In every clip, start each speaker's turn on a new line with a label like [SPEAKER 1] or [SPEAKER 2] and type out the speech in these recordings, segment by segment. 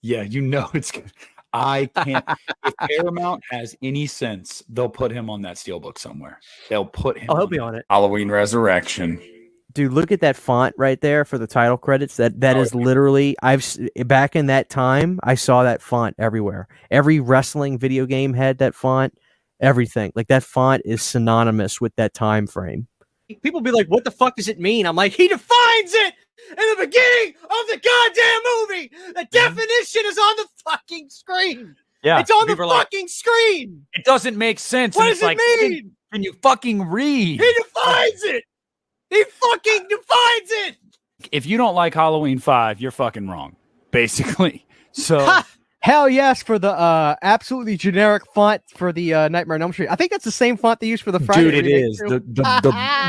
[SPEAKER 1] Yeah, you know it's good. I can't. If Paramount has any sense, they'll put him on that steelbook somewhere. They'll put him
[SPEAKER 2] Oh, he'll
[SPEAKER 1] on
[SPEAKER 2] be
[SPEAKER 1] that.
[SPEAKER 2] on it.
[SPEAKER 1] Halloween Resurrection.
[SPEAKER 2] Dude, look at that font right there for the title credits. That
[SPEAKER 1] Oh,
[SPEAKER 2] is literally back in that time, I saw that font everywhere. Every wrestling video game had that font. Everything. Like that font is synonymous with that time frame. People be like, "What the fuck does it mean?" I'm like, "He defines it in the beginning of the goddamn movie. The definition is on the fucking screen.
[SPEAKER 1] yeah.
[SPEAKER 2] It's on the
[SPEAKER 1] People are like,
[SPEAKER 2] fucking screen.
[SPEAKER 1] it doesn't make sense.
[SPEAKER 2] What
[SPEAKER 1] And
[SPEAKER 2] does
[SPEAKER 1] it's
[SPEAKER 2] it
[SPEAKER 1] like,
[SPEAKER 2] mean?
[SPEAKER 1] can you fucking read?
[SPEAKER 2] He defines it. He fucking defines it."
[SPEAKER 1] If you don't like Halloween 5, you're fucking wrong, basically. So,
[SPEAKER 2] Ha! Hell yes for the absolutely generic font for the Nightmare on Elm Street. I think that's the same font they use for the Friday
[SPEAKER 1] dude, it
[SPEAKER 2] remake,
[SPEAKER 1] is
[SPEAKER 2] too.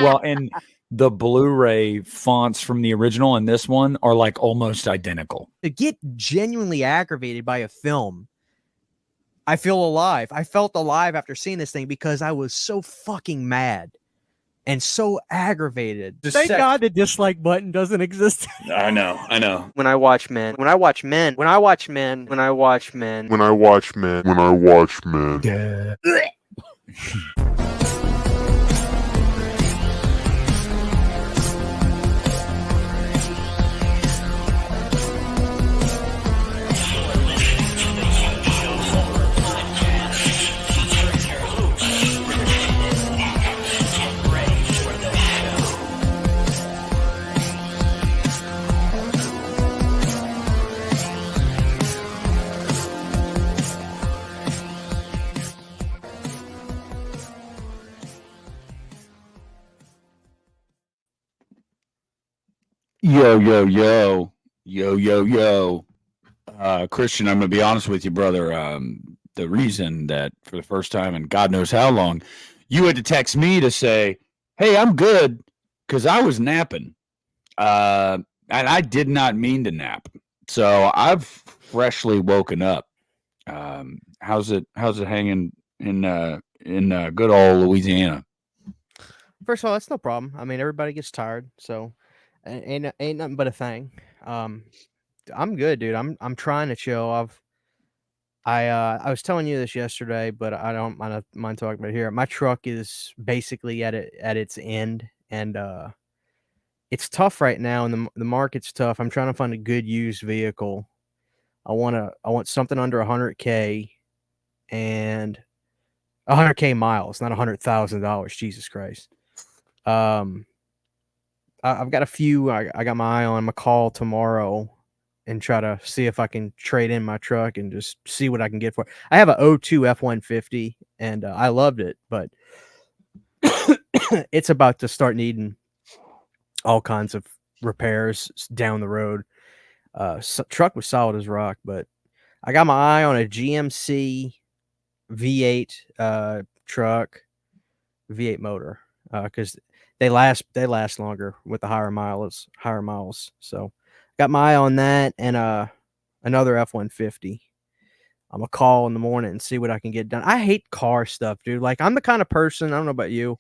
[SPEAKER 1] well, and the Blu-ray fonts from the original and this one are like almost identical.
[SPEAKER 2] To get genuinely aggravated by a film, I feel alive. I felt alive after seeing this thing because I was so fucking mad and so aggravated. Thank God the dislike button doesn't exist.
[SPEAKER 1] I know.
[SPEAKER 2] When I watch men, when I watch men, when I watch men, when I watch men,
[SPEAKER 3] When I watch men, when I watch men.
[SPEAKER 1] Yeah. Yo. Christian, I'm going to be honest with you, brother. The reason that for the first time in God knows how long, you had to text me to say, hey, I'm good, because I was napping. And I did not mean to nap. So I've freshly woken up. How's it hanging in good old Louisiana?
[SPEAKER 2] First of all, that's no problem. I mean, everybody gets tired, so ain't nothing but a thing. I'm good, dude. I'm trying to chill. I was telling you this yesterday, but I don't mind talking about it here. My truck is basically at its end, and it's tough right now, and the market's tough. I'm trying to find a good used vehicle. I want something under 100K and 100K miles, not $100,000. Jesus Christ. I've got a few. I got my eye on. My call tomorrow and try to see if I can trade in my truck and just see what I can get for it. I have a 02 F-150 and I loved it, but it's about to start needing all kinds of repairs down the road. Truck was solid as rock, but I got my eye on a GMC V8 truck, V8 motor, because they last longer with the higher miles. So got my eye on that and another F-150. I'm gonna call in the morning and see what I can get done. I hate car stuff, dude. Like I'm the kind of person, I don't know about you,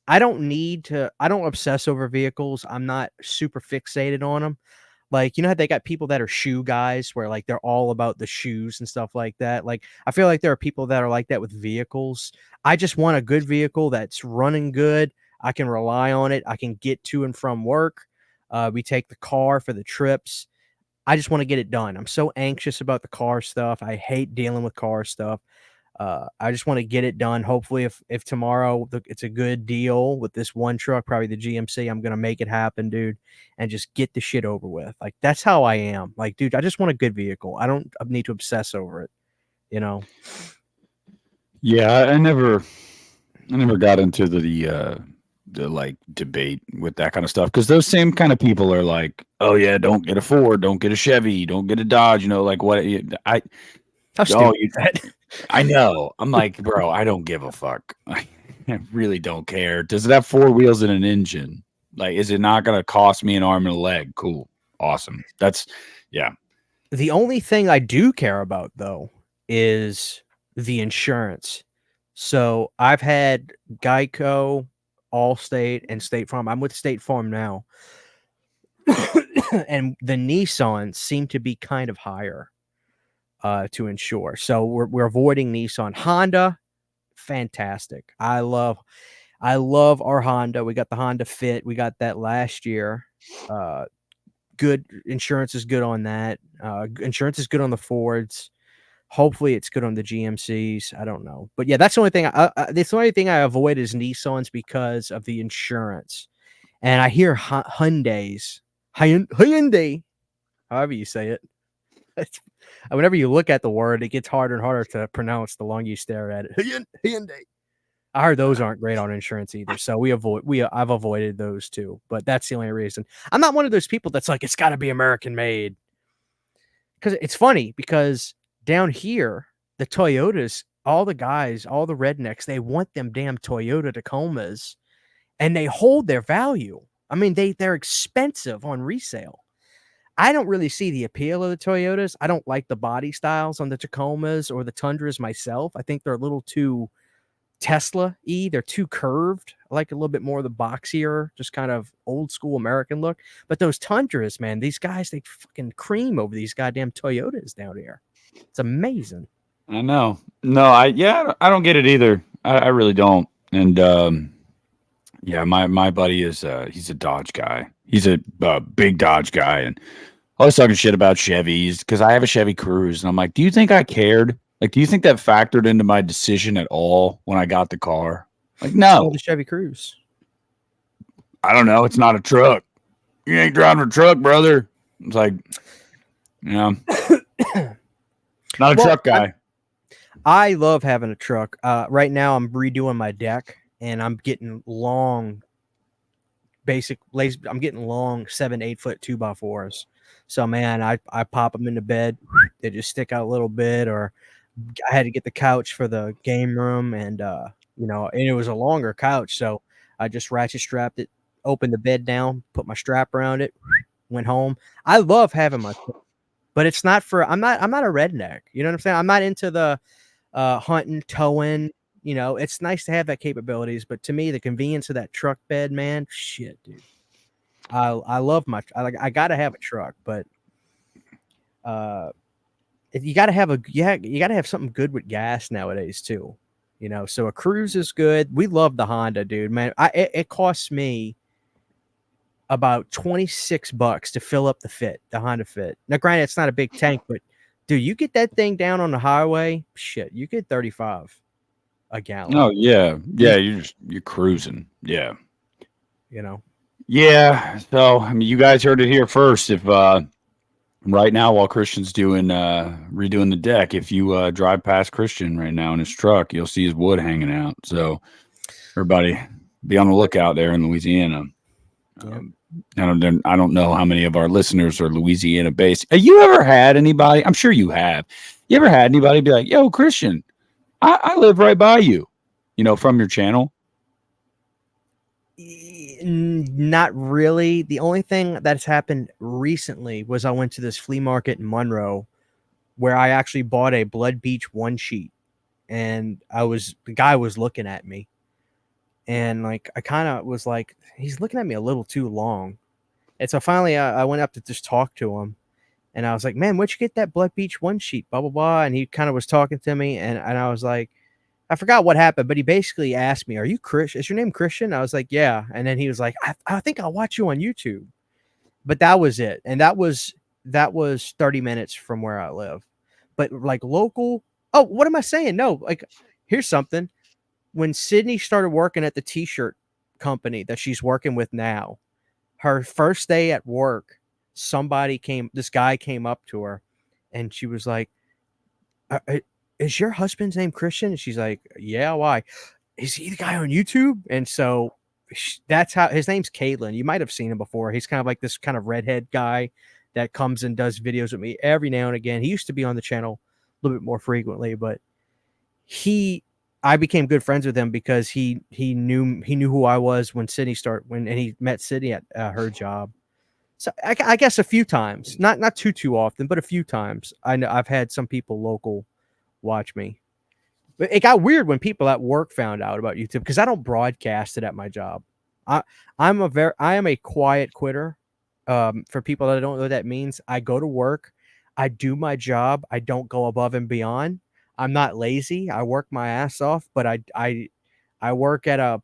[SPEAKER 2] I don't obsess over vehicles. I'm not super fixated on them. Like, you know how they got people that are shoe guys where like they're all about the shoes and stuff like that. Like, I feel like there are people that are like that with vehicles. I just want a good vehicle that's running good. I can rely on it. I can get to and from work. We take the car for the trips. I just want to get it done. I'm so anxious about the car stuff. I hate dealing with car stuff. I just want to get it done. Hopefully, if tomorrow it's a good deal with this one truck, probably the GMC, I'm gonna make it happen, dude, and just get the shit over with. Like that's how I am. Like, dude, I just want a good vehicle. I don't need to obsess over it. You know?
[SPEAKER 1] Yeah, I never got into the like debate with that kind of stuff because those same kind of people are like, oh yeah, don't get a Ford, don't get a Chevy, don't get a Dodge. You know, like what I
[SPEAKER 2] How
[SPEAKER 1] oh
[SPEAKER 2] stupid
[SPEAKER 1] you I know. I'm like, bro, I don't give a fuck. I really don't care. Does it have four wheels and an engine? Like, is it not going to cost me an arm and a leg? Cool. Awesome. That's, yeah.
[SPEAKER 2] The only thing I do care about though is the insurance. So I've had Geico, Allstate, and State Farm. I'm with State Farm now. And the Nissans seem to be kind of higher. to insure. So we're avoiding Nissan. Honda, fantastic. I love our Honda. We got the Honda Fit. We got that last year. Good insurance is good on that. Insurance is good on the Fords. Hopefully, it's good on the GMCs. I don't know, but yeah, that's the only thing. That's the only thing I avoid is Nissans because of the insurance. And I hear Hyundai, however you say it. Whenever you look at the word, it gets harder and harder to pronounce the longer you stare at it. Hyundai. I heard those aren't great on insurance either, so I've avoided those too. But that's the only reason. I'm not one of those people that's like it's got to be American made. Because it's funny because down here the Toyotas, all the guys, all the rednecks, they want them damn Toyota Tacomas, and they hold their value. I mean, they're expensive on resale. I don't really see the appeal of the Toyotas. I don't like the body styles on the Tacomas or the Tundras myself. I think they're a little too Tesla-y. They're too curved. I like a little bit more of the boxier, just kind of old school American look. But those Tundras, man, these guys, they fucking cream over these goddamn Toyotas down here. It's amazing.
[SPEAKER 1] I know. No, I don't get it either. I really don't. And yeah, my buddy is he's a Dodge guy. He's a big Dodge guy, and I was talking shit about Chevys because I have a Chevy Cruze, and I'm like, do you think I cared? Like, do you think that factored into my decision at all when I got the car? Like, no.
[SPEAKER 2] The Chevy Cruze.
[SPEAKER 1] I don't know. It's not a truck. You ain't driving a truck, brother. It's like, not a truck guy.
[SPEAKER 2] I love having a truck. Right now, I'm redoing my deck, and I'm getting long, I'm getting long 7-8 foot 2x4s. So, man, I pop them into bed. They just stick out a little bit, or I had to get the couch for the game room, and and it was a longer couch, so I just ratchet strapped it, opened the bed down, put my strap around it, went home. I love having my truck, but it's not for. I'm not a redneck. You know what I'm saying? I'm not into the hunting, towing. It's nice to have that capabilities, but to me, the convenience of that truck bed, man, shit, dude. I love I gotta have a truck, but you gotta have you gotta have something good with gas nowadays too. So a Cruze is good. We love the Honda, dude, man. It costs me about $26 to fill up the Honda Fit. Now, granted, it's not a big tank, but dude, you get that thing down on the highway, shit, you get 35 a gallon.
[SPEAKER 1] Oh yeah, you're cruising, yeah. Yeah. So I mean, you guys heard it here first. If right now, while Christian's redoing the deck, if you drive past Christian right now in his truck, you'll see his wood hanging out. So everybody, be on the lookout there in Louisiana.
[SPEAKER 2] Yeah.
[SPEAKER 1] I don't know how many of our listeners are Louisiana based. Have you ever had anybody? I'm sure you have. You ever had anybody be like, "Yo, Christian, I live right by you," from your channel?
[SPEAKER 2] Not really. The only thing that's happened recently was I went to this flea market in Monroe where I actually bought a Blood Beach one sheet, and the guy was looking at me, and like I kind of was like, he's looking at me a little too long, and so finally I went up to just talk to him, and I was like, "Man, where'd you get that Blood Beach one sheet?" Blah blah blah, and he kind of was talking to me, and I was like, I forgot what happened, but he basically asked me, "Are you Christian? Is your name Christian?" I was like, "Yeah." And then he was like, I think I'll watch you on YouTube. But that was it. And that was 30 minutes from where I live. But like local, oh, what am I saying? No, like here's something. When Sydney started working at the t-shirt company that she's working with now, her first day at work, this guy came up to her, and she was like, "Is your husband's name Christian?" And she's like, "Yeah, why? Is he the guy on YouTube?" And so that's how his name's Caitlin. You might have seen him before. He's kind of like this kind of redhead guy that comes and does videos with me every now and again. He used to be on the channel a little bit more frequently, but I became good friends with him because he knew who I was when and he met Sydney at her job. So I guess a few times, not too often, but a few times. I know I've had some people local watch me. But it got weird when people at work found out about YouTube because I don't broadcast it at my job. I am a quiet quitter. For people that don't know what that means, I go to work, I do my job. I don't go above and beyond. I'm not lazy. I work my ass off, but I work at a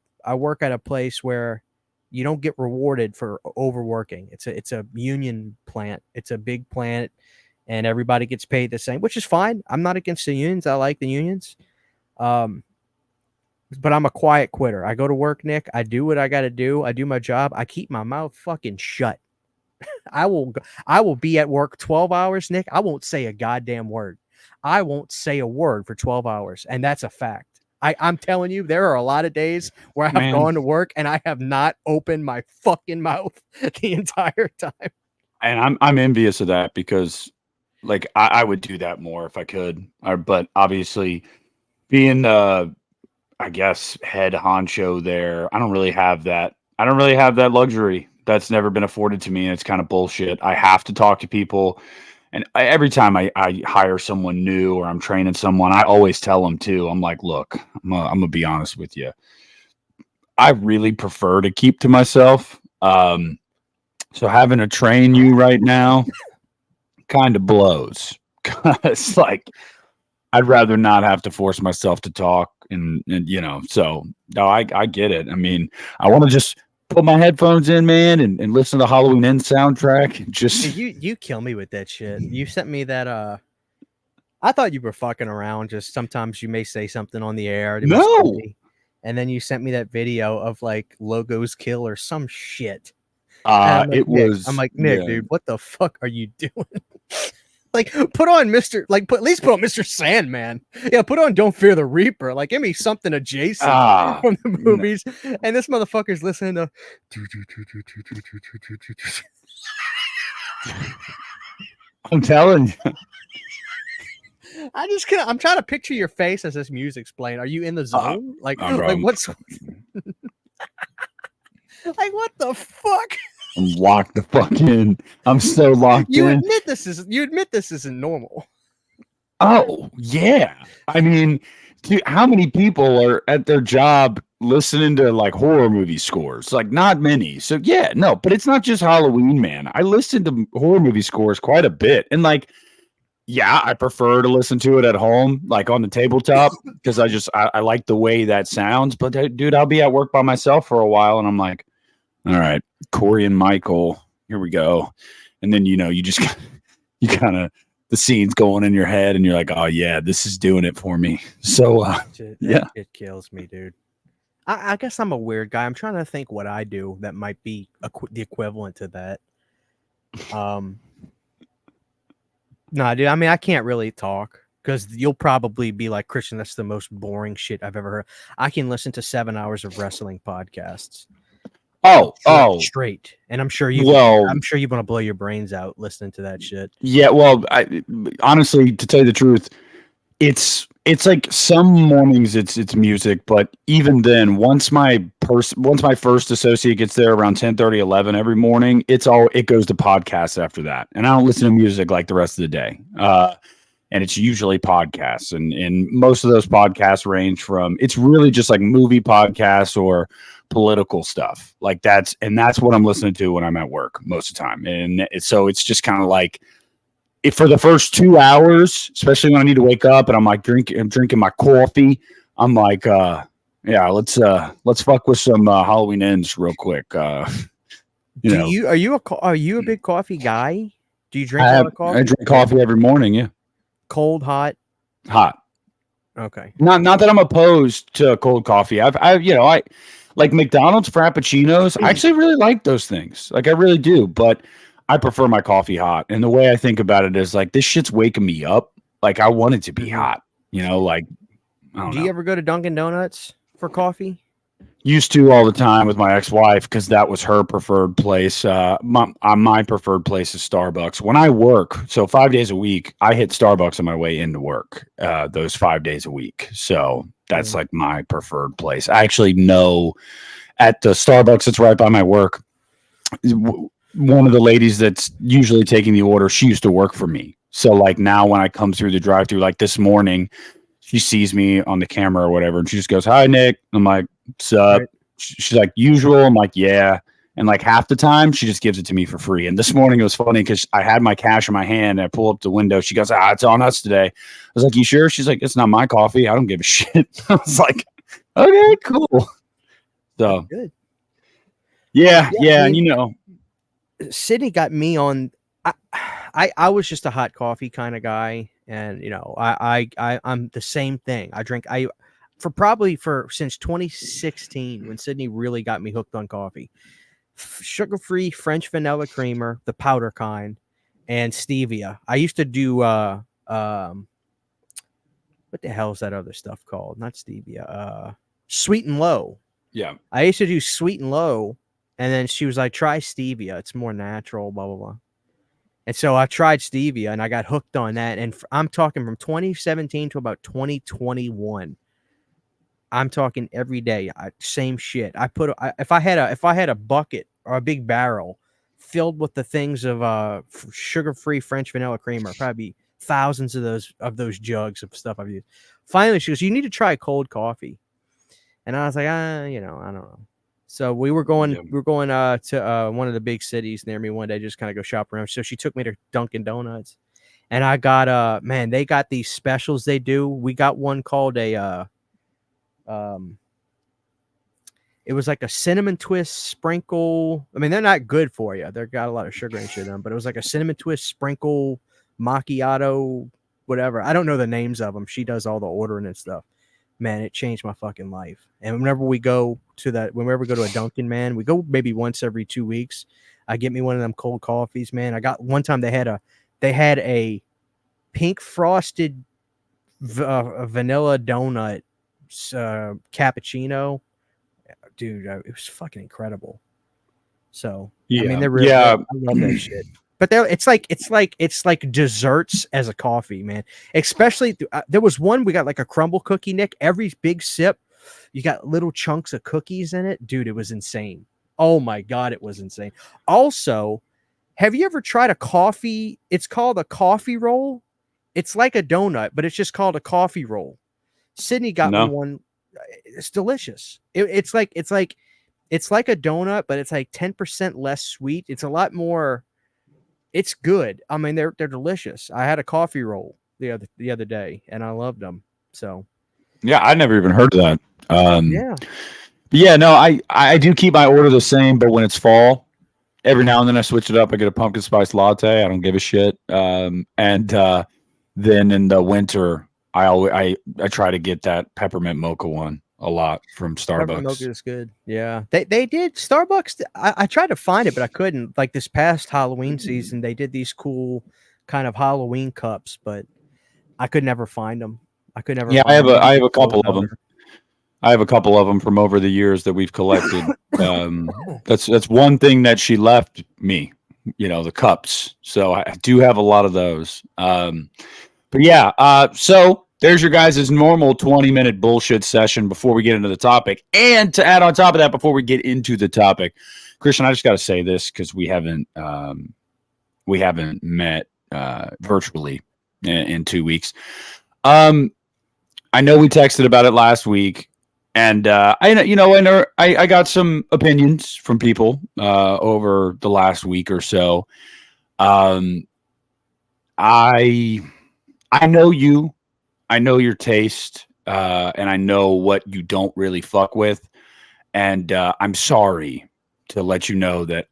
[SPEAKER 2] place where you don't get rewarded for overworking. It's a union plant. It's a big plant, and everybody gets paid the same, which is fine. I'm not against the unions. I like the unions. But I'm a quiet quitter. I go to work, Nick. I do what I got to do. I do my job. I keep my mouth fucking shut. I will be at work 12 hours, Nick. I won't say a goddamn word. I won't say a word for 12 hours. And that's a fact. I'm telling you, there are a lot of days where I've gone to work and I have not opened my fucking mouth the entire time.
[SPEAKER 1] And I'm envious of that because like I would do that more if I could. But obviously being I guess head honcho there, I don't really have that. I don't really have that luxury. That's never been afforded to me, and it's kind of bullshit. I have to talk to people, and every time I hire someone new or I'm training someone, I always tell them too. I'm like, look, I'm gonna be honest with you. I really prefer to keep to myself. So having to train you right now kind of blows. It's like I'd rather not have to force myself to talk, and you know. So no, I get it. I mean, I want to just put my headphones in, man, and listen to Halloween End soundtrack. And just
[SPEAKER 2] you kill me with that shit. You sent me that. I thought you were fucking around. Just sometimes you may say something on the air.
[SPEAKER 1] No.
[SPEAKER 2] And then you sent me that video of like logos kill or some shit. Like,
[SPEAKER 1] it
[SPEAKER 2] Nick,
[SPEAKER 1] was.
[SPEAKER 2] I'm like, Nick,
[SPEAKER 1] yeah.
[SPEAKER 2] dude, what the fuck are you doing? Like, put on Mr. Like, at least put on Mr. Sandman. Yeah, put on Don't Fear the Reaper. Like, give me something adjacent from the movies. And this motherfucker's listening to.
[SPEAKER 1] I'm telling you.
[SPEAKER 2] I'm trying to picture your face as this music's playing. Are you in the zone? Like what's like what the fuck?
[SPEAKER 1] I'm locked the fuck in. I'm so locked in.
[SPEAKER 2] You admit this isn't normal.
[SPEAKER 1] Oh yeah. I mean, dude, how many people are at their job listening to like horror movie scores? Like not many. So yeah, no, but it's not just Halloween, man. I listen to horror movie scores quite a bit. And like, yeah, I prefer to listen to it at home, like on the tabletop, because I like the way that sounds. But dude, I'll be at work by myself for a while and I'm like, all right, Corey and Michael, here we go. And then, you know, you kind of, the scene's going in your head and you're like, oh yeah, this is doing it for me. So yeah,
[SPEAKER 2] it kills me, dude. I guess I'm a weird guy. I'm trying to think what I do that might be the equivalent to that. No, dude. I mean, I can't really talk because you'll probably be like, Christian, that's the most boring shit I've ever heard. I can listen to 7 hours of wrestling podcasts. Straight. And I'm sure you want to blow your brains out listening to that shit.
[SPEAKER 1] Yeah, well, honestly, to tell you the truth, it's like some mornings it's music, but even then, once my first associate gets there around 10:30, 11 every morning, it goes to podcasts after that. And I don't listen to music like the rest of the day. And it's usually podcasts, and most of those podcasts range from, it's really just like movie podcasts or political stuff like that's what I'm listening to when I'm at work most of the time. And so it's just kind of like, for the first 2 hours, especially when I need to wake up and I'm like drinking my coffee, I'm like, yeah, let's fuck with some Halloween Ends real quick. Are you
[SPEAKER 2] a big coffee guy? Do you drink
[SPEAKER 1] a
[SPEAKER 2] lot of coffee?
[SPEAKER 1] I drink coffee every morning. Yeah.
[SPEAKER 2] Cold, hot? Okay.
[SPEAKER 1] Not that I'm opposed to cold coffee. I like McDonald's Frappuccinos. I actually really like those things. Like I really do, but I prefer my coffee hot. And the way I think about it is like, this shit's waking me up. Like I want it to be hot, you know, like, I don't know.
[SPEAKER 2] Do you ever go to Dunkin' Donuts for coffee?
[SPEAKER 1] Used to all the time with my ex-wife because that was her preferred place. My preferred place is Starbucks. When I work, so 5 days a week, I hit Starbucks on my way into work. Those 5 days a week, so that's like my preferred place. I actually know at the Starbucks that's right by my work. One of the ladies that's usually taking the order, she used to work for me. So like now when I come through the drive-thru, like this morning, she sees me on the camera or whatever, and she just goes, "Hi, Nick." I'm like, "What's up?" Right. She's like, "Usual." I'm like, "Yeah." And like half the time, she just gives it to me for free. And this morning it was funny because I had my cash in my hand and I pull up the window. She goes, it's on us today. I was like, you sure? She's like, it's not my coffee. I don't give a shit. I was like, okay, cool. So
[SPEAKER 2] Good.
[SPEAKER 1] yeah.
[SPEAKER 2] I
[SPEAKER 1] And
[SPEAKER 2] mean, Sydney got me on. I was just a hot coffee kind of guy, and I'm the same thing. I drink since 2016 when Sydney really got me hooked on coffee. Sugar-free French vanilla creamer, the powder kind, and stevia. I used to do what the hell is that other stuff called? Not stevia. Sweet and low.
[SPEAKER 1] Yeah.
[SPEAKER 2] I used to do sweet and low, and then she was like, try stevia. It's more natural, blah, blah, blah. And so I tried stevia, and I got hooked on that. And I'm talking from 2017 to about 2021. I'm talking every day. Same shit. If I had a bucket or a big barrel filled with the things of sugar-free French vanilla creamer, probably thousands of those jugs of stuff I've used. Finally, she goes, "You need to try cold coffee." And I was like, I don't know. So we were going to one of the big cities near me one day, just kind of go shop around. So she took me to Dunkin' Donuts, and I got man, they got these specials they do. We got one called it was like a cinnamon twist sprinkle. I mean, they're not good for you. They've got a lot of sugar and shit in them, but it was like a cinnamon twist sprinkle macchiato, whatever. I don't know the names of them. She does all the ordering and stuff. Man, it changed my fucking life. And whenever we go to a Dunkin', man, we go maybe once every 2 weeks. I get me one of them cold coffees, man. I got one time they had a pink frosted vanilla donut cappuccino. Dude, it was fucking incredible. So I mean, they're really I love that shit. But it's like desserts as a coffee, man. Especially there was one we got like a crumble cookie, Nick. Every big sip, you got little chunks of cookies in it, dude. It was insane. Oh my god, it was insane. Also, have you ever tried a coffee? It's called a coffee roll. It's like a donut, but it's just called a coffee roll. Sydney got me one. It's delicious. It's like a donut, but it's like 10% less sweet. It's a lot more. It's good. I mean, they're delicious. I had a coffee roll the other day, and I loved them. So,
[SPEAKER 1] yeah, I never even heard of that.
[SPEAKER 2] Yeah.
[SPEAKER 1] But yeah, no, I do keep my order the same, but when it's fall, every now and then I switch it up. I get a pumpkin spice latte. I don't give a shit. And then in the winter, I try to get that peppermint mocha one a lot from
[SPEAKER 2] Peppermint mocha
[SPEAKER 1] Starbucks.
[SPEAKER 2] is good. Yeah, they did Starbucks. I tried to find it, but I couldn't. Like this past Halloween season, they did these cool kind of Halloween cups, but I could never find them. I could never.
[SPEAKER 1] Yeah,
[SPEAKER 2] find them.
[SPEAKER 1] I have a couple of them. I have a couple of them from over the years that we've collected. That's one thing that she left me, the cups. So I do have a lot of those. But yeah, so there's your guys' normal 20-minute bullshit session before we get into the topic. And to add on top of that, before we get into the topic, Christian, I just got to say this because we haven't met virtually in 2 weeks. I know we texted about it last week, and I got some opinions from people over the last week or so. I know you, I know your taste, and I know what you don't really fuck with, and I'm sorry to let you know that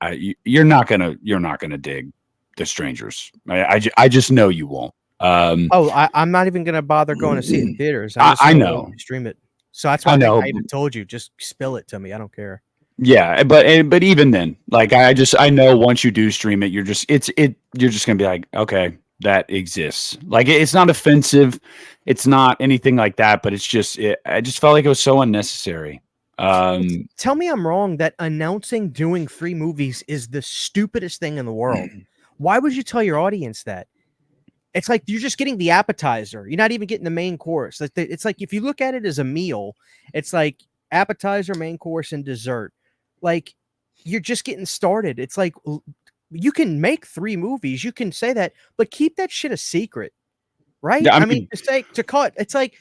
[SPEAKER 1] you're not gonna dig The Strangers. I just know you won't.
[SPEAKER 2] I'm not even gonna bother going to see it in theaters.
[SPEAKER 1] I know.
[SPEAKER 2] Stream it. So that's why
[SPEAKER 1] I know.
[SPEAKER 2] I even told you, just spill it to me. I don't care.
[SPEAKER 1] Yeah, but even then, like I know once you do stream it, you're just gonna be like, okay, that exists. Like it's not offensive, it's not anything like that, but it's just I just felt like it was so unnecessary.
[SPEAKER 2] Tell me I'm wrong that announcing doing 3 movies is the stupidest thing in the world. Why would you tell your audience that? It's like you're just getting the appetizer. You're not even getting the main course. It's like if you look at it as a meal, it's like appetizer, main course, and dessert. Like you're just getting started. It's like you can make 3 movies. You can say that, but keep that shit a secret, right?
[SPEAKER 1] Yeah,
[SPEAKER 2] I mean, to call it, it's like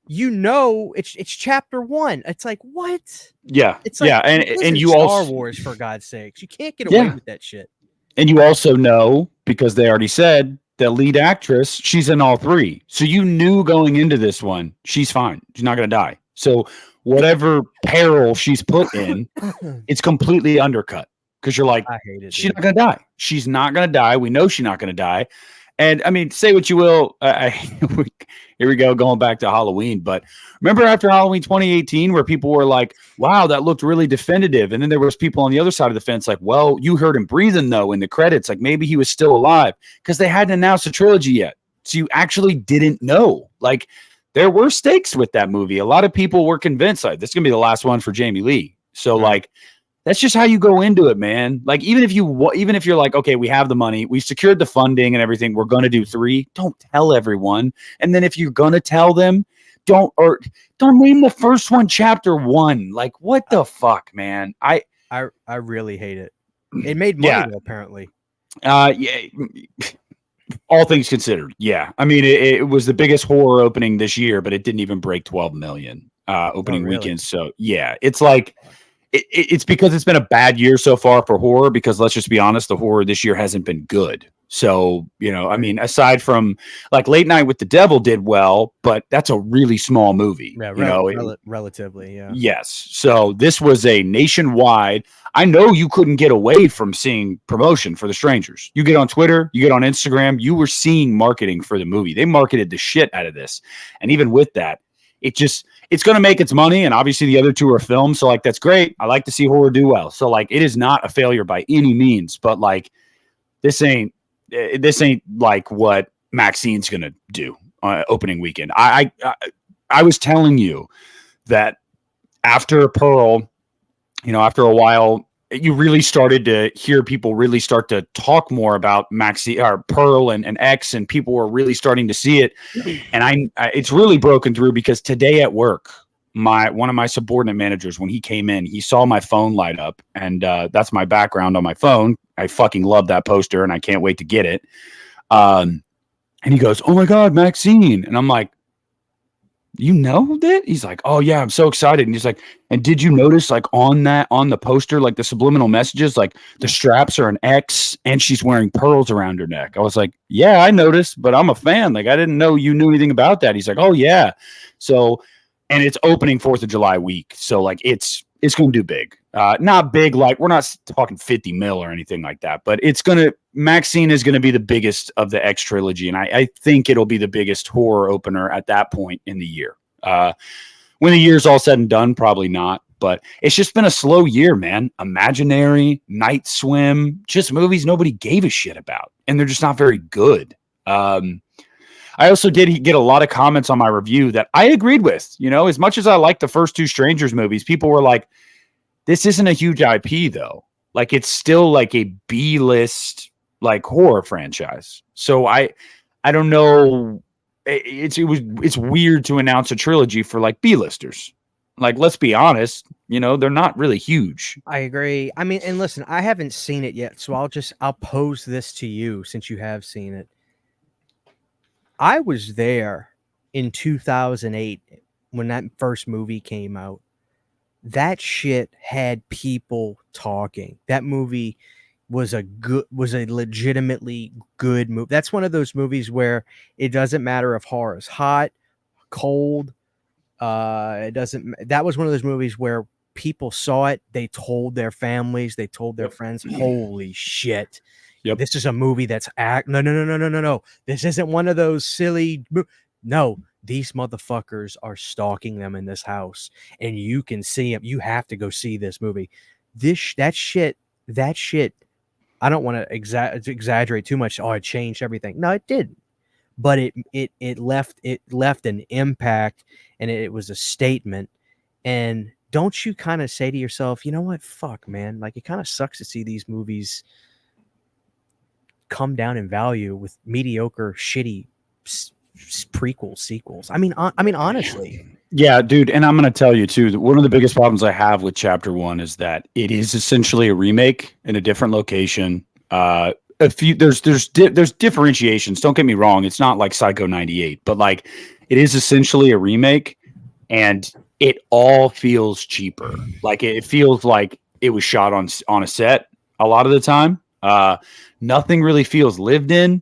[SPEAKER 2] it's chapter 1. It's like, what?
[SPEAKER 1] Yeah,
[SPEAKER 2] It's like,
[SPEAKER 1] and
[SPEAKER 2] this
[SPEAKER 1] and
[SPEAKER 2] isn't
[SPEAKER 1] you
[SPEAKER 2] Star
[SPEAKER 1] also
[SPEAKER 2] Wars, for God's sakes. You can't get away with that shit.
[SPEAKER 1] And you also know, because they already said, the lead actress, she's in all 3. So you knew going into this one, she's fine. She's not going to die. So whatever peril she's put in, it's completely undercut. Because you're like,
[SPEAKER 2] I hate it.
[SPEAKER 1] she's not going to die. She's not going to die. We know she's not going to die. And I mean, say what you will. Here we go, going back to Halloween. But remember after Halloween 2018, where people were like, wow, that looked really definitive. And then there was people on the other side of the fence like, well, you heard him breathing, though, in the credits. Like, maybe he was still alive, because they hadn't announced a trilogy yet. So you actually didn't know. Like, there were stakes with that movie. A lot of people were convinced, like, this is going to be the last one for Jamie Lee. So, like, that's just how you go into it, man. Like, even if you're like, okay, we have the money, we've secured the funding and everything, we're going to do 3. Don't tell everyone. And then if you're going to tell them, don't name the first one chapter 1. Like, what the fuck, man? I
[SPEAKER 2] really hate it. It made money, though, apparently.
[SPEAKER 1] Yeah. All things considered, yeah. I mean, it was the biggest horror opening this year, but it didn't even break 12 million opening weekend. So yeah, it's like. It's because it's been a bad year so far for horror, because let's just be honest, the horror this year hasn't been good. So, I mean, aside from like Late Night with the Devil did well, but that's a really small movie.
[SPEAKER 2] Yeah, relatively, yeah.
[SPEAKER 1] Yes. So this was a nationwide. I know you couldn't get away from seeing promotion for The Strangers. You get on Twitter, you get on Instagram, you were seeing marketing for the movie. They marketed the shit out of this. And even with that, it's going to make its money. And obviously the other 2 are filmed. So like, that's great. I like to see horror do well. So like, it is not a failure by any means, but like, this ain't like what Maxine's going to do opening weekend. I was telling you that after Pearl, after a while, you really started to hear people really start to talk more about Pearl and X, and people were really starting to see it. And it's really broken through, because today at work, one of my subordinate managers, when he came in, he saw my phone light up, and that's my background on my phone. I fucking love that poster, and I can't wait to get it. And he goes, "Oh my God, Maxine." And I'm like, "You know that?" He's like, "Oh yeah, I'm so excited." And he's like, "And did you notice, like, on the poster, like the subliminal messages, like the straps are an X and she's wearing pearls around her neck?" I was like, "Yeah, I noticed, but I'm a fan. Like, I didn't know you knew anything about that." He's like, "Oh yeah." So, and it's opening 4th of July week. So like, it's going to do big. Not big, like we're not talking 50 mil or anything like that, but Maxine is going to be the biggest of the X trilogy. And I think it'll be the biggest horror opener at that point in the year. When the year's all said and done, probably not, but it's just been a slow year, man. Imaginary, Night Swim, just movies nobody gave a shit about, and they're just not very good. I also did get a lot of comments on my review that I agreed with. As much as I like the first 2 Strangers movies, people were like, this isn't a huge IP though. Like, it's still like a B-list like horror franchise. So I don't know. It's weird to announce a trilogy for like B-listers. Like, let's be honest, they're not really huge.
[SPEAKER 2] I agree. I mean, and listen, I haven't seen it yet, so I'll pose this to you since you have seen it. I was there in 2008 when that first movie came out. That shit had people talking. That movie was a legitimately good movie. That's one of those movies where it doesn't matter if horror is hot, cold. That was one of those movies where people saw it, they told their families, they told their friends, holy shit.
[SPEAKER 1] Yep.
[SPEAKER 2] This is a movie that's no. This isn't one of those silly. No, these motherfuckers are stalking them in this house, and you can see them. You have to go see this movie. That shit. I don't want to exaggerate too much. Oh, it changed everything. No, it didn't. But it left an impact, and it was a statement. And don't you kind of say to yourself, you know what? Fuck, man. Like, it kind of sucks to see these movies come down in value with mediocre, shitty sequels. I mean, honestly.
[SPEAKER 1] Yeah, dude. And I'm going to tell you too, that one of the biggest problems I have with chapter 1 is that it is essentially a remake in a different location. There's differentiations. Don't get me wrong. It's not like Psycho 98, but like, it is essentially a remake. and it all feels cheaper. Like it feels like it was shot on a set a lot of the time. Nothing really feels lived in.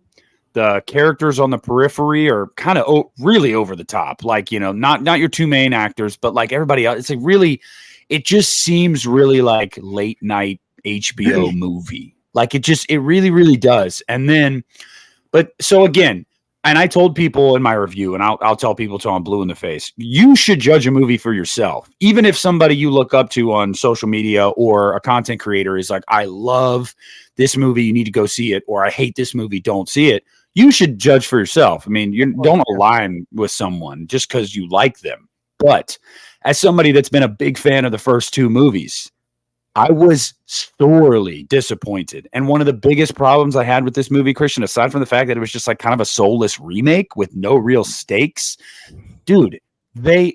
[SPEAKER 1] The characters on the periphery are kind of really over the top. Like, you know, not your two main actors, but like everybody else. It's like really, it just seems really like late night HBO movie. Like it really, really does. And then, but so again, and I told people in my review, and I'll tell people till I'm blue in the face, you should judge a movie for yourself. Even if somebody you look up to on social media or a content creator is like, I love this movie, you need to go see it, or I hate this movie, don't see it. You should judge for yourself. I mean, you don't align with someone just because you like them. But as somebody that's been a big fan of the first two movies, I was sorely disappointed. And one of the biggest problems I had with this movie, Christian, aside from the fact that it was just like kind of a soulless remake with no real stakes, dude, they're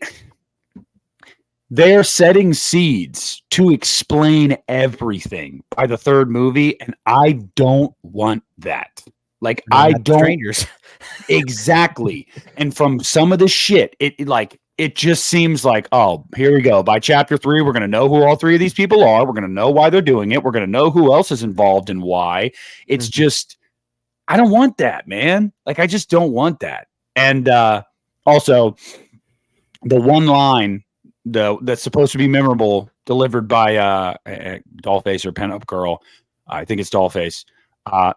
[SPEAKER 1] setting seeds to explain everything by the third movie, and I don't want that. Like, I don't.
[SPEAKER 2] Strangers.
[SPEAKER 1] Exactly. And from some of the shit, it just seems like, oh, here we go. By chapter 3, we're going to know who all three of these people are. We're going to know why they're doing it. We're going to know who else is involved and why. It's just, I don't want that, man. Like, I just don't want that. And also, the one line that's supposed to be memorable, delivered by Dollface or Pinup Girl. I think it's Dollface.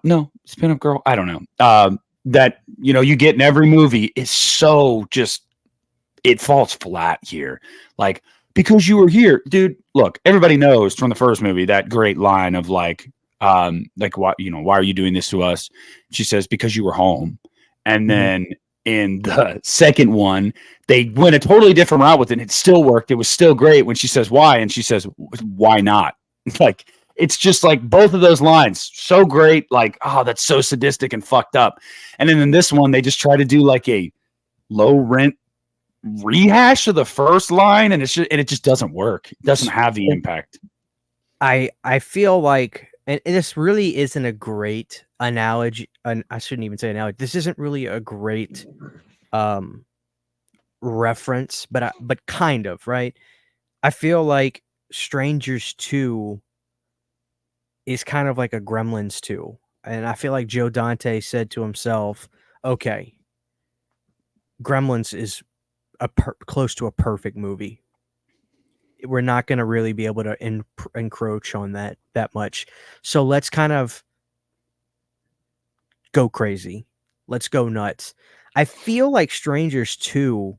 [SPEAKER 1] No, it's Pinup Girl. I don't know. That, you know, you get in every movie is so just, it falls flat here. Like, because you were here, dude. Look, everybody knows from the first movie that great line of like why, you know, why are you doing this to us? She says, because you were home. And then in the second one, they went a totally different route with it. And it still worked. It was still great when she says why, and she says, why not? Like, it's just like both of those lines, so great. Like, oh, that's so sadistic and fucked up. And then in this one, they just try to do like a low rent rehash of the first line, and it just doesn't work. It doesn't have the impact.
[SPEAKER 2] I feel like, and this really isn't a great analogy. I shouldn't even say analogy. This isn't really a great reference, but kind of, right? I feel like Strangers 2 is kind of like a Gremlins 2. And I feel like Joe Dante said to himself, okay, Gremlins is close to a perfect movie. We're not going to really be able to encroach on that much. So let's kind of go crazy. Let's go nuts. I feel like Strangers 2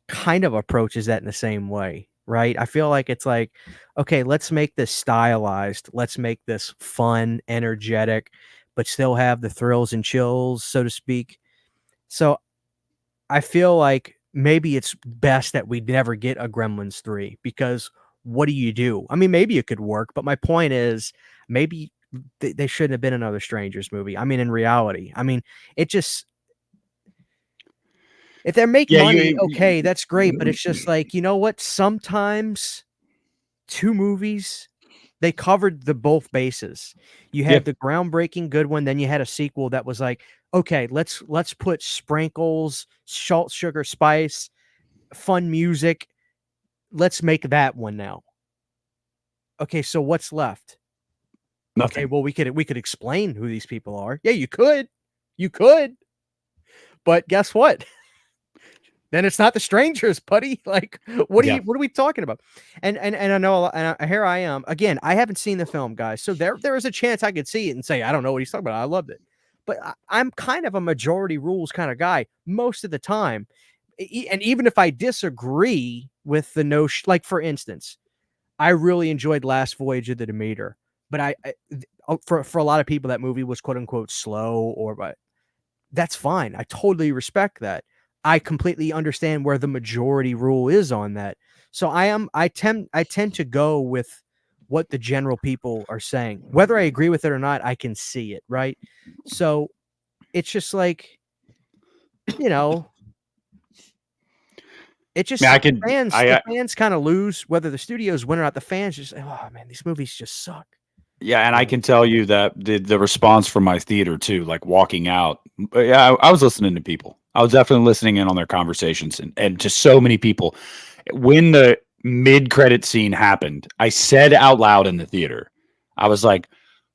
[SPEAKER 2] kind of approaches that in the same way, right? I feel like it's like, okay, let's make this stylized. Let's make this fun, energetic, but still have the thrills and chills, so to speak. So I feel like maybe it's best that we never get a Gremlins 3, because what do you do? I mean, maybe it could work, but my point is maybe they shouldn't have been another Strangers movie. I mean, in reality, I mean, it just, if they make money, okay, that's great. But it's just like, you know what? Sometimes two movies, they covered the both bases. You had the groundbreaking good one, then you had a sequel that was like, okay, let's put sprinkles, salt, sugar, spice, fun music. Let's make that one now. Okay, so what's left?
[SPEAKER 1] Nothing.
[SPEAKER 2] Okay, well, we could explain who these people are. Yeah, you could. But guess what? Then it's not the Strangers, buddy. Like, what are we talking about? And I know, and here I am again. I haven't seen the film, guys, so there is a chance I could see it and say I don't know what he's talking about. I loved it, but I'm kind of a majority rules kind of guy most of the time. And even if I disagree with the notion, like for instance, I really enjoyed Last Voyage of the Demeter, but for a lot of people that movie was quote unquote slow, but that's fine. I totally respect that. I completely understand where the majority rule is on that. So I tend to go with what the general people are saying. Whether I agree with it or not, I can see it, right? So it's just like, you know, it just, the fans kind of lose, whether the studios win or not. The fans just, oh man, these movies just suck.
[SPEAKER 1] Yeah, and I can tell you that the response from my theater too, like walking out. Yeah, I was listening to people. I was definitely listening in on their conversations, and to so many people. when the mid-credit scene happened, I said out loud in the theater, I was like,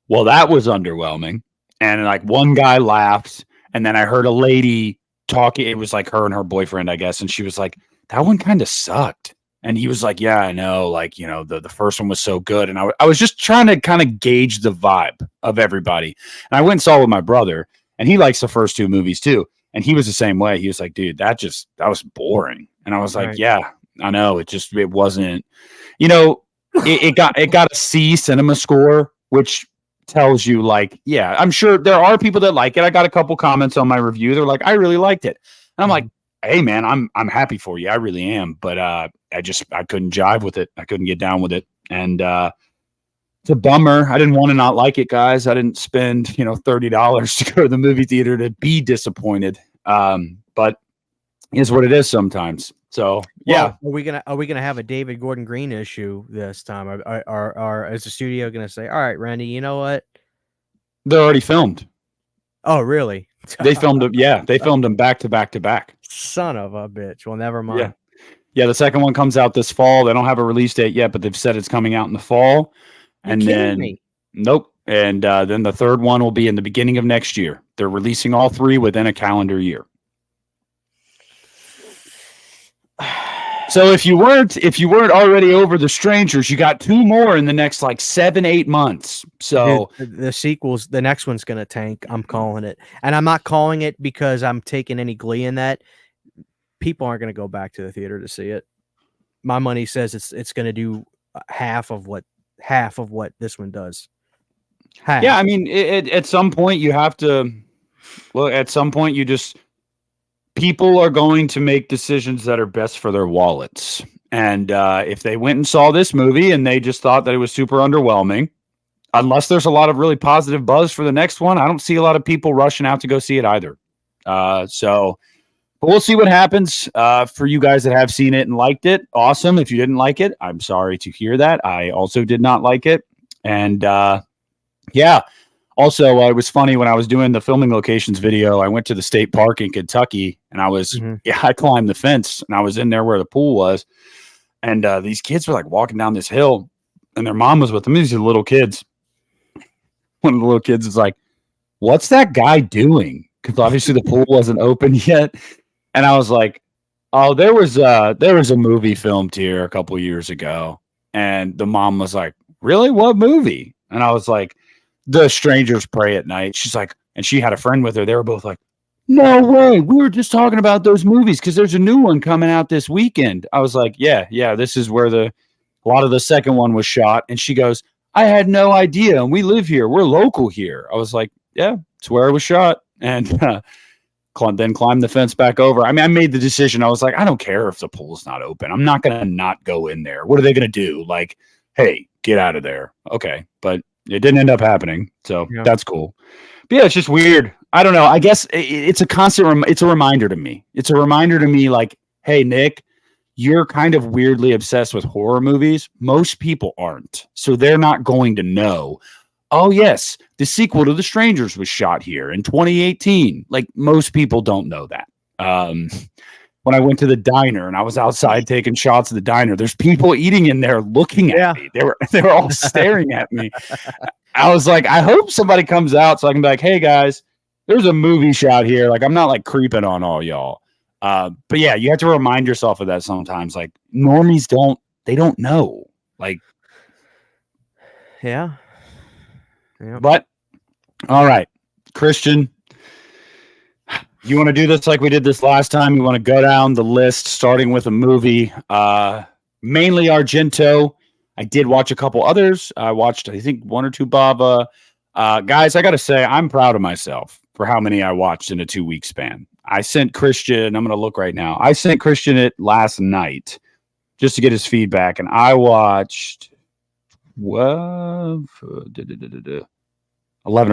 [SPEAKER 1] well, that was underwhelming. And like one guy laughed, and then I heard a lady talking. It was like her and her boyfriend, I guess. And she was like, that one kind of sucked. And he was like, yeah, I know. Like, the first one was so good. And I was just trying to kind of gauge the vibe of everybody. And I went and saw it with my brother, and he likes the first two movies too. And he was the same way. He was like, dude, that was boring. And I was like,
[SPEAKER 2] Right.
[SPEAKER 1] yeah, I know. It wasn't, it got a C cinema score, which tells you like, yeah, I'm sure there are people that like it. I got a couple comments on my review. They're like, I really liked it. And I'm like, hey man, I'm happy for you. I really am. But I couldn't jive with it. I couldn't get down with it. And it's a bummer. I didn't want to not like it, guys. I didn't spend, $30 to go to the movie theater to be disappointed. But it's what it is sometimes. So yeah.
[SPEAKER 2] Well, are we gonna have a David Gordon Green issue this time? Is the studio gonna say, all right, Randy, you know what?
[SPEAKER 1] They're already filmed.
[SPEAKER 2] Oh, really?
[SPEAKER 1] They filmed them. Yeah, they filmed them back to back to back.
[SPEAKER 2] Son of a bitch. Well, never mind.
[SPEAKER 1] Yeah. The second one comes out this fall. They don't have a release date yet, but they've said it's coming out in the fall. And then nope. And then the third one will be in the beginning of next year. They're releasing all three within a calendar year. So if you weren't already over The Strangers, you got two more in the next like 7-8 months. So
[SPEAKER 2] the sequels, the next one's gonna tank. I'm calling it, and I'm not calling it because I'm taking any glee in that. People aren't gonna go back to the theater to see it. My money says it's gonna do half of what this one does. Half.
[SPEAKER 1] Yeah, I mean, at some point you have to. Well, at some point you just. People are going to make decisions that are best for their wallets. And if they went and saw this movie and they just thought that it was super underwhelming, unless there's a lot of really positive buzz for the next one, I don't see a lot of people rushing out to go see it either. But we'll see what happens. For you guys that have seen it and liked it, awesome. If you didn't like it, I'm sorry to hear that. I also did not like it. And yeah. Also, it was funny when I was doing the filming locations video, I went to the state park in Kentucky and I climbed the fence and I was in there where the pool was. And these kids were like walking down this hill and their mom was with them. These are little kids. One of the little kids is like, what's that guy doing? Because obviously the pool wasn't open yet. And I was like, oh, there was a movie filmed here a couple years ago. And the mom was like, really? What movie? And I was like, The Strangers Pray at Night. She's like, and she had a friend with her. They were both like, no way. We were just talking about those movies because there's a new one coming out this weekend. I was like, yeah, this is where a lot of the second one was shot. And she goes, I had no idea. And we live here. We're local here. I was like, yeah, it's where it was shot. And then climbed the fence back over. I mean, I made the decision. I was like, I don't care if the pool's not open. I'm not going to not go in there. What are they going to do? Like, hey, get out of there. Okay. But it didn't end up happening, so that's cool. But yeah, it's just weird. I don't know. I guess it's a constant. It's a reminder to me. It's a reminder to me, like, hey, Nick, you're kind of weirdly obsessed with horror movies. Most people aren't, so they're not going to know. Oh yes, the sequel to The Strangers was shot here in 2018. Like most people don't know that. When I went to the diner and I was outside taking shots of the diner, there's people eating in there looking at me. They were all staring at me. I was like, I hope somebody comes out so I can be like, hey guys, there's a movie shot here. Like I'm not like creeping on all y'all. But yeah, you have to remind yourself of that sometimes. Like normies don't know. Like
[SPEAKER 2] yeah.
[SPEAKER 1] But all right, Christian. You want to do this like we did this last time? You want to go down the list, starting with a movie, mainly Argento. I did watch a couple others. I watched, I think, one or two Bava. Guys, I got to say, I'm proud of myself for how many I watched in a 2-week span. I sent Christian, I'm going to look right now. I sent Christian it last night just to get his feedback, and I watched 11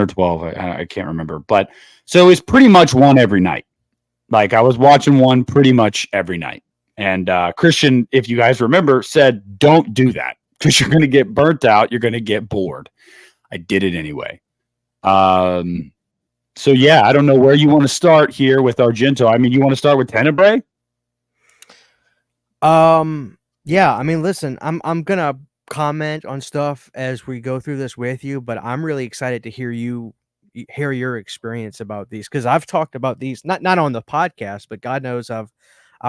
[SPEAKER 1] or 12. I can't remember. But so it's pretty much one every night. Like I was watching one pretty much every night. And Christian, if you guys remember, said, don't do that because you're going to get burnt out. You're going to get bored. I did it anyway. So, yeah, I don't know where you want to start here with Argento. I mean, you want to start with Tenebrae?
[SPEAKER 2] Yeah, I mean, listen, I'm gonna comment on stuff as we go through this with you, but I'm really excited to hear hear your experience about these because I've talked about these not on the podcast, but God knows I've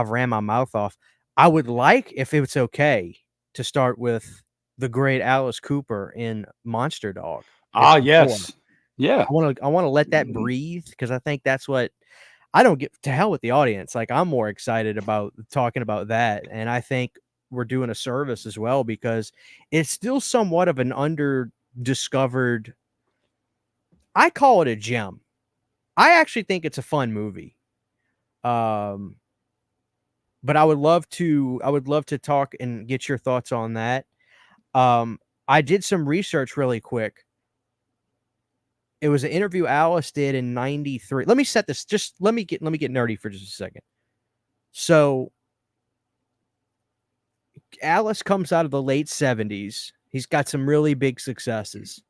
[SPEAKER 2] ran my mouth off. I would like, if it's okay, to start with the great Alice Cooper in Monster Dog.
[SPEAKER 1] Ah,
[SPEAKER 2] Before
[SPEAKER 1] yes. Yeah.
[SPEAKER 2] I want to let that breathe because I think that's what I don't get to hell with the audience. Like I'm more excited about talking about that, and I think we're doing a service as well because it's still somewhat of an under discovered. I call it a gem. I actually think it's a fun movie. Um, but I would love to talk and get your thoughts on that. I did some research really quick. It was an interview Alice did in '93. Let me set this. Just let me get nerdy for just a second. So Alice comes out of the late '70s. He's got some really big successes.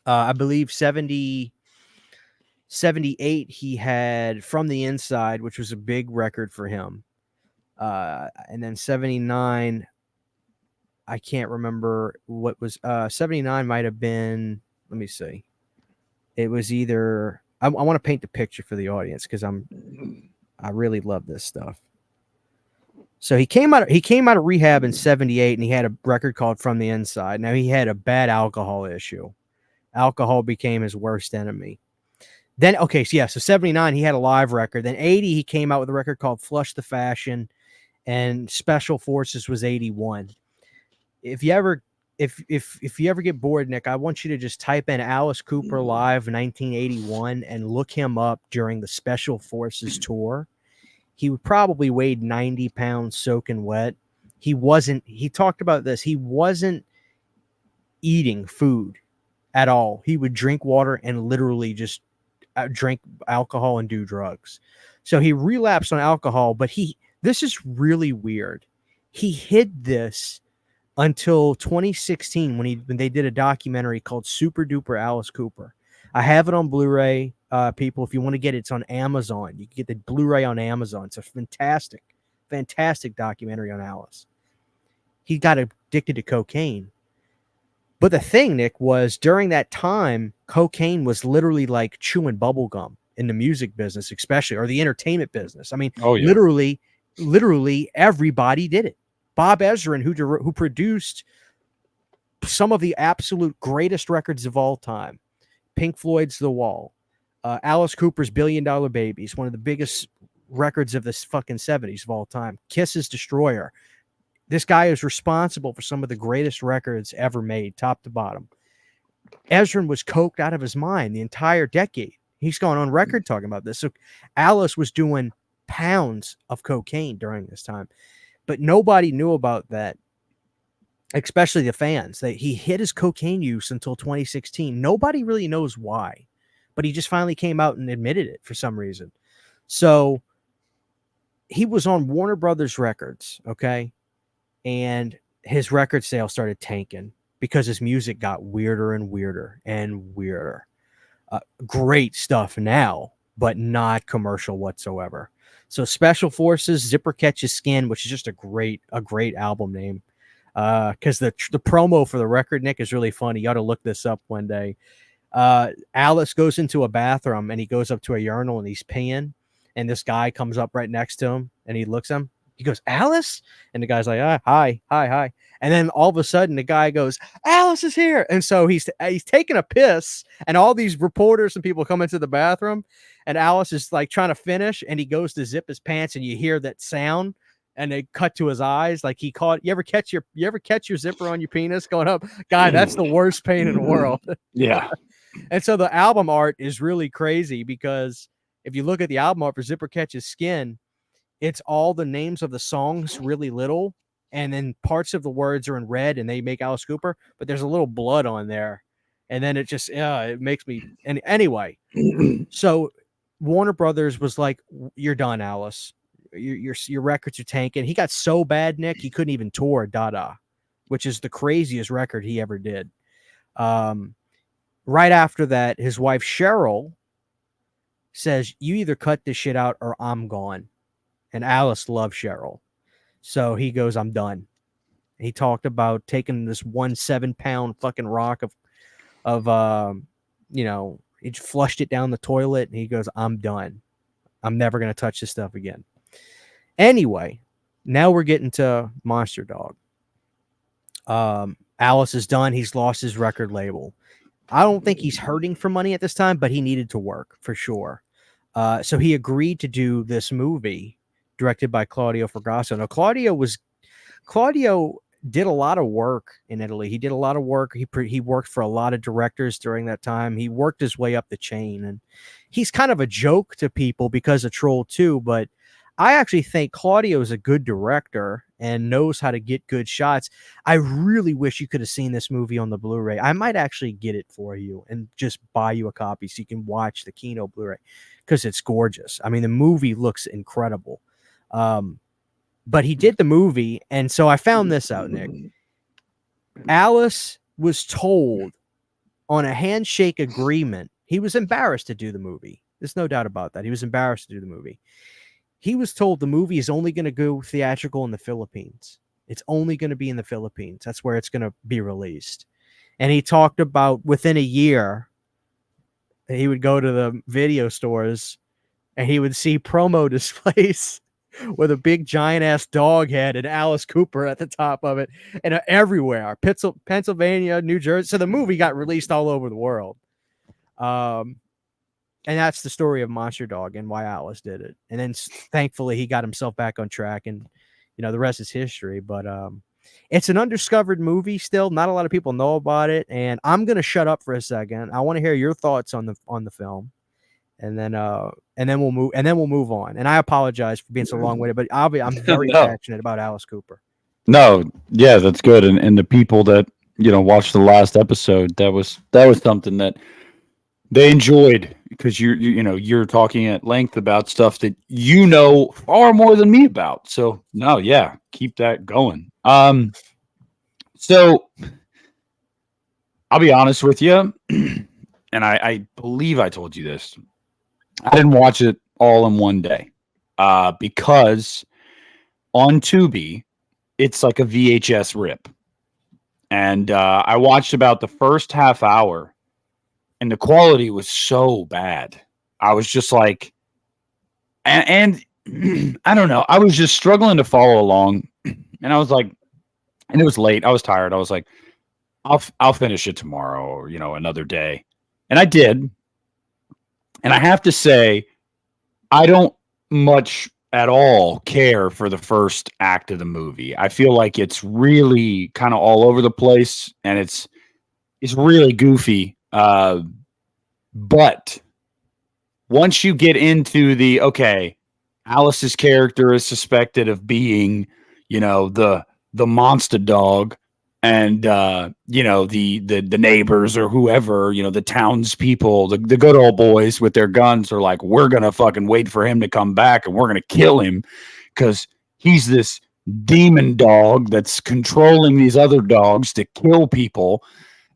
[SPEAKER 2] I believe 78 he had From the Inside, which was a big record for him. And then 79, I can't remember what was 79 might have been, let me see. It was either I want to paint the picture for the audience because I really love this stuff. So he came out of rehab in 78 and he had a record called From the Inside. Now he had a bad alcohol issue. Alcohol became his worst enemy. Then so 79 he had a live record. Then 80 he came out with a record called Flush the Fashion, and Special Forces was 81. If you ever get bored, Nick, I want you to just type in Alice Cooper live 1981 and look him up during the Special Forces tour. He would probably weighed 90 pounds soaking wet. He talked about this. He wasn't eating food at all. He would drink water and literally just drink alcohol and do drugs. So he relapsed on alcohol, but this is really weird. He hid this until 2016 when they did a documentary called Super Duper Alice Cooper. I have it on Blu-ray. People, if you want to get it, it's on Amazon. You can get the Blu-ray on Amazon. It's a fantastic documentary on Alice. He got addicted to cocaine. But the thing, Nick, was during that time, cocaine was literally like chewing bubble gum in the music business, especially, or the entertainment business. I mean,
[SPEAKER 1] Oh, yeah.
[SPEAKER 2] literally everybody did it. Bob Ezrin, who produced some of the absolute greatest records of all time, Pink Floyd's The Wall, Alice Cooper's $1 Billion Babies, one of the biggest records of the fucking 70s of all time, Kiss's Destroyer. This guy is responsible for some of the greatest records ever made, top to bottom. Ezrin was coked out of his mind the entire decade. He's gone on record talking about this. So Alice was doing pounds of cocaine during this time, but nobody knew about that, especially the fans. He hid his cocaine use until 2016. Nobody really knows why, but he just finally came out and admitted it for some reason. So he was on Warner Brothers Records, okay? And his record sales started tanking because his music got weirder and weirder and weirder. Great stuff now, but not commercial whatsoever. So Special Forces, Zipper Catches Skin, which is just a great album name. Because the promo for the record, Nick, is really funny. You ought to look this up one day. Alice goes into a bathroom and he goes up to a urinal and he's peeing, and this guy comes up right next to him and he looks at him. He goes, Alice? And the guy's like, hi. And then all of a sudden the guy goes, Alice is here. And so he's taking a piss, and all these reporters and people come into the bathroom, and Alice is like trying to finish, and he goes to zip his pants, and you hear that sound, and they cut to his eyes. Like he caught, you ever catch your zipper on your penis going up? Guy, that's the worst pain in the world.
[SPEAKER 1] Yeah.
[SPEAKER 2] And so the album art is really crazy because if you look at the album art for Zipper Catches Skin, it's all the names of the songs really little, and then parts of the words are in red and they make Alice Cooper, but there's a little blood on there. And then it just, it makes me, and anyway, so Warner Brothers was like, you're done, Alice. Your records are tanking. He got so bad, Nick, he couldn't even tour Dada, which is the craziest record he ever did. Right after that, his wife, Cheryl, says, you either cut this shit out or I'm gone. and Alice loved Cheryl. So he goes, I'm done. He talked about taking this 7-pound fucking rock he flushed it down the toilet, and he goes, I'm done. I'm never going to touch this stuff again. Anyway, now we're getting to Monster Dog. Alice is done. He's lost his record label. I don't think he's hurting for money at this time, but he needed to work for sure. So he agreed to do this movie directed by Claudio Fragasso. Now, Claudio did a lot of work in Italy. He did a lot of work. He worked for a lot of directors during that time. He worked his way up the chain, and he's kind of a joke to people because of Troll 2, but I actually think Claudio is a good director and knows how to get good shots. I really wish you could have seen this movie on the Blu-ray. I might actually get it for you and just buy you a copy so you can watch the Kino Blu-ray because it's gorgeous. I mean, the movie looks incredible. But he did the movie, and so I found this out, Nick. Alice was told on a handshake agreement. He was embarrassed to do the movie. There's no doubt about that. He was embarrassed to do the movie. He was told the movie is only going to go theatrical in the Philippines. It's only going to be in the Philippines. That's where it's going to be released. And he talked about within a year, he would go to the video stores and he would see promo displays with a big giant ass dog head and Alice Cooper at the top of it, and everywhere, Pennsylvania, New Jersey. So the movie got released all over the world. And that's the story of Monster Dog and why Alice did it. And then thankfully he got himself back on track, and the rest is history. But it's an undiscovered movie still. Not a lot of people know about it. And I'm gonna shut up for a second. I want to hear your thoughts on the film, and then we'll move on. And I apologize for being so long-winded, but I'm very passionate about Alice Cooper.
[SPEAKER 1] No, yeah, that's good. And the people that watched the last episode, that was something that they enjoyed, because you're talking at length about stuff that far more than me about. So no, yeah, keep that going. So I'll be honest with you, and I believe I told you this. I didn't watch it all in one day, because on Tubi it's like a VHS rip, and I watched about the first half hour. And the quality was so bad. I was just like, and I don't know. I was just struggling to follow along. And I was like, and it was late. I was tired. I was like, I'll finish it tomorrow, or, another day. And I did. And I have to say, I don't much at all care for the first act of the movie. I feel like it's really kind of all over the place, and it's really goofy. But once you get into Alice's character is suspected of being, the monster dog, and the neighbors or whoever, the townspeople, the good old boys with their guns are like, we're gonna fucking wait for him to come back, and we're gonna kill him because he's this demon dog that's controlling these other dogs to kill people.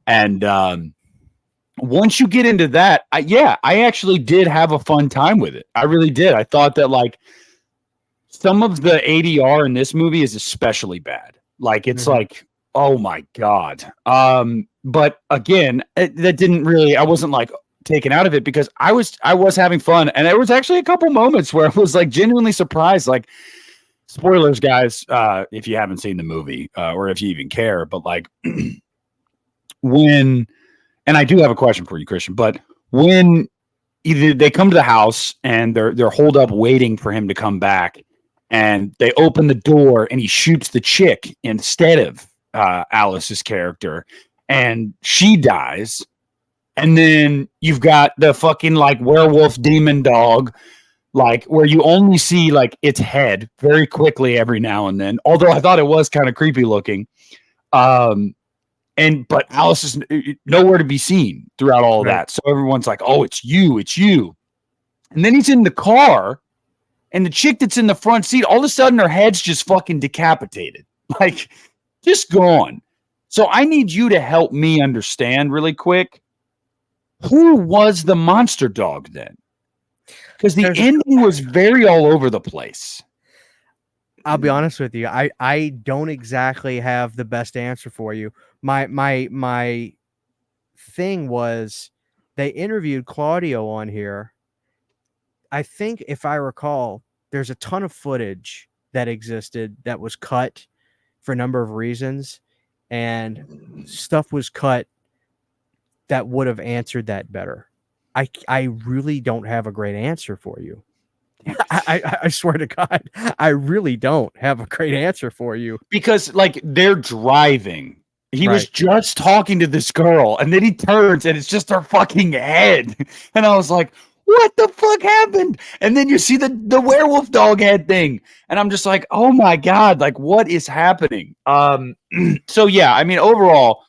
[SPEAKER 1] And once you get into that, I actually did have a fun time with it. I really did. I thought that some of the ADR in this movie is especially bad. It's oh my God. But again, that didn't really, I wasn't taken out of it, because I was having fun. And there was actually a couple moments where I was genuinely surprised. Spoilers, guys, if you haven't seen the movie, or if you even care, but and I do have a question for you, Christian, but when either they come to the house and they're holed up waiting for him to come back, and they open the door and he shoots the chick instead of Alice's character, and she dies. And then you've got the fucking werewolf demon dog, where you only see its head very quickly every now and then, although I thought it was kind of creepy looking. But Alice is nowhere to be seen throughout all of that. So everyone's like, oh, it's you. And then he's in the car, and the chick that's in the front seat, all of a sudden her head's just fucking decapitated. Just gone. So I need you to help me understand really quick. Who was the monster dog then? Because the ending was very all over the place.
[SPEAKER 2] I'll be honest with you. I don't exactly have the best answer for you. My thing was they interviewed Claudio on here. I think if I recall, there's a ton of footage that existed that was cut for a number of reasons, and stuff was cut that would have answered that better. I really don't have a great answer for you. I swear to God, I really don't have a great answer for you.
[SPEAKER 1] Because like they're driving. He was
[SPEAKER 2] Right.
[SPEAKER 1] just talking to this girl, and then he turns and it's just her fucking head. And I was like, what the fuck happened? And then you see the werewolf dog head thing. And I'm just like, oh my God, like what is happening? So yeah, I mean, overall,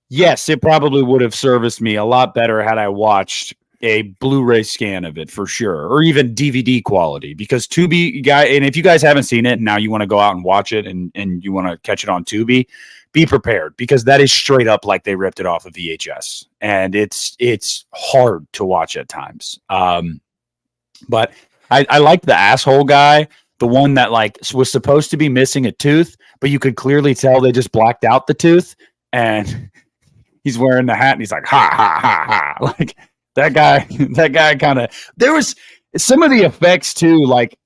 [SPEAKER 1] yes, it probably would have serviced me a lot better had I watched a Blu-ray scan of it for sure, or even DVD quality. Because Tubi, guy, and if you guys haven't seen it, and now you want to go out and watch it, and you want to catch it on Tubi, be prepared because that is straight up like they ripped it off of VHS, and it's hard to watch at times. But I liked the asshole guy, the one that like was supposed to be missing a tooth, but you could clearly tell they just blacked out the tooth, and he's wearing the hat, and he's like, ha ha ha ha, like. That guy kind of, there was some of the effects too, like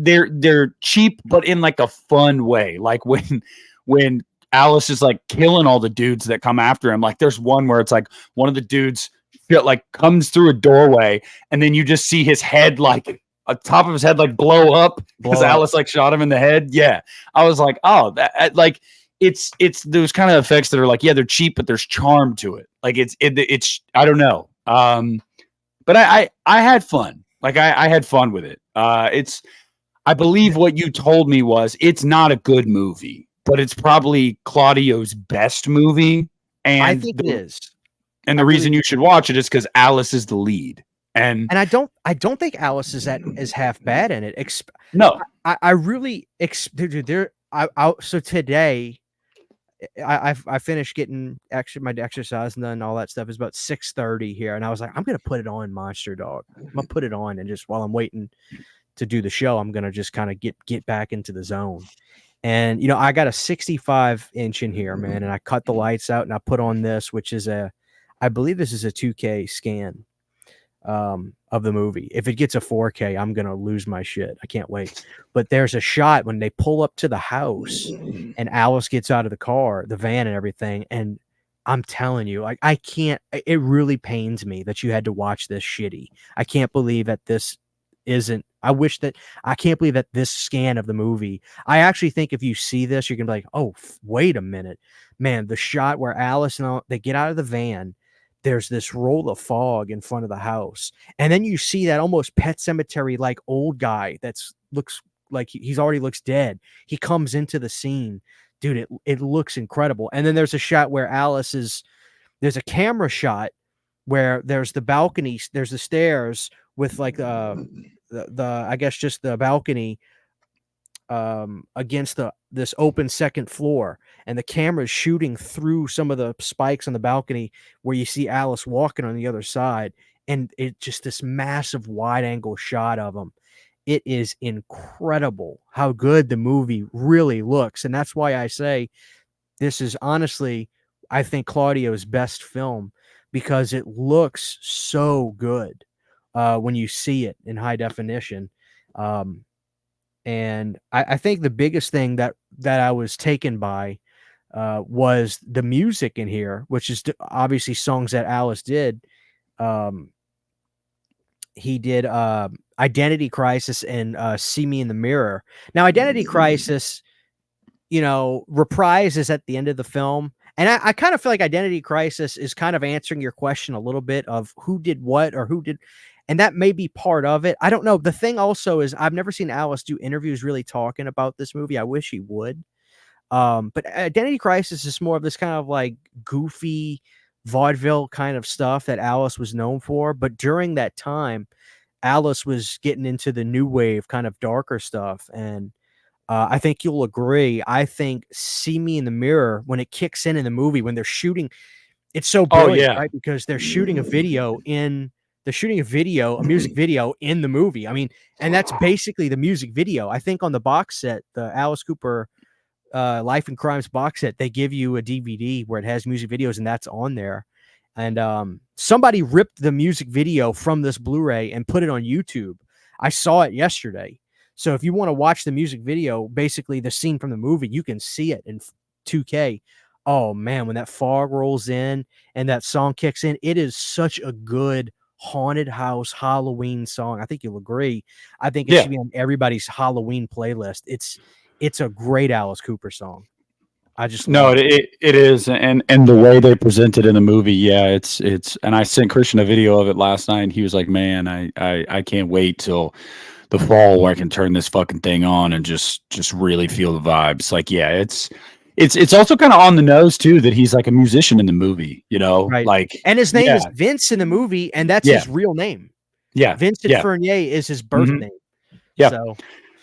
[SPEAKER 1] they're cheap, but in like a fun way. Like when Alice is like killing all the dudes that come after him. Like there's one where it's like one of the dudes like comes through a doorway, and then you just see his head, like a top of his head, like blow up because Alice like shot him in the head. Yeah, I was like, oh, that like. It's those kind of effects that are like, yeah, they're cheap, but there's charm to it. Like it's I don't know. But I had fun. Like I had fun with it. I believe what you told me was it's not a good movie, but it's probably Claudio's best movie. And
[SPEAKER 2] I think it is.
[SPEAKER 1] And the reason you should watch it is because Alice is the lead. And
[SPEAKER 2] I don't think Alice is half bad in it.
[SPEAKER 1] No,
[SPEAKER 2] I really dude, so today I finished getting my exercise and done all that stuff. It's about 6:30 here, and I was like, I'm gonna put it on Monster Dog. I'm gonna put it on, and just while I'm waiting to do the show, I'm gonna just kind of get back into the zone. And you know, I got a 65-inch in here, man, and I cut the lights out and I put on this, which is I believe this is a 2K scan of the movie. If it gets a 4K, I'm gonna lose my shit. I can't wait. But there's a shot when they pull up to the house and Alice gets out of the car, the van and everything, and I'm telling you, like, I can't, it really pains me that you had to watch this shitty. I can't believe that this isn't, I can't believe that this scan of the movie, I actually think if you see this, you're gonna be like, oh, wait a minute, man, the shot where Alice and they get out of the van, there's this roll of fog in front of the house. And then you see that almost Pet Cemetery like old guy looks like he's already looks dead. He comes into the scene. Dude, it looks incredible. And then there's a shot where there's a camera shot where there's the balcony, there's the stairs with like the I guess just the balcony against this open second floor, and the camera is shooting through some of the spikes on the balcony where you see Alice walking on the other side, and it just this massive wide angle shot of them. It is incredible how good the movie really looks, and that's why I say this is honestly, I think, Claudio's best film, because it looks so good when you see it in high definition. And I think the biggest thing that I was taken by was the music in here, which is obviously songs that Alice did. He did Identity Crisis and See Me in the Mirror. Now, Identity Crisis, you know, reprises at the end of the film. And I kind of feel like Identity Crisis is kind of answering your question a little bit of who did what or who did. And that may be part of it. I don't know. The thing also is I've never seen Alice do interviews really talking about this movie. I wish he would. But Identity Crisis is more of this kind of like goofy vaudeville kind of stuff that Alice was known for. But during that time, Alice was getting into the new wave kind of darker stuff. And I think you'll agree. I think See Me in the Mirror, when it kicks in the movie, when they're shooting, it's so brilliant, right? Because they're shooting a video in they're shooting a music video in the movie. I mean, and that's basically the music video. I think on the box set, the Alice Cooper Life and Crimes box set, they give you a DVD where it has music videos, and that's on there. And somebody ripped the music video from this Blu-ray and put it on YouTube. I saw it yesterday. So if you want to watch the music video, basically the scene from the movie, you can see it in 2K. Oh man, when that fog rolls in and that song kicks in, it is such a good haunted house Halloween song. I think you'll agree. I think it should be on everybody's Halloween playlist. It's a great Alice Cooper song. I just love
[SPEAKER 1] it is, and the way they present it in the movie, it's and I sent Christian a video of it last night, and he was like, "Man, I can't wait till the fall where I can turn this fucking thing on and just really feel the vibes." Like, it's also kind of on the nose too that he's like a musician in the movie,
[SPEAKER 2] right.
[SPEAKER 1] like,
[SPEAKER 2] And his name is Vince in the movie, and that's his real name.
[SPEAKER 1] Yeah,
[SPEAKER 2] Vincent Fernier is his birth name.
[SPEAKER 1] Yeah.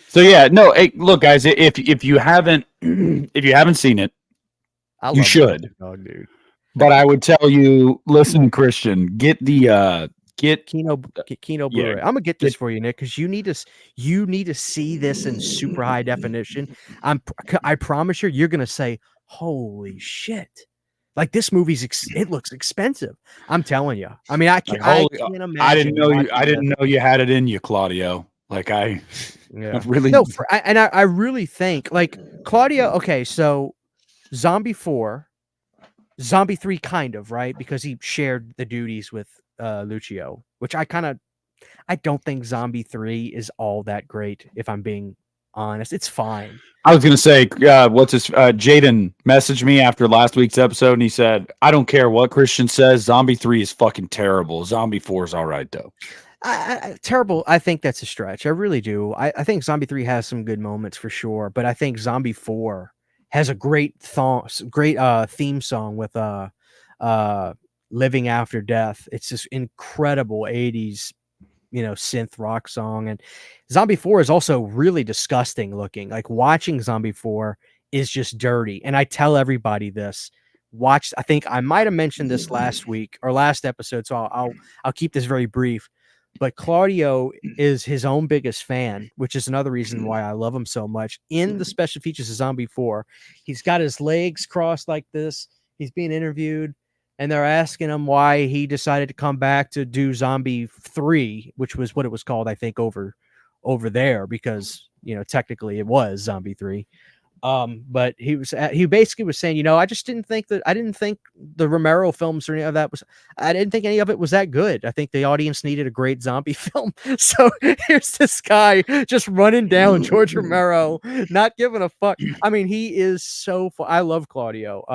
[SPEAKER 1] So yeah, no. Hey, look, guys, if you haven't seen it, you should.
[SPEAKER 2] Dog, dude.
[SPEAKER 1] But I would tell you, listen, Christian, get
[SPEAKER 2] Kino Blu-ray. I'm gonna get this for you, Nick, because you need to see this in super high definition. I promise you're gonna say, "Holy shit!" Like this movie's it looks expensive. I'm telling you. I mean, I can't imagine.
[SPEAKER 1] I didn't know you had it in you, Claudio. Like I really
[SPEAKER 2] I really think like Claudio. Okay, so Zombie 4, Zombie 3, kind of right because he shared the duties with Lucio, which I don't think Zombie 3 is all that great. If I'm being honest, it's fine.
[SPEAKER 1] I was gonna say, Jaden messaged me after last week's episode, and he said, "I don't care what Christian says. Zombie 3 is fucking terrible. Zombie 4 is all right though."
[SPEAKER 2] Terrible. I think that's a stretch. I really do. I think Zombie 3 has some good moments for sure, but I think Zombie 4 has a great theme song with Living After Death. It's this incredible 80s, synth rock song. And Zombie 4 is also really disgusting looking. Like watching Zombie 4 is just dirty. And I tell everybody this. I think I might have mentioned this last week or last episode, so I'll keep this very brief. But Claudio is his own biggest fan, which is another reason why I love him so much. In the special features of Zombie 4, he's got his legs crossed like this. He's being interviewed, and they're asking him why he decided to come back to do Zombie 3, which was what it was called, I think, over there, because, technically it was Zombie 3. But he basically was saying, I just didn't think the Romero films or any of that I didn't think any of it was that good. I think the audience needed a great zombie film. So here's this guy just running down George Romero, not giving a fuck. I mean, he is so fun. I love Claudio.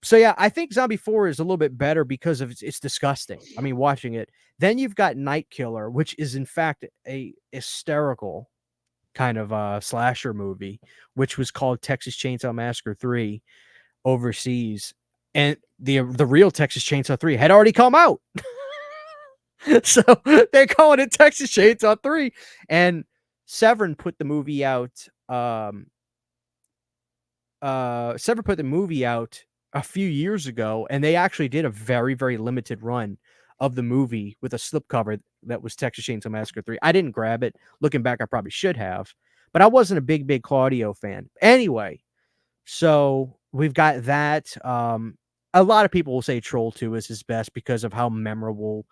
[SPEAKER 2] So yeah, I think Zombie 4 is a little bit better because of it's disgusting. I mean, watching it. Then you've got Night Killer, which is in fact a hysterical kind of slasher movie, which was called Texas Chainsaw Massacre 3 overseas, and the real Texas Chainsaw 3 had already come out. So they're calling it Texas Chainsaw 3, and Severin put the movie out. Severin put the movie out a few years ago, and they actually did a very, very limited run of the movie with a slipcover that was Texas Chainsaw Massacre 3. I didn't grab it. Looking back, I probably should have, but I wasn't a big Claudio fan. Anyway, so we've got that. A lot of people will say Troll 2 is his best because of how memorable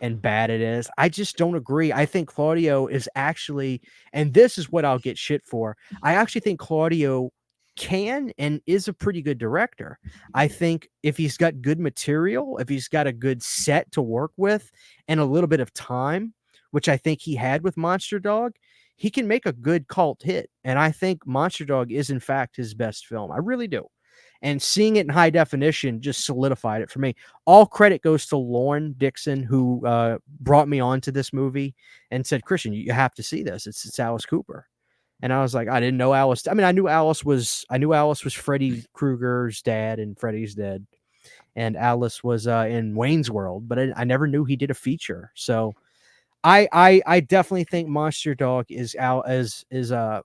[SPEAKER 2] and bad it is. I just don't agree. I think Claudio is actually, and this is what I'll get shit for, I actually think Claudio can and is a pretty good director. I think if he's got good material, if he's got a good set to work with and a little bit of time, which I think he had with Monster Dog, he can make a good cult hit. And I think Monster Dog is in fact his best film. I really do. And seeing it in high definition just solidified it for me. All credit goes to Lauren Dixon, who brought me onto this movie and said, "Christian, you have to see this. It's Alice Cooper." And I was like, I didn't know Alice. I mean, I knew Alice was Freddy Krueger's dad and Freddy's dead. And Alice was in Wayne's World, but I never knew he did a feature. So I definitely think Monster Dog is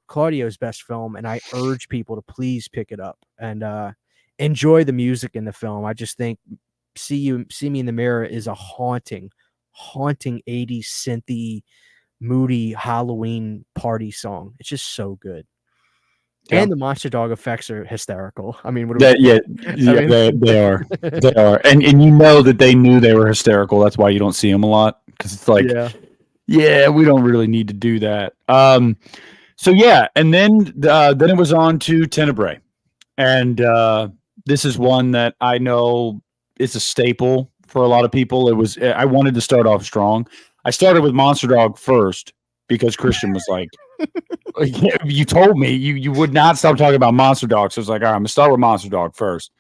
[SPEAKER 2] Claudio's best film, and I urge people to please pick it up and enjoy the music in the film. I just think See Me in the Mirror is a haunting haunting 80s synthy, moody Halloween party song. It's just so good.
[SPEAKER 1] Yeah.
[SPEAKER 2] And the monster dog effects are hysterical. I mean, what
[SPEAKER 1] That,
[SPEAKER 2] do we
[SPEAKER 1] yeah,
[SPEAKER 2] I mean-
[SPEAKER 1] they are. They are. And you know that they knew they were hysterical. That's why you don't see them a lot. Because it's like, yeah, we don't really need to do that. So yeah, and then it was on to Tenebrae. And this is one that I know is a staple for a lot of people. I wanted to start off strong. I started with Monster Dog first because Christian was like, you told me you would not stop talking about Monster Dog. So I was like, all right, I'm gonna start with Monster Dog first.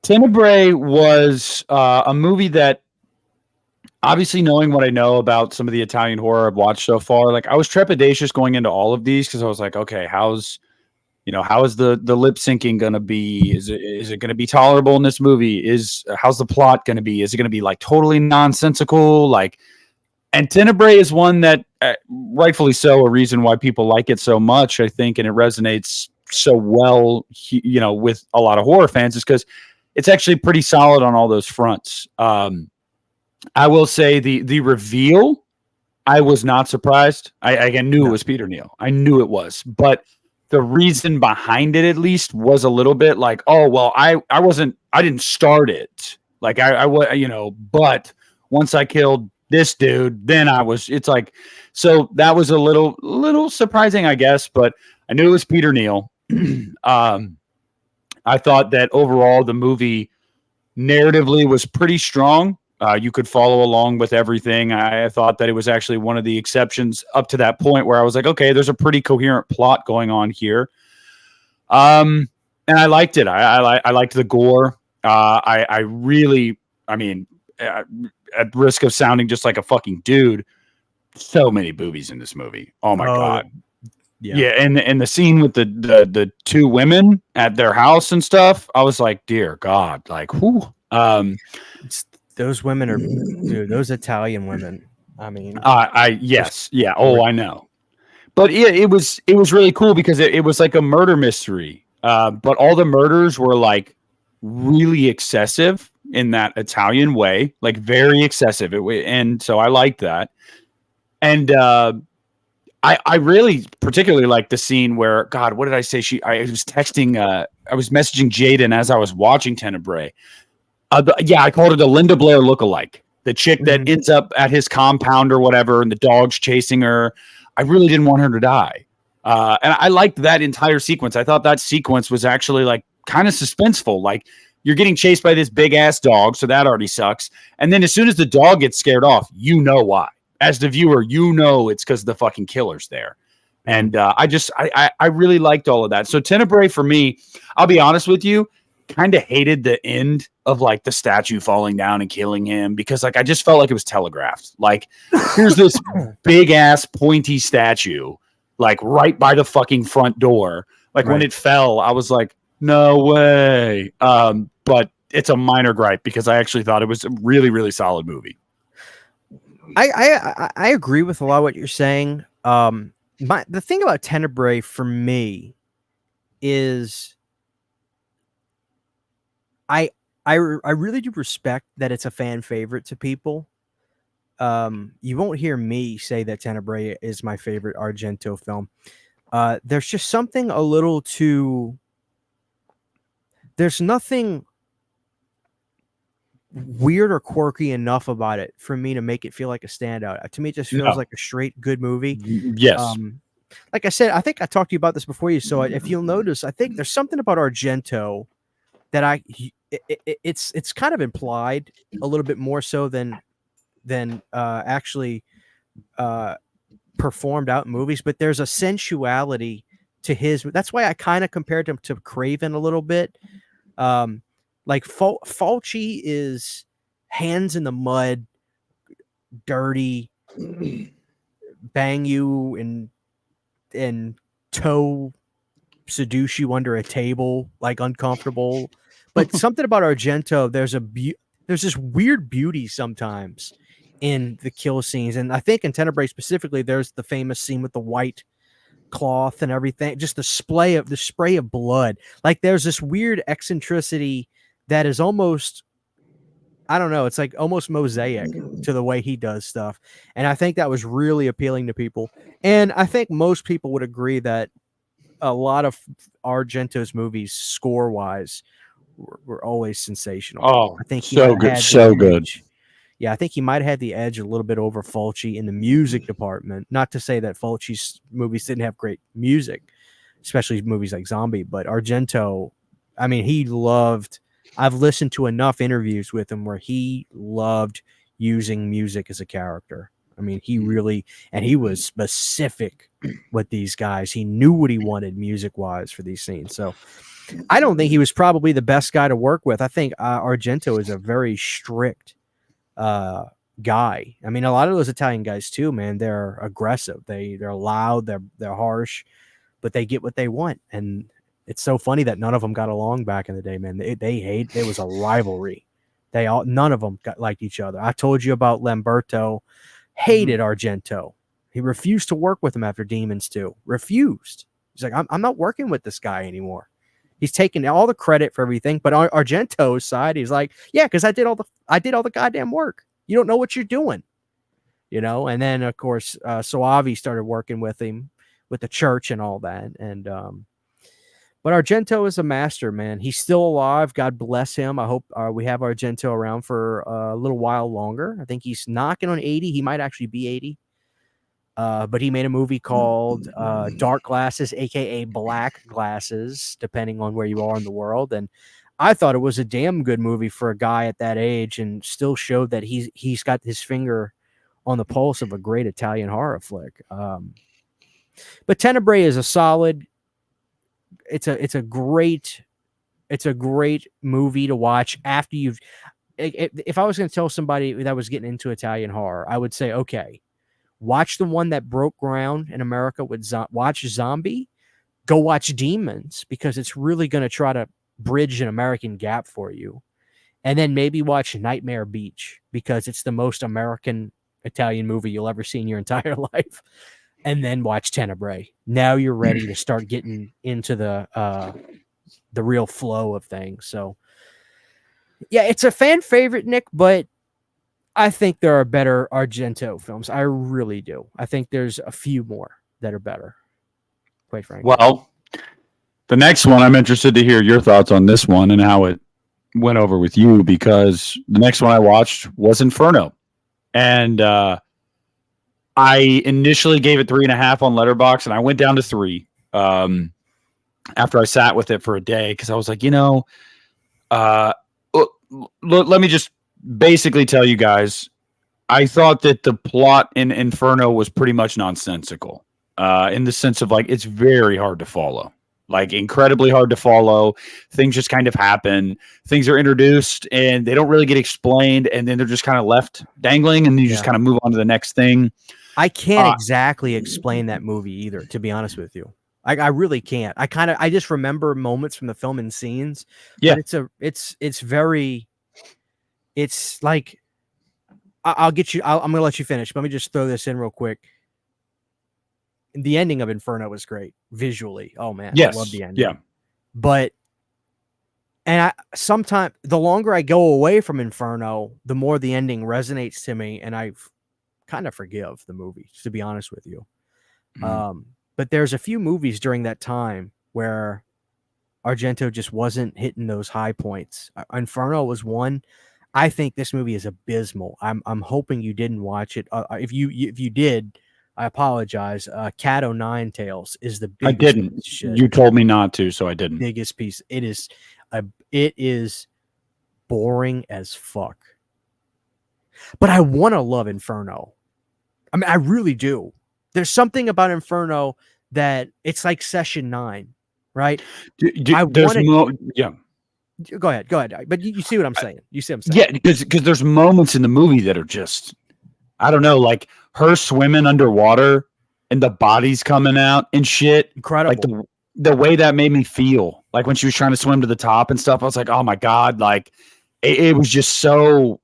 [SPEAKER 1] Tenebrae was a movie that, obviously, knowing what I know about some of the Italian horror I've watched so far, like I was trepidatious going into all of these because I was like, okay, how is the lip syncing gonna be? Is it gonna be tolerable in this movie? How's the plot gonna be? Is it gonna be like totally nonsensical? Like, and Tenebrae is one that, rightfully so, a reason why people like it so much, I think, and it resonates so well, with a lot of horror fans, is because it's actually pretty solid on all those fronts. I will say the reveal, I was not surprised. I knew it was Peter Neal. I knew it was, but the reason behind it, at least, was a little bit like, oh well, I didn't start it. Like I was, but once I killed this dude, then it's like, so that was a little surprising, I guess, but I knew it was Peter Neal. I thought that overall the movie narratively was pretty strong. You could follow along with everything. I thought that it was actually one of the exceptions up to that point where I was like, okay, there's a pretty coherent plot going on here. And I liked it. I liked the gore. I really, at risk of sounding just like a fucking dude, so many boobies in this movie. Oh my God. Yeah. And the scene with the two women at their house and stuff, I was like, dear God, like, whoo.
[SPEAKER 2] Those women are, dude, those Italian women. I mean,
[SPEAKER 1] yes. Yeah. Oh, I know. But it was really cool because it was like a murder mystery. But all the murders were like really excessive in that Italian way, like very excessive. And so I liked that. And I really particularly liked the scene where, God, what did I say? I was texting, I was messaging Jaden as I was watching Tenebrae. I called it a Linda Blair lookalike. The chick that ends up at his compound or whatever, and the dog's chasing her. I really didn't want her to die. And I liked that entire sequence. I thought that sequence was actually like kind of suspenseful. Like, you're getting chased by this big ass dog, so that already sucks. And then as soon as the dog gets scared off, you know why. As the viewer, you know it's because the fucking killer's there. And I really liked all of that. So Tenebrae, for me, I'll be honest with you, kind of hated the end of like the statue falling down and killing him, because like I just felt like it was telegraphed. Like, here's this big ass pointy statue, like right by the fucking front door. Like when it fell, I was like, no way. But it's a minor gripe because I actually thought it was a really, really solid movie.
[SPEAKER 2] I agree with a lot of what you're saying. The thing about Tenebrae for me is I really do respect that it's a fan favorite to people. You won't hear me say that Tenebrae is my favorite Argento film. There's just something a little too. There's nothing weird or quirky enough about it for me to make it feel like a standout. To me, it just feels like a straight good movie.
[SPEAKER 1] Yes.
[SPEAKER 2] Like I said, I think I talked to you about this before you saw it. If you'll notice, I think there's something about Argento that it's kind of implied a little bit more so than actually performed out in movies. But there's a sensuality to his. That's why I kind of compared him to Craven a little bit. Like Fulci is hands in the mud, dirty, bang you and toe seduce you under a table, like uncomfortable. But something about Argento, there's this weird beauty sometimes in the kill scenes, and I think in Tenebrae specifically, there's the famous scene with the white cloth and everything, just the spray of blood. Like, there's this weird eccentricity that is almost, I don't know. It's like almost mosaic to the way he does stuff. And I think that was really appealing to people. And I think most people would agree that a lot of Argento's movies, score wise, were always sensational.
[SPEAKER 1] Oh,
[SPEAKER 2] I think he
[SPEAKER 1] so
[SPEAKER 2] might have
[SPEAKER 1] good,
[SPEAKER 2] had
[SPEAKER 1] so
[SPEAKER 2] the
[SPEAKER 1] good.
[SPEAKER 2] edge. Yeah, I think he might have had the edge a little bit over Fulci in the music department. Not to say that Fulci's movies didn't have great music, especially movies like Zombie, but Argento, I mean, he loved. I've listened to enough interviews with him where he loved using music as a character. I mean, he really, and he was specific with these guys. He knew what he wanted music wise for these scenes. So I don't think he was probably the best guy to work with. I think Argento is a very strict guy. I mean, a lot of those Italian guys too, man, they're aggressive. They're loud, they're harsh, but they get what they want. And it's so funny that none of them got along back in the day, man. They hate. There was a rivalry. None of them liked each other. I told you about Lamberto, hated Argento. He refused to work with him after Demons 2. Refused. He's like, I'm not working with this guy anymore. He's taking all the credit for everything, but Argento's side, he's like, yeah, because I did all the goddamn work. You don't know what you're doing, you know. And then of course, Soavi started working with him with the church and all that. And but Argento is a master, man. He's still alive. God bless him. I hope we have Argento around for a little while longer. I think he's knocking on 80. He might actually be 80. But he made a movie called Dark Glasses, aka Black Glasses, depending on where you are in the world. And I thought it was a damn good movie for a guy at that age, and still showed that he's got his finger on the pulse of a great Italian horror flick. But Tenebrae is a solid. It's a great movie to watch after you've. If I was going to tell somebody that was getting into Italian horror, I would say, okay, watch the one that broke ground in America with watch Zombie, go watch Demons, because it's really going to try to bridge an American gap for you. And then maybe watch Nightmare Beach, because it's the most American Italian movie you'll ever see in your entire life. And then watch Tenebrae. Now you're ready to start getting into the real flow of things. So yeah, it's a fan favorite, Nick, but I think there are better Argento films. I really do. I think there's a few more that are better, quite frankly.
[SPEAKER 1] Well, the next one, I'm interested to hear your thoughts on this one and how it went over with you, because the next one I watched was Inferno. And I initially gave it 3.5 on Letterboxd, and I went down to 3 after I sat with it for a day, because I was like, let me just basically tell you guys, I thought that the plot in Inferno was pretty much nonsensical, in the sense of, like, it's very hard to follow, like incredibly hard to follow. Things just kind of happen. Things are introduced and they don't really get explained, and then they're just kind of left dangling, and you just kind of move on to the next thing.
[SPEAKER 2] I can't exactly explain that movie either, to be honest with you. I really can't. I just remember moments from the film and scenes.
[SPEAKER 1] Yeah,
[SPEAKER 2] but it's like, I'll get you. I'm gonna let you finish. But let me just throw this in real quick. The ending of Inferno was great visually. Oh man,
[SPEAKER 1] yes,
[SPEAKER 2] I love the ending.
[SPEAKER 1] Yeah,
[SPEAKER 2] but sometimes the longer I go away from Inferno, the more the ending resonates to me, and I kind of forgive the movie, to be honest with you. Mm-hmm. But there's a few movies during that time where Argento just wasn't hitting those high points. Inferno was one. I think this movie is abysmal. I'm hoping you didn't watch it. If you did, I apologize. Cat O' Nine Tails is the biggest.
[SPEAKER 1] I didn't. Shit. You told me not to, so I didn't.
[SPEAKER 2] Biggest piece. It is boring as fuck. But I want to love Inferno. I mean, I really do. There's something about Inferno that it's like Session 9, right?
[SPEAKER 1] Yeah. Go
[SPEAKER 2] ahead. But you see what I'm saying. You see what I'm saying.
[SPEAKER 1] Yeah, because there's moments in the movie that are just, I don't know, like her swimming underwater and the bodies coming out and shit.
[SPEAKER 2] Incredible.
[SPEAKER 1] Like the way that made me feel, like when she was trying to swim to the top and stuff, I was like, oh my God, like it was just so,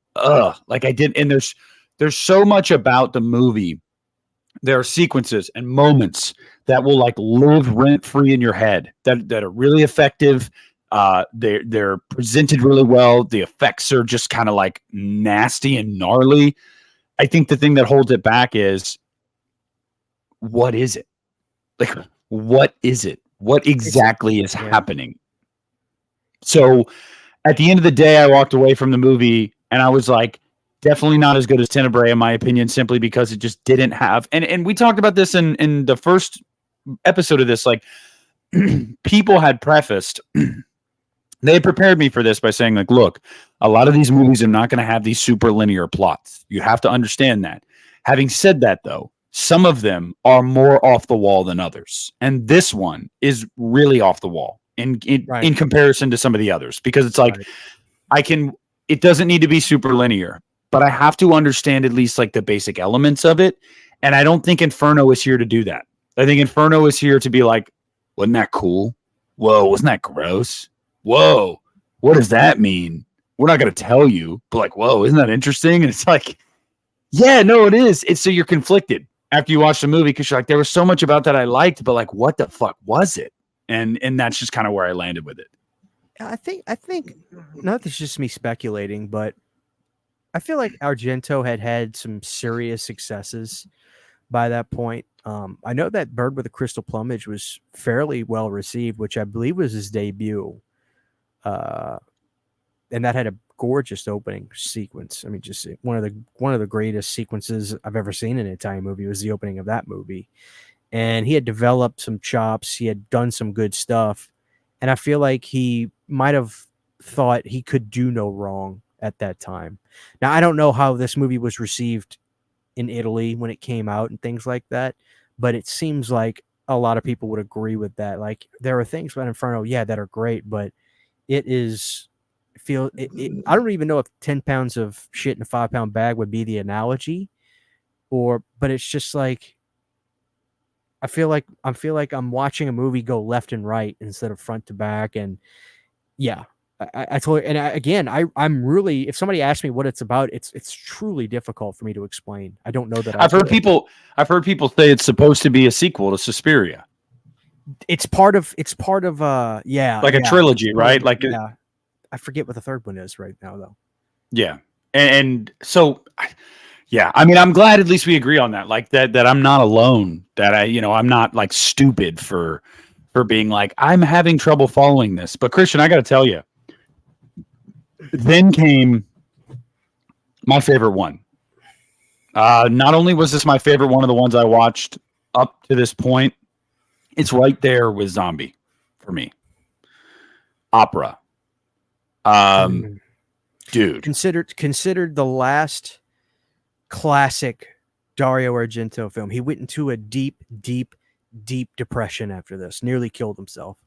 [SPEAKER 1] like I didn't, and there's so much about the movie. There are sequences and moments that will like live rent free in your head that are really effective. They're presented really well. The effects are just kind of like nasty and gnarly. I think the thing that holds it back is, what is it? Like, what is it? What exactly is happening? So at the end of the day, I walked away from the movie and I was like, definitely not as good as Tenebrae, in my opinion, simply because it just didn't have. And we talked about this in the first episode of this. Like, people had prefaced, they had prepared me for this by saying, like, look, a lot of these movies are not going to have these super linear plots. You have to understand that. Having said that, though, some of them are more off the wall than others. And this one is really off the wall in comparison to some of the others, because it's like, it doesn't need to be super linear, but I have to understand at least like the basic elements of it. And I don't think Inferno is here to do that. I think Inferno is here to be like, wasn't that cool? Whoa, wasn't that gross? Whoa, what does that mean? We're not going to tell you, but like, whoa, isn't that interesting? And it's like, yeah, no, it is. It's so you're conflicted after you watch the movie, because you're like, there was so much about that I liked, but like, what the fuck was it? And that's just kind of where I landed with it.
[SPEAKER 2] I think not that's just me speculating, but I feel like Argento had some serious successes by that point. I know that Bird with a Crystal Plumage was fairly well received, which I believe was his debut. And that had a gorgeous opening sequence. I mean, just one of the greatest sequences I've ever seen in an Italian movie was the opening of that movie. And he had developed some chops. He had done some good stuff. And I feel like he might have thought he could do no wrong at that time. Now, I don't know how this movie was received in Italy when it came out and things like that, but it seems like a lot of people would agree with that. Like, there are things about Inferno, that are great, but it is I don't even know if 10 pounds of shit in a 5-pound bag would be the analogy, but it's just like, I feel like I'm watching a movie go left and right instead of front to back. And I totally, and I'm really, if somebody asks me what it's about, it's truly difficult for me to explain. I don't know that
[SPEAKER 1] I've heard people say it's supposed to be a sequel to Suspiria.
[SPEAKER 2] It's part of like
[SPEAKER 1] a trilogy, right? Like,
[SPEAKER 2] I forget what the third one is right now, though.
[SPEAKER 1] Yeah. And so, yeah, I mean, I'm glad at least we agree on that. Like that I'm not alone, that I'm not like stupid for being like, I'm having trouble following this. But Christian, I got to tell you, then came my favorite one. Not only was this my favorite one of the ones I watched up to this point, it's right there with Zombie for me. Opera. Dude,
[SPEAKER 2] considered the last classic Dario Argento film. He went into a deep depression after this, nearly killed himself.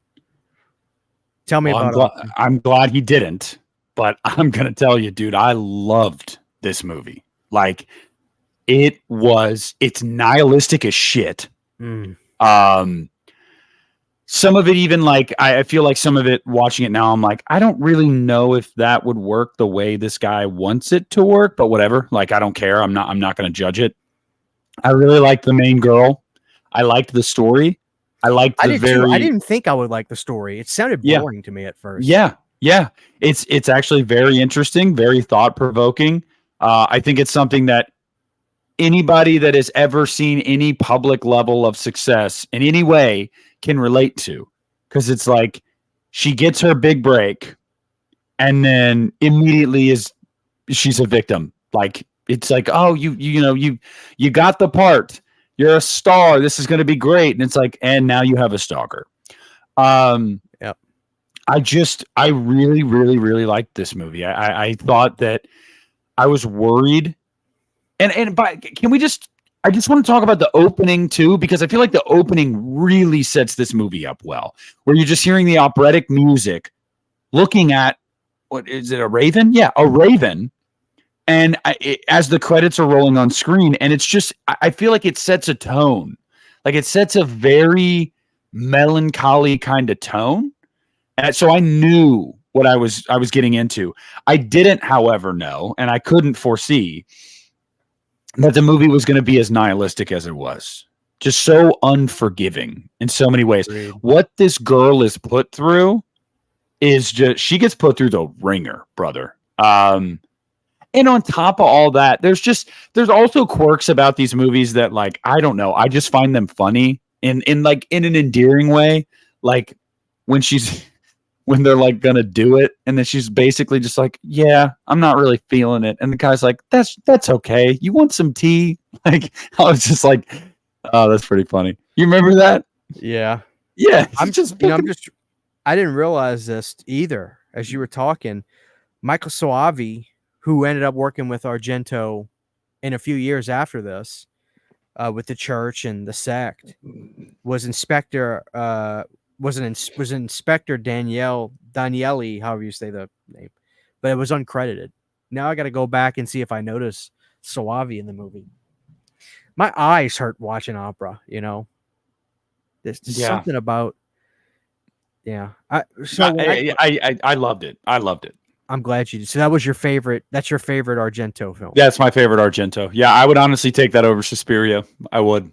[SPEAKER 2] Tell me about it.
[SPEAKER 1] I'm glad he didn't, but I'm going to tell you, dude, I loved this movie. Like, it's nihilistic as shit. Some of it, even like, I feel like some of it, watching it now, I'm like, I don't really know if that would work the way this guy wants it to work, but whatever. Like, I don't care. I'm not going to judge it. I really liked the main girl. I liked the story. I didn't
[SPEAKER 2] think I would like the story. It sounded boring to me at first.
[SPEAKER 1] Yeah. It's actually very interesting, very thought provoking. I think it's something that anybody that has ever seen any public level of success in any way can relate to, because it's like she gets her big break and then immediately she's a victim. Like, it's like, oh, you got the part, you're a star, this is going to be great, and it's like, and now you have a stalker. I really, really, really liked this movie. I thought that I was worried, and I just want to talk about the opening too, because I feel like the opening really sets this movie up well, where you're just hearing the operatic music, looking at, what is it, a raven? Yeah, a raven. And as the credits are rolling on screen, and it's just, I feel like it sets a tone. Like, it sets a very melancholy kind of tone. And so I knew what I was getting into. I didn't, however, know, and I couldn't foresee that the movie was going to be as nihilistic as it was. Just so unforgiving in so many ways.
[SPEAKER 2] Agreed.
[SPEAKER 1] What this girl is put through is just she gets put through the ringer, brother. And on top of all that, there's also quirks about these movies that like I don't know, I just find them funny in like in an endearing way. Like when when they're like gonna do it, and then she's basically just like, "Yeah, I'm not really feeling it," and the guy's like, "That's okay. You want some tea?" Like I was just like, "Oh, that's pretty funny." You remember that?
[SPEAKER 2] Yeah.
[SPEAKER 1] Yeah,
[SPEAKER 2] I'm just, I didn't realize this either as you were talking. Michael Soavi, who ended up working with Argento in a few years after this, with the church and the sect, was Inspector Inspector Daniele, however you say the name, but it was uncredited. Now I got to go back and see if I notice Soavi in the movie. My eyes hurt watching opera. There's something about. Yeah.
[SPEAKER 1] I loved it. I loved it.
[SPEAKER 2] I'm glad you did. So that was your favorite. That's your favorite Argento film.
[SPEAKER 1] That's my favorite Argento. Yeah, I would honestly take that over Suspiria. I would.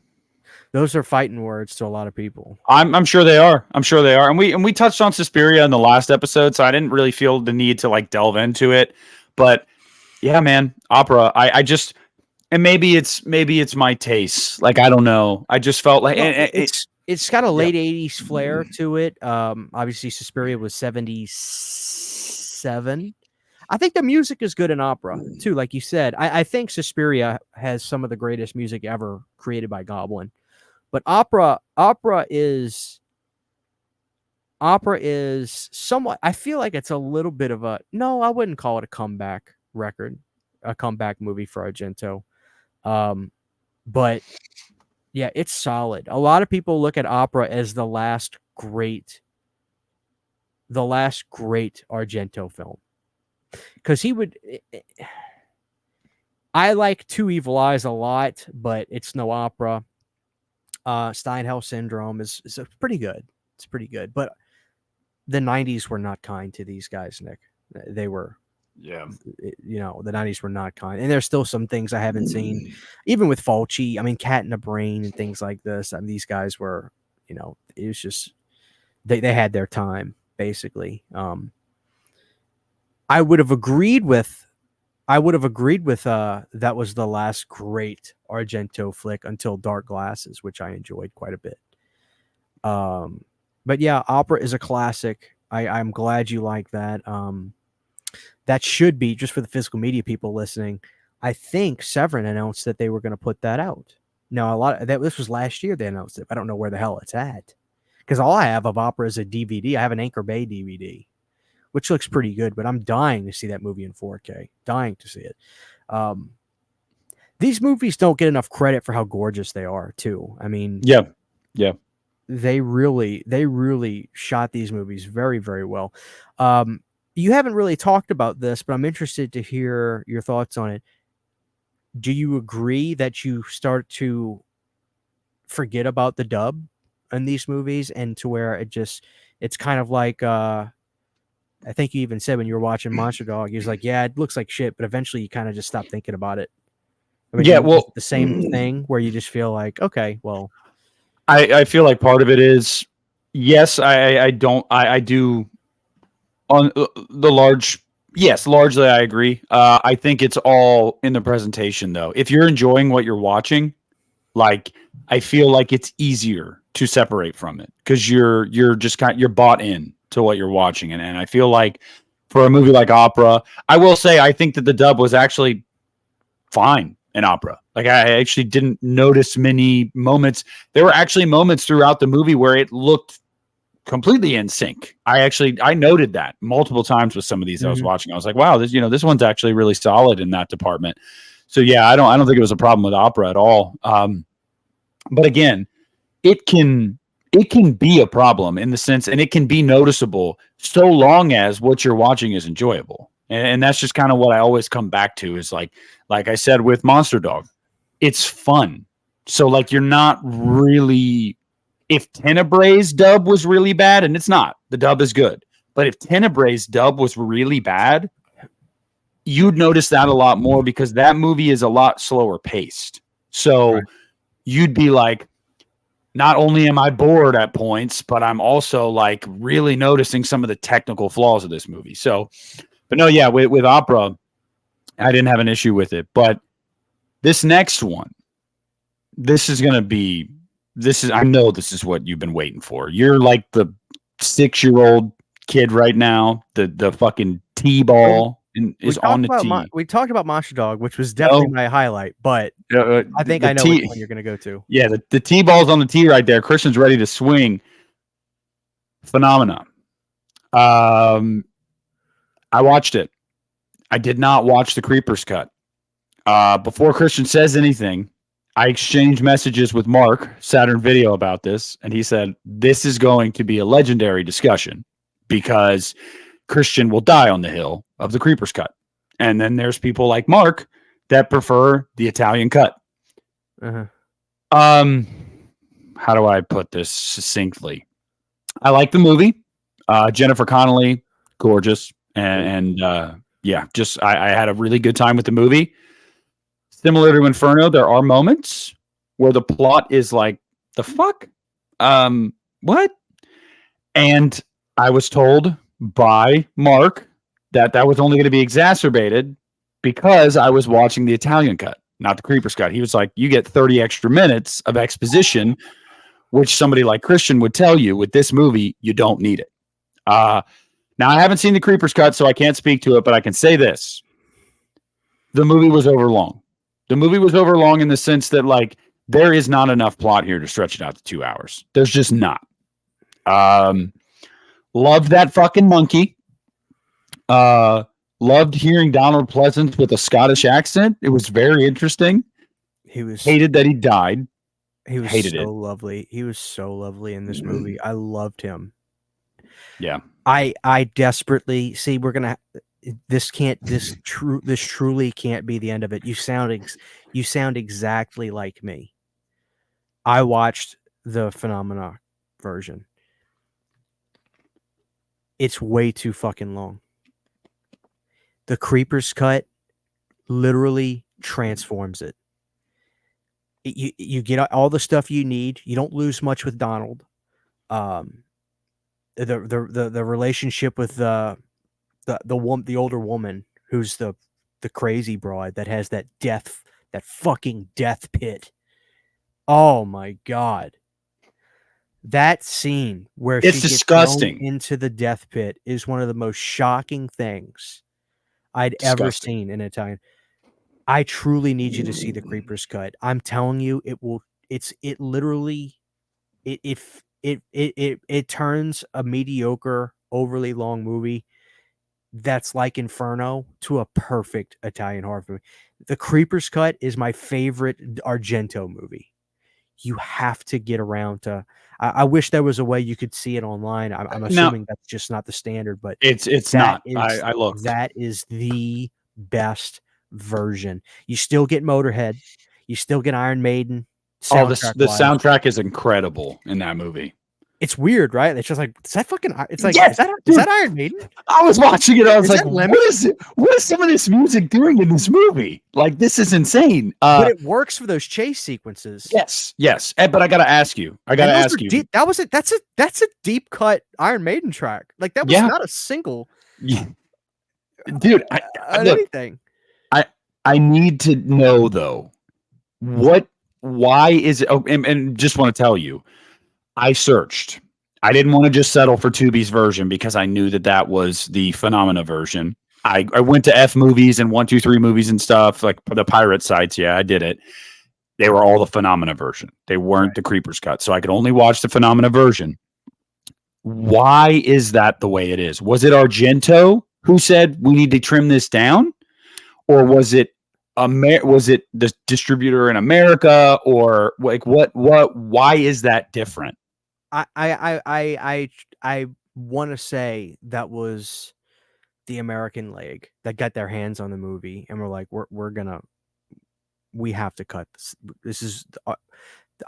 [SPEAKER 2] Those are fighting words to a lot of people.
[SPEAKER 1] I'm sure they are. I'm sure they are. And we touched on Suspiria in the last episode, so I didn't really feel the need to like delve into it. But yeah, man, opera. I just, and maybe it's my taste. Like I don't know. I just felt like
[SPEAKER 2] it's got a late 80s flair to it. Obviously Suspiria was 77. I think the music is good in opera too, like you said. I think Suspiria has some of the greatest music ever created by Goblin. But opera is somewhat, I feel like it's a little bit of a, no, I wouldn't call it a comeback record, a comeback movie for Argento. But yeah, it's solid. A lot of people look at opera as the last great Argento film. Because I like Two Evil Eyes a lot, but it's no opera. Steinhell Syndrome is pretty good. It's pretty good. But the 90s were not kind to these guys, Nick. They were.
[SPEAKER 1] Yeah.
[SPEAKER 2] The 90s were not kind. And there's still some things I haven't seen. Even with Fulci, I mean, Cat in the Brain and things like this. I mean, these guys were, it was just, they had their time, basically. I would have agreed with that was the last great Argento flick until Dark Glasses, which I enjoyed quite a bit. But yeah, opera is a classic. I'm glad you like that. That should be, just for the physical media people listening, I think Severin announced that they were going to put that out. Now, this was last year they announced it. I don't know where the hell it's at, because all I have of opera is a DVD. I have an Anchor Bay DVD, which looks pretty good, but I'm dying to see that movie in 4K. Dying to see it. These movies don't get enough credit for how gorgeous they are, too. I mean,
[SPEAKER 1] yeah.
[SPEAKER 2] They really shot these movies very, very well. You haven't really talked about this, but I'm interested to hear your thoughts on it. Do you agree that you start to forget about the dub in these movies, and to where it's kind of like, I think you even said when you were watching Monster Dog, you was like, yeah, it looks like shit, but eventually you kind of just stop thinking about it. I mean,
[SPEAKER 1] yeah, well,
[SPEAKER 2] the same thing where you just feel like, okay, well,
[SPEAKER 1] I feel like part of it is, yes, I do on the large. Yes, largely I agree. I think it's all in the presentation, though. If you're enjoying what you're watching, like I feel like it's easier to separate from it because you're just you're bought in to what you're watching, and I feel like for a movie like Opera, I will say I think that the dub was actually fine in Opera. Like I actually didn't notice many moments. There were actually moments throughout the movie where it looked completely in sync. I noted that multiple times with some of these I was watching. I was like, wow, this one's actually really solid in that department. So yeah, I don't think it was a problem with Opera at all. But again, it can be a problem in the sense, and it can be noticeable so long as what you're watching is enjoyable. And that's just kind of what I always come back to is like I said with Monster Dog, it's fun. So like you're not really, if Tenebrae's dub was really bad, and it's not, the dub is good. But if Tenebrae's dub was really bad, you'd notice that a lot more because that movie is a lot slower paced. So you'd be like, not only am I bored at points, but I'm also like really noticing some of the technical flaws of this movie. So, but no, yeah, with Opera, I didn't have an issue with it. But this next one, this is going to be, I know this is what you've been waiting for. You're like the 6-year-old kid right now. The fucking T-ball is on the tee.
[SPEAKER 2] We talked about Monster Dog, which was definitely my highlight, but I think I know which one you're going to go to.
[SPEAKER 1] Yeah, the T-ball's on the tee right there. Christian's ready to swing. Phenomenon. I watched it. I did not watch the Creepers cut. Before Christian says anything, I exchanged messages with Mark, Saturn Video, about this, and he said, this is going to be a legendary discussion because Christian will die on the hill of the Creepers cut. And then there's people like Mark that prefer the Italian cut.
[SPEAKER 2] Uh-huh.
[SPEAKER 1] How do I put this succinctly? I like the movie. Jennifer Connelly, gorgeous. And yeah, just I had a really good time with the movie. Similar to Inferno, there are moments where the plot is like, the fuck? What? And I was told by Mark that was only going to be exacerbated because I was watching the Italian cut, not the Creepers cut. He was like, you get 30 extra minutes of exposition, which somebody like Christian would tell you with this movie, you don't need it. Now, I haven't seen the Creepers cut, so I can't speak to it, but I can say this. The movie was overlong. The movie was overlong in the sense that, like, there is not enough plot here to stretch it out to 2 hours. There's just not. Loved that fucking monkey. Loved hearing Donald Pleasance with a Scottish accent. It was very interesting. Hated that he died.
[SPEAKER 2] He was lovely. He was so lovely in this movie. I loved him.
[SPEAKER 1] Yeah.
[SPEAKER 2] I desperately see this truly can't be the end of it. You sound exactly like me. I watched the Phenomena version. It's way too fucking long. The Creepers cut literally transforms it. You get all the stuff you need. You don't lose much with Donald. The relationship with the older woman who's the crazy broad that has that fucking death pit. Oh my god. That scene where
[SPEAKER 1] it's
[SPEAKER 2] she
[SPEAKER 1] disgusting.
[SPEAKER 2] gets thrown into the death pit is one of the most shocking things I'd ever seen in Italian. I truly need you to see the Creepers cut. I'm telling you, it turns a mediocre, overly long movie that's like Inferno to a perfect Italian horror movie. The Creepers cut is my favorite Argento movie. You have to get around to. I wish there was a way you could see it online. I'm assuming that's just not the standard, but
[SPEAKER 1] it's not. I looked.
[SPEAKER 2] That is the best version. You still get Motorhead. You still get Iron Maiden.
[SPEAKER 1] The soundtrack is incredible in that movie.
[SPEAKER 2] It's weird, right? It's just like, is that fucking? It's like,
[SPEAKER 1] yes,
[SPEAKER 2] is that Iron Maiden?
[SPEAKER 1] I was watching it. I was like, what is it? What is some of this music doing in this movie? Like, this is insane.
[SPEAKER 2] But it works for those chase sequences.
[SPEAKER 1] Yes. But I gotta ask you. That's a deep cut Iron Maiden track. Like that was not a single. Yeah. Dude,
[SPEAKER 2] anything.
[SPEAKER 1] I need to know though. Why is it? Oh, and just want to tell you. I searched. I didn't want to just settle for Tubi's version because I knew that was the Phenomena version. I went to F movies and 123 movies and stuff, like the pirate sites. Yeah, I did it. They were all the Phenomena version. They weren't the Creepers cut. So I could only watch the Phenomena version. Why is that the way it is? Was it Argento who said we need to trim this down? Or was it the distributor in America? Or like why is that different?
[SPEAKER 2] I want to say that was the American leg that got their hands on the movie and were like, we have to cut this. This is,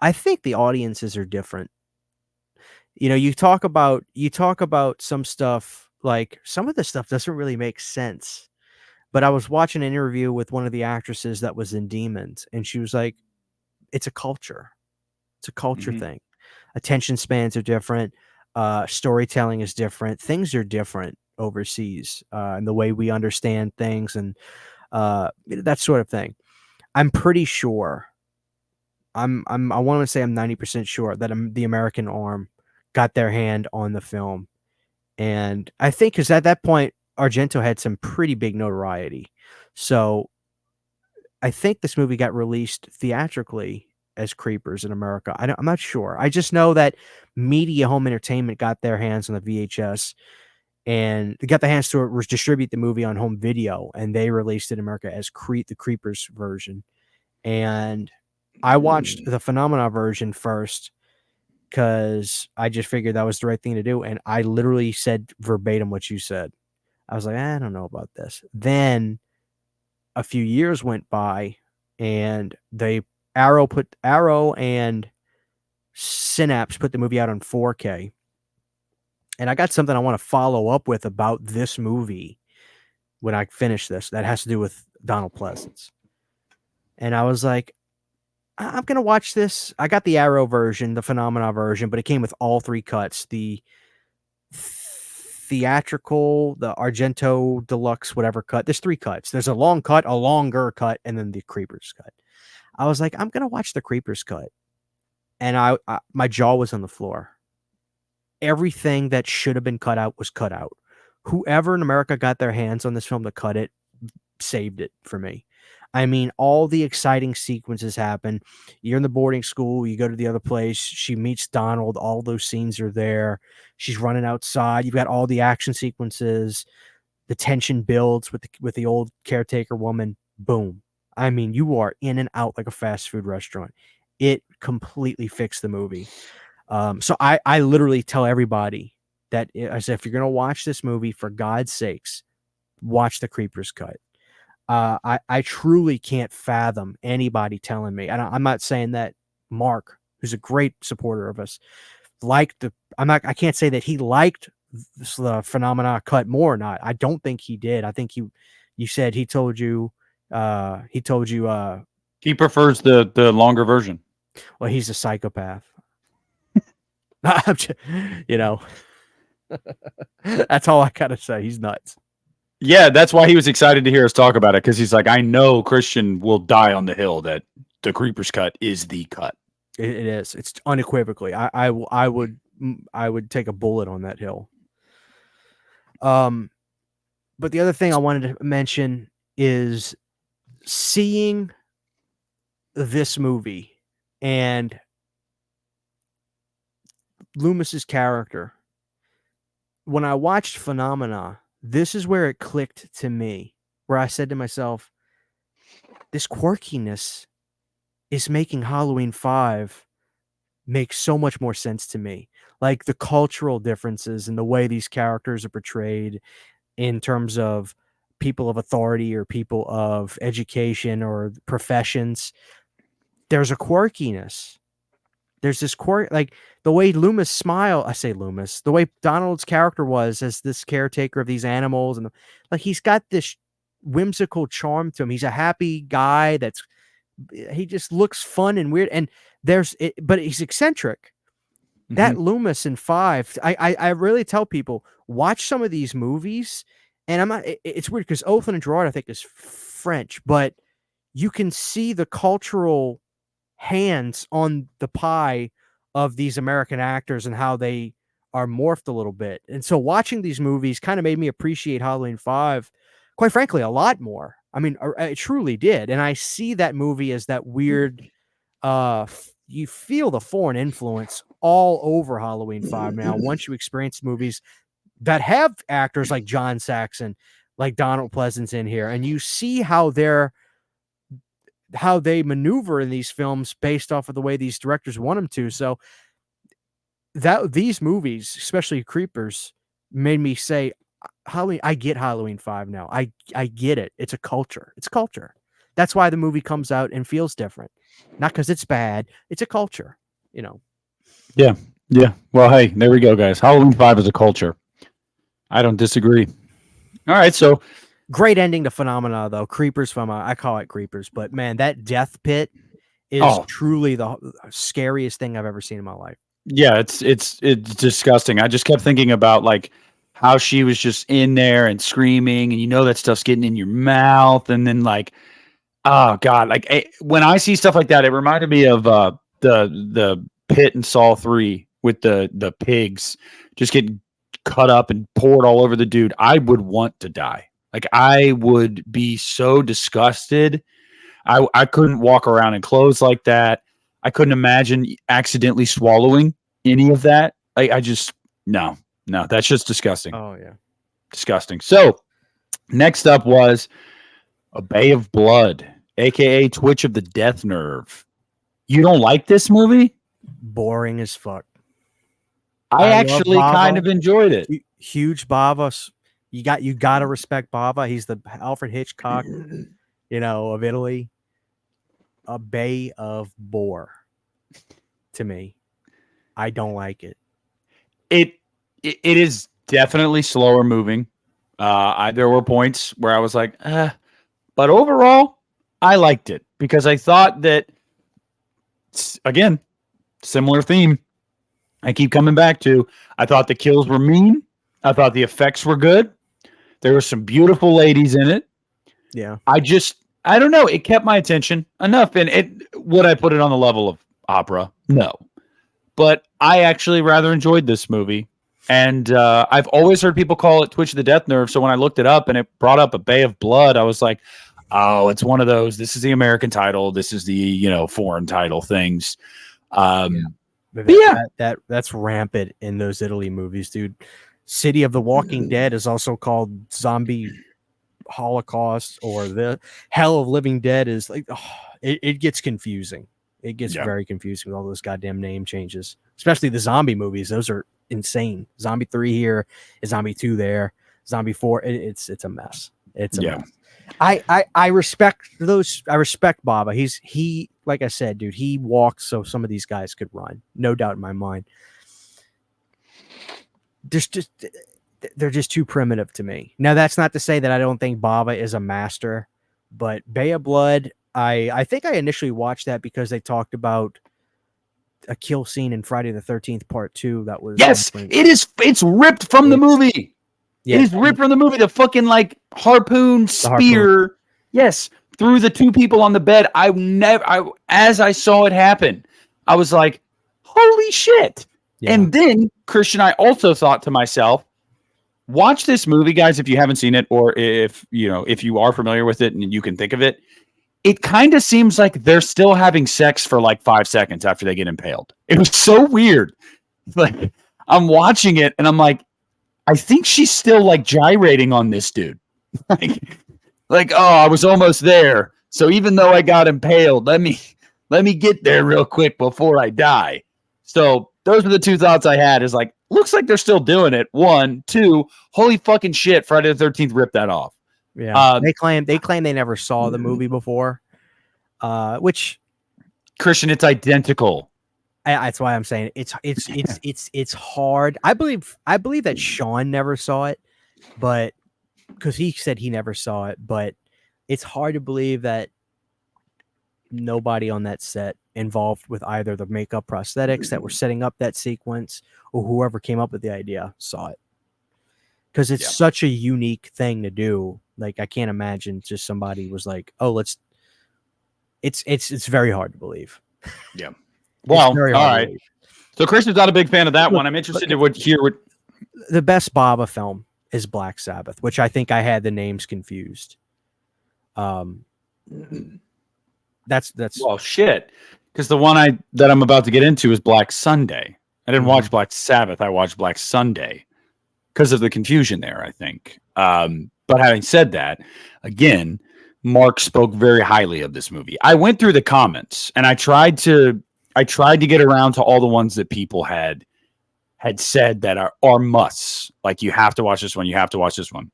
[SPEAKER 2] I think the audiences are different. You know, you talk about some stuff, like some of the stuff doesn't really make sense. But I was watching an interview with one of the actresses that was in Demons, and she was like, it's a culture. It's a culture thing. attention spans are different, storytelling is different, things are different overseas, and the way we understand things and that sort of thing. I'm pretty sure. I want to say I'm 90% sure that the American arm got their hand on the film, and I think because at that point Argento had some pretty big notoriety, so I think this movie got released theatrically as Creepers in America. I'm not sure. I just know that Media Home Entertainment got their hands on the VHS and they got the hands to distribute the movie on home video, and they released it in America as the Creepers version. And I watched the Phenomena version first because I just figured that was the right thing to do, and I literally said verbatim what you said. I was like, I don't know about this. Then a few years went by, and Arrow and Synapse put the movie out on 4K. And I got something I want to follow up with about this movie when I finish this that has to do with Donald Pleasance. And I was like, I'm going to watch this. I got the Arrow version, the Phenomena version, but it came with all 3 cuts. The theatrical, the Argento deluxe, whatever cut. There's 3 cuts. There's a long cut, a longer cut, and then the Creepers cut. I was like, I'm going to watch the Creepers cut. And I my jaw was on the floor. Everything that should have been cut out was cut out. Whoever in America got their hands on this film to cut it saved it for me. I mean, all the exciting sequences happen. You're in the boarding school, you go to the other place, she meets Donald, all those scenes are there. She's running outside. You've got all the action sequences. The tension builds with the old caretaker woman. Boom. I mean, you are in and out like a fast food restaurant. It completely fixed the movie. So I literally tell everybody that I said, if you're going to watch this movie, for God's sakes, watch the Creepers cut. I truly can't fathom anybody telling me, and I'm not saying that Mark, who's a great supporter of us, I can't say that he liked the Phenomena cut more or not. I don't think he did. I think you said he told you, he
[SPEAKER 1] prefers the longer version.
[SPEAKER 2] Well, he's a psychopath. You know, that's all I gotta say. He's nuts.
[SPEAKER 1] Yeah, that's why he was excited to hear us talk about it, because he's like, I know Christian will die on the hill that the Creepers cut is the cut.
[SPEAKER 2] It is. It's unequivocally. I would take a bullet on that hill. But the other thing I wanted to mention is seeing this movie and Loomis's character. When I watched Phenomena, this is where it clicked to me, where I said to myself, this quirkiness is making Halloween 5 make so much more sense to me. Like the cultural differences and the way these characters are portrayed in terms of people of authority or people of education or professions. There's a quirkiness. There's this quirk, like the way Loomis the way Donald's character was as this caretaker of these animals, and like he's got this whimsical charm to him. He's a happy guy he just looks fun and weird, and but he's eccentric. Mm-hmm. That Loomis in 5, I really tell people, watch some of these movies, and it's weird because Othman and Gerard I think is French, but you can see the cultural hands on the pie of these American actors and how they are morphed a little bit. And so watching these movies kind of made me appreciate Halloween 5, quite frankly, a lot more. I mean, it truly did. And I see that movie as that weird, you feel the foreign influence all over Halloween 5 now, once you experience movies that have actors like John Saxon, like Donald Pleasance in here, and you see how they maneuver in these films based off of the way these directors want them to. So these movies, especially Creepers, made me say, Halloween, I get Halloween 5 now. I get it. It's a culture. It's culture. That's why the movie comes out and feels different. Not because it's bad. It's a culture, you know.
[SPEAKER 1] Yeah. Yeah. Well, hey, there we go, guys. Halloween 5 is a culture. I don't disagree. All right, so
[SPEAKER 2] great ending to Phenomena, though. Creepers I call it Creepers, but man, that death pit is truly the scariest thing I've ever seen in my life.
[SPEAKER 1] Yeah, it's disgusting. I just kept thinking about like how she was just in there and screaming, and that stuff's getting in your mouth, and then like, oh god, like when I see stuff like that, it reminded me of the pit in Saw 3 with the pigs just getting cut up and poured all over the dude. I would want to die. Like I would be so disgusted. I couldn't walk around in clothes like that. I couldn't imagine accidentally swallowing any of that. I just no, that's just disgusting.
[SPEAKER 2] Oh yeah.
[SPEAKER 1] Disgusting. So next up was A Bay of Blood, aka Twitch of the Death Nerve. You don't like this movie?
[SPEAKER 2] Boring as fuck.
[SPEAKER 1] I
[SPEAKER 2] love
[SPEAKER 1] actually
[SPEAKER 2] Bava.
[SPEAKER 1] kind of enjoyed it.
[SPEAKER 2] Huge Bava. You gotta respect Bava. He's the Alfred Hitchcock, of Italy. A Bay of Bore. To me, I don't like it.
[SPEAKER 1] It is definitely slower moving. There were points where I was like, but overall, I liked it because I thought that, again, similar theme. I keep coming back to. I thought the kills were mean. I thought the effects were good. There were some beautiful ladies in it.
[SPEAKER 2] Yeah.
[SPEAKER 1] I don't know. It kept my attention enough. And would I put it on the level of opera? No. But I actually rather enjoyed this movie. And I've always heard people call it Twitch of the Death Nerve. So when I looked it up and it brought up A Bay of Blood, I was like, oh, it's one of those. This is the American title. This is the, foreign title things.
[SPEAKER 2] That's rampant in those Italy movies, dude. City of the Walking Dead is also called Zombie Holocaust, or the Hell of Living Dead is like, it gets confusing. It gets very confusing with all those goddamn name changes, especially the zombie movies. Those are insane. Zombie 3 here, Zombie 2 there, Zombie 4. It's a mess. It's a mess. I respect those. I respect Bava. He like I said, dude, he walks so some of these guys could run. No doubt in my mind. They're just too primitive to me. Now, that's not to say that I don't think Bava is a master, but Bay of Blood, I think I initially watched that because they talked about a kill scene in Friday the 13th Part 2 that was
[SPEAKER 1] it's ripped from the movie.
[SPEAKER 2] Yeah,
[SPEAKER 1] it is ripped from the movie. The fucking like harpoon spear, yes, through the two people on the bed. As I saw it happen, I was like, holy shit. Yeah. And then, Christian, I also thought to myself, watch this movie, guys, if you haven't seen it, or if you are familiar with it and you can think of it. It kind of seems like they're still having sex for like 5 seconds after they get impaled. It was so weird. Like, I'm watching it and I'm like, I think she's still like gyrating on this dude. like, oh, I was almost there. So even though I got impaled, let me get there real quick before I die. So those were the two thoughts I had, is like, looks like they're still doing it. 1, 2, holy fucking shit, Friday the 13th ripped that off.
[SPEAKER 2] Yeah. They claim they never saw the movie before. Which,
[SPEAKER 1] Christian, it's identical.
[SPEAKER 2] That's why I'm saying it's hard. I believe that Sean never saw it, but because he said he never saw it, but it's hard to believe that nobody on that set involved with either the makeup, prosthetics that were setting up that sequence, or whoever came up with the idea saw it. Because it's such a unique thing to do. Like, I can't imagine just somebody was like, "Oh, let's." It's very hard to believe.
[SPEAKER 1] Yeah. Well, all right. So Christian's not a big fan of that one. I'm interested to hear what
[SPEAKER 2] the best Bava film is Black Sabbath, which I think I had the names confused. That's
[SPEAKER 1] well, shit. Because the one that I'm about to get into is Black Sunday. I didn't watch Black Sabbath. I watched Black Sunday because of the confusion there, I think. But having said that, again, Mark spoke very highly of this movie. I went through the comments and I tried to get around to all the ones that people had said that are musts. Like, you have to watch this one. You have to watch this one.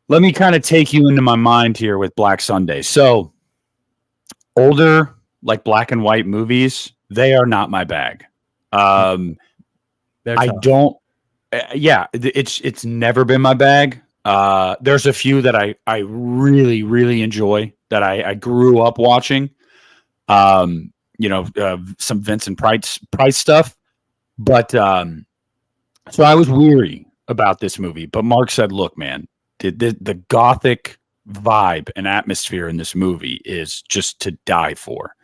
[SPEAKER 1] Let me kind of take you into my mind here with Black Sunday. So, older, like black and white movies, they are not my bag. I don't. It's never been my bag. There's a few that I really, really enjoy that I grew up watching. Some Vincent Price stuff. But so I was weary about this movie, but Mark said, "Look, man, the gothic vibe and atmosphere in this movie is just to die for."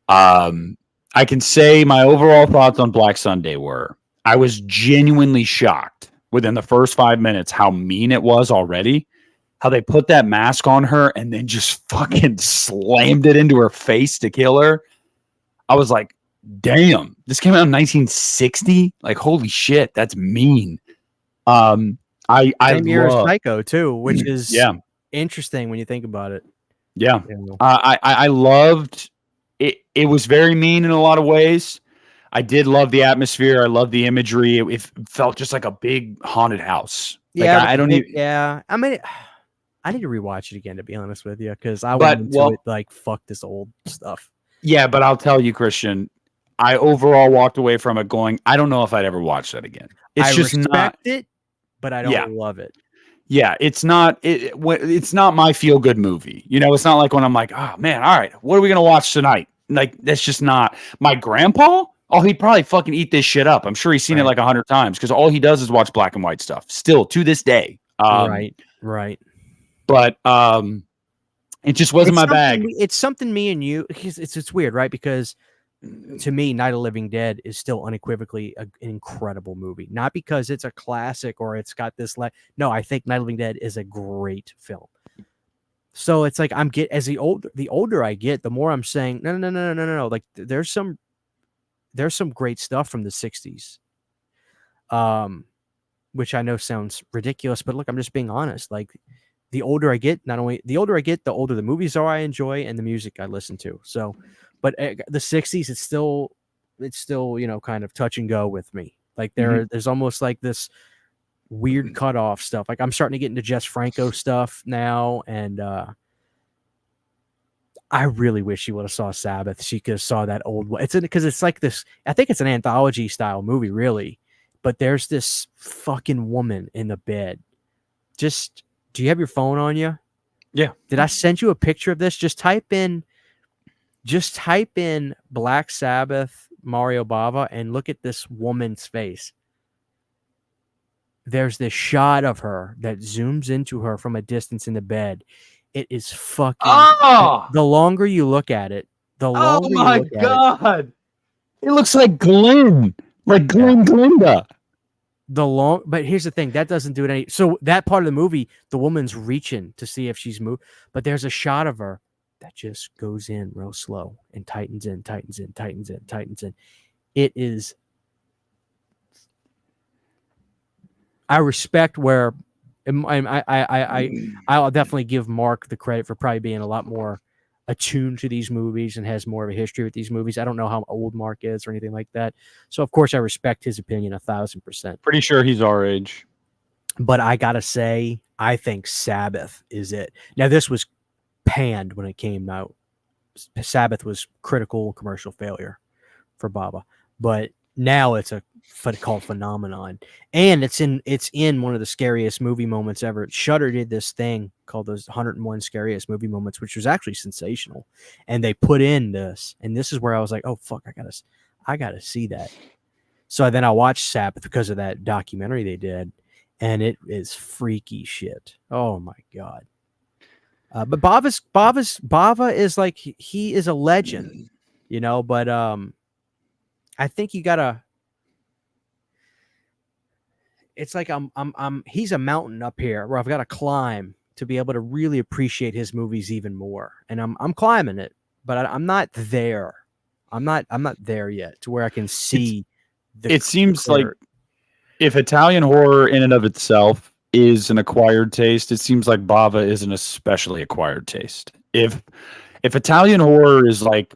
[SPEAKER 1] I can say my overall thoughts on Black Sunday were I was genuinely shocked within the first 5 minutes how mean it was already. How they put that mask on her and then just fucking slammed it into her face to kill her. I was like, damn, this came out in 1960. Like, holy shit, that's mean. I
[SPEAKER 2] Same year as
[SPEAKER 1] love,
[SPEAKER 2] Psycho too, which is
[SPEAKER 1] yeah,
[SPEAKER 2] interesting when you think about it.
[SPEAKER 1] yeah.
[SPEAKER 2] You know?
[SPEAKER 1] I loved it. It was very mean in a lot of ways. I did love the atmosphere. I love the imagery. It felt just like a big haunted house. Like
[SPEAKER 2] Yeah,
[SPEAKER 1] I don't even.
[SPEAKER 2] yeah. I mean, I need to rewatch it again to be honest with you, because I
[SPEAKER 1] But,
[SPEAKER 2] went into
[SPEAKER 1] well-
[SPEAKER 2] it like fuck this old stuff.
[SPEAKER 1] Yeah, but I'll tell you, Christian, I overall walked away from it going, I don't know if I'd ever watch that again. It's
[SPEAKER 2] I
[SPEAKER 1] just
[SPEAKER 2] respect
[SPEAKER 1] not.
[SPEAKER 2] it, but I don't love it.
[SPEAKER 1] Yeah, it's not. It's not my feel good movie. You know, it's not like when I'm like, oh man, all right, what are we gonna watch tonight? Like that's just not my grandpa. Oh, he'd probably fucking eat this shit up. I'm sure he's seen it like 100 times because all he does is watch black and white stuff. Still to this day.
[SPEAKER 2] Right.
[SPEAKER 1] But it just wasn't my bag.
[SPEAKER 2] It's something me and you. It's weird, right? Because to me, Night of the Living Dead is still unequivocally an incredible movie. Not because it's a classic or it's got this. No, I think Night of the Living Dead is a great film. So it's like the older I get, the more I'm saying no. Like there's some great stuff from the 60s. Which I know sounds ridiculous, but look, I'm just being honest. Like the older I get, the older the movies are I enjoy and the music I listen to. So, but the 60s, it's still, kind of touch and go with me. Like there's almost like this weird cutoff stuff. Like I'm starting to get into Jess Franco stuff now. And, I really wish she would have saw Sabbath. She could have saw that old one. Because it's like this, I think it's an anthology style movie, really. But there's this fucking woman in the bed. Do you have your phone on you?
[SPEAKER 1] Yeah.
[SPEAKER 2] Did I send you a picture of this? Just type in Black Sabbath Mario Bava and look at this woman's face. There's this shot of her that zooms into her from a distance in the bed. It is fucking.
[SPEAKER 1] Oh,
[SPEAKER 2] the longer you look at it, the longer you look at it.
[SPEAKER 1] It looks like Glenn, Glinda.
[SPEAKER 2] But here's the thing, that doesn't do it any. So that part of the movie, the woman's reaching to see if she's moved, but there's a shot of her that just goes in real slow and tightens in. It is. I respect where I'll definitely give Mark the credit for probably being a lot more attuned to these movies and has more of a history with these movies. I don't know how old Mark is or anything like that. So of course I respect his opinion 1,000%.
[SPEAKER 1] Pretty sure he's our age.
[SPEAKER 2] But I gotta say, I think Sabbath is it. Now this was panned when it came out. Sabbath was critical commercial failure for Bava. But now it's a cult phenomenon, and it's in one of the scariest movie moments ever. Shudder did this thing called those 101 scariest movie moments, which was actually sensational, and they put in this, and this is where I was like, oh fuck, I gotta see that. So then I watched Sabbath because of that documentary they did, and it is freaky shit. Oh my god. But Bava is like, he is a legend, but I think you gotta. It's like he's a mountain up here where I've got to climb to be able to really appreciate his movies even more. And I'm climbing it, but I'm not there. I'm not there yet to where I can see.
[SPEAKER 1] It seems like if Italian horror in and of itself is an acquired taste, it seems like Bava is an especially acquired taste. If Italian horror is like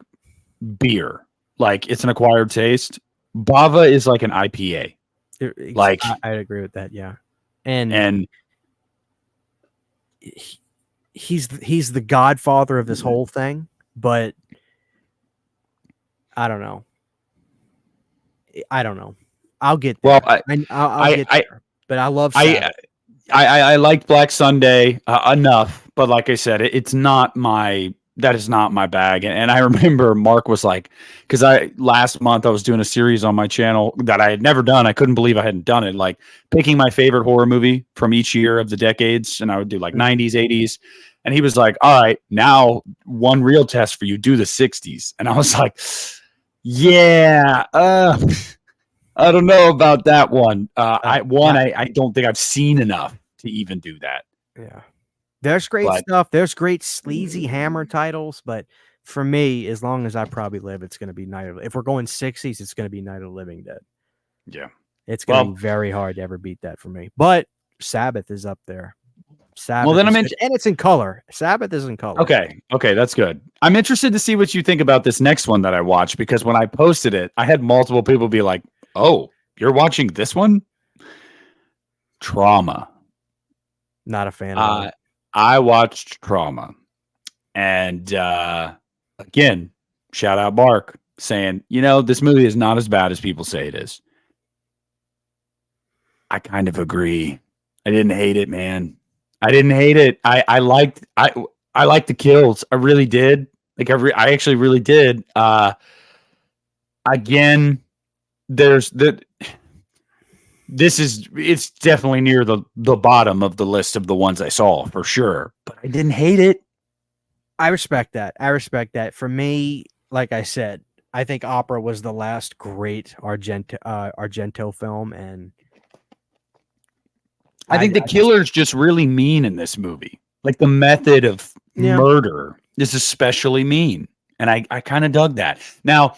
[SPEAKER 1] beer, like it's an acquired taste, Bava is like an IPA. Like
[SPEAKER 2] I'd agree with that, yeah. And he's the godfather of this whole thing, but I don't know. I'll get there.
[SPEAKER 1] Well,
[SPEAKER 2] I'll get there. But I love Sabbath.
[SPEAKER 1] I liked Black Sunday enough, but like I said, it's not my that is not my bag. And I remember Mark was like, because last month I was doing a series on my channel that I had never done. I couldn't believe I hadn't done it. Like picking my favorite horror movie from each year of the decades, and I would do like 90s, 80s. And he was like, "All right, now one real test for you. Do the 60s." And I was like, "Yeah, I don't know about that one. I don't think I've seen enough to even do that."
[SPEAKER 2] Yeah. There's great stuff. There's great sleazy Hammer titles, but for me, as long as I probably live, it's going to be if we're going 60s, it's going to be Night of the Living Dead.
[SPEAKER 1] Yeah.
[SPEAKER 2] It's going to be very hard to ever beat that for me. But Sabbath is up there. Sabbath and it's in color. Sabbath is in color.
[SPEAKER 1] Okay, that's good. I'm interested to see what you think about this next one that I watched, because when I posted it, I had multiple people be like, "Oh, you're watching this one?" Trauma.
[SPEAKER 2] Not a fan of it.
[SPEAKER 1] I watched Trauma, and again, shout out Mark saying, this movie is not as bad as people say it is. I kind of agree. I didn't hate it, man. I didn't hate it. I liked the kills. I really did. Like I actually really did. Again, it's definitely near the bottom of the list of the ones I saw for sure, but I didn't hate it.
[SPEAKER 2] I respect that. For me, like I said, I think Opera was the last great Argento film, and
[SPEAKER 1] I think the killer's just really mean in this movie. Like the method of murder is especially mean, and I kind of dug that. Now,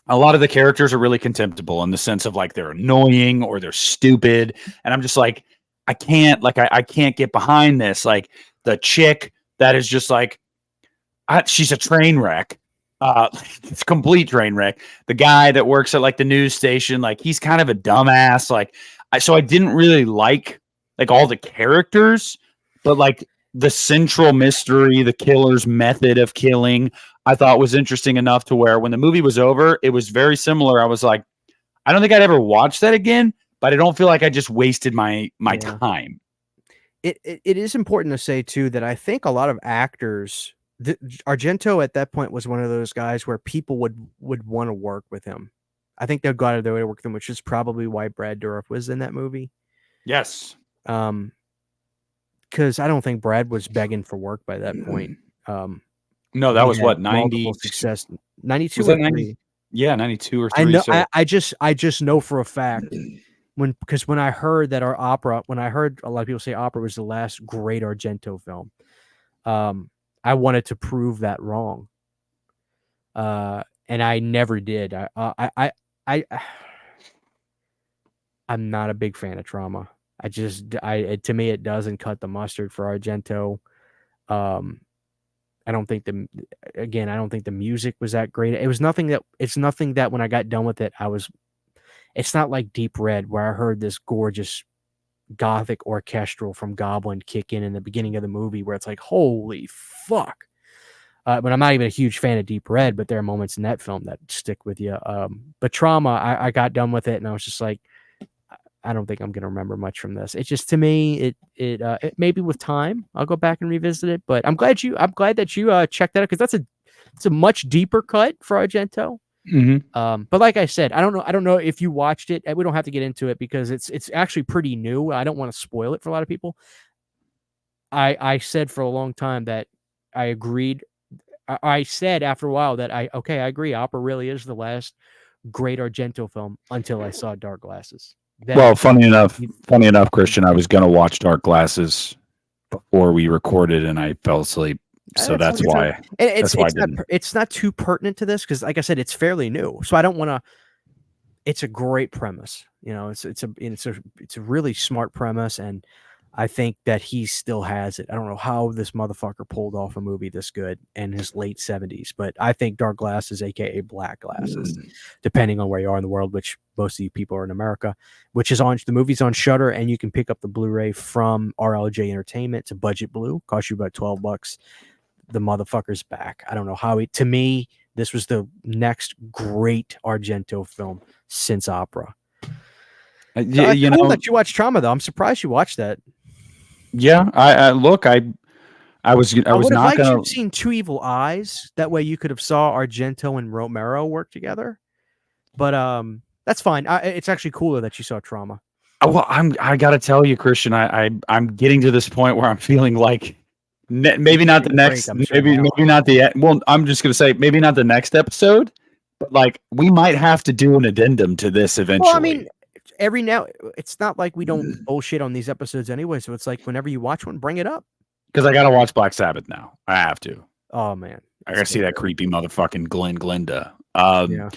[SPEAKER 1] a lot of the characters are really contemptible in the sense of like they're annoying or they're stupid. And I'm just like, I can't get behind this. Like the chick that is just like, she's a train wreck. It's a complete train wreck. The guy that works at like the news station, like he's kind of a dumbass. Like, so I didn't really like all the characters, but like the central mystery, the killer's method of killing, I thought was interesting enough to where when the movie was over, it was very similar. I was like, I don't think I'd ever watch that again, but I don't feel like I just wasted my time.
[SPEAKER 2] It is important to say too that I think a lot of actors, Argento at that point was one of those guys where people would want to work with him. I think they'd go out of their way to work with him, which is probably why Brad Dourif was in that movie.
[SPEAKER 1] Yes.
[SPEAKER 2] Because I don't think Brad was begging for work by that point.
[SPEAKER 1] No, that was what, 90
[SPEAKER 2] success, 92
[SPEAKER 1] was
[SPEAKER 2] or
[SPEAKER 1] that 90?
[SPEAKER 2] 3.
[SPEAKER 1] Yeah, 92 or 3.
[SPEAKER 2] I know.
[SPEAKER 1] So.
[SPEAKER 2] I just know for a fact because when I heard that when I heard a lot of people say Opera was the last great Argento film, I wanted to prove that wrong. And I never did. I'm not a big fan of Trauma. To me, it doesn't cut the mustard for Argento. I don't think the music was that great. It's nothing that when I got done with it, it's not like Deep Red where I heard this gorgeous gothic orchestral from Goblin kick in the beginning of the movie where it's like, holy fuck. But I'm not even a huge fan of Deep Red, but there are moments in that film that stick with you. But Trauma, I got done with it and I was just like, I don't think I'm going to remember much from this. It's just, to me, it maybe with time I'll go back and revisit it. But I'm glad that you checked that out, because it's a much deeper cut for Argento.
[SPEAKER 1] Mm-hmm.
[SPEAKER 2] But like I said, I don't know if you watched it. We don't have to get into it because it's actually pretty new. I don't want to spoil it for a lot of people. I said for a long time that I agreed. I said after a while that I agree. Opera really is the last great Argento film until I saw Dark Glasses.
[SPEAKER 1] Well, funny enough, Christian, I was going to watch Dark Glasses before we recorded and I fell asleep. So that's why.
[SPEAKER 2] It's not too pertinent to this because, like I said, it's fairly new. So I don't want to. It's a great premise. It's a really smart premise, and I think that he still has it. I don't know how this motherfucker pulled off a movie this good in his late 70s, but I think Dark Glasses, aka Black Glasses, depending on where you are in the world, which most of you people are in America, the movie's on Shudder, and you can pick up the Blu-ray from RLJ Entertainment. It's a budget blue, cost you about $12. The motherfucker's back. I don't know how to me, this was the next great Argento film since Opera. Cool that you watched Trauma, though. I'm surprised you watched that.
[SPEAKER 1] Yeah, I look, I was
[SPEAKER 2] would have
[SPEAKER 1] not
[SPEAKER 2] liked you to
[SPEAKER 1] gonna
[SPEAKER 2] have seen Two Evil Eyes. That way you could have saw Argento and Romero work together. But that's fine. It's actually cooler that you saw Trauma.
[SPEAKER 1] well, I gotta tell you, Christian, I'm getting to this point where I'm feeling like maybe not the next, maybe not the well. I'm just gonna say maybe not the next episode, but like we might have to do an addendum to this eventually.
[SPEAKER 2] Well, I mean, every now it's not like we don't bullshit on these episodes anyway. So it's like whenever you watch one, bring it up.
[SPEAKER 1] Because I gotta watch Black Sabbath now. I have to.
[SPEAKER 2] Oh man,
[SPEAKER 1] I gotta see that creepy motherfucking Glenda.
[SPEAKER 2] Yeah.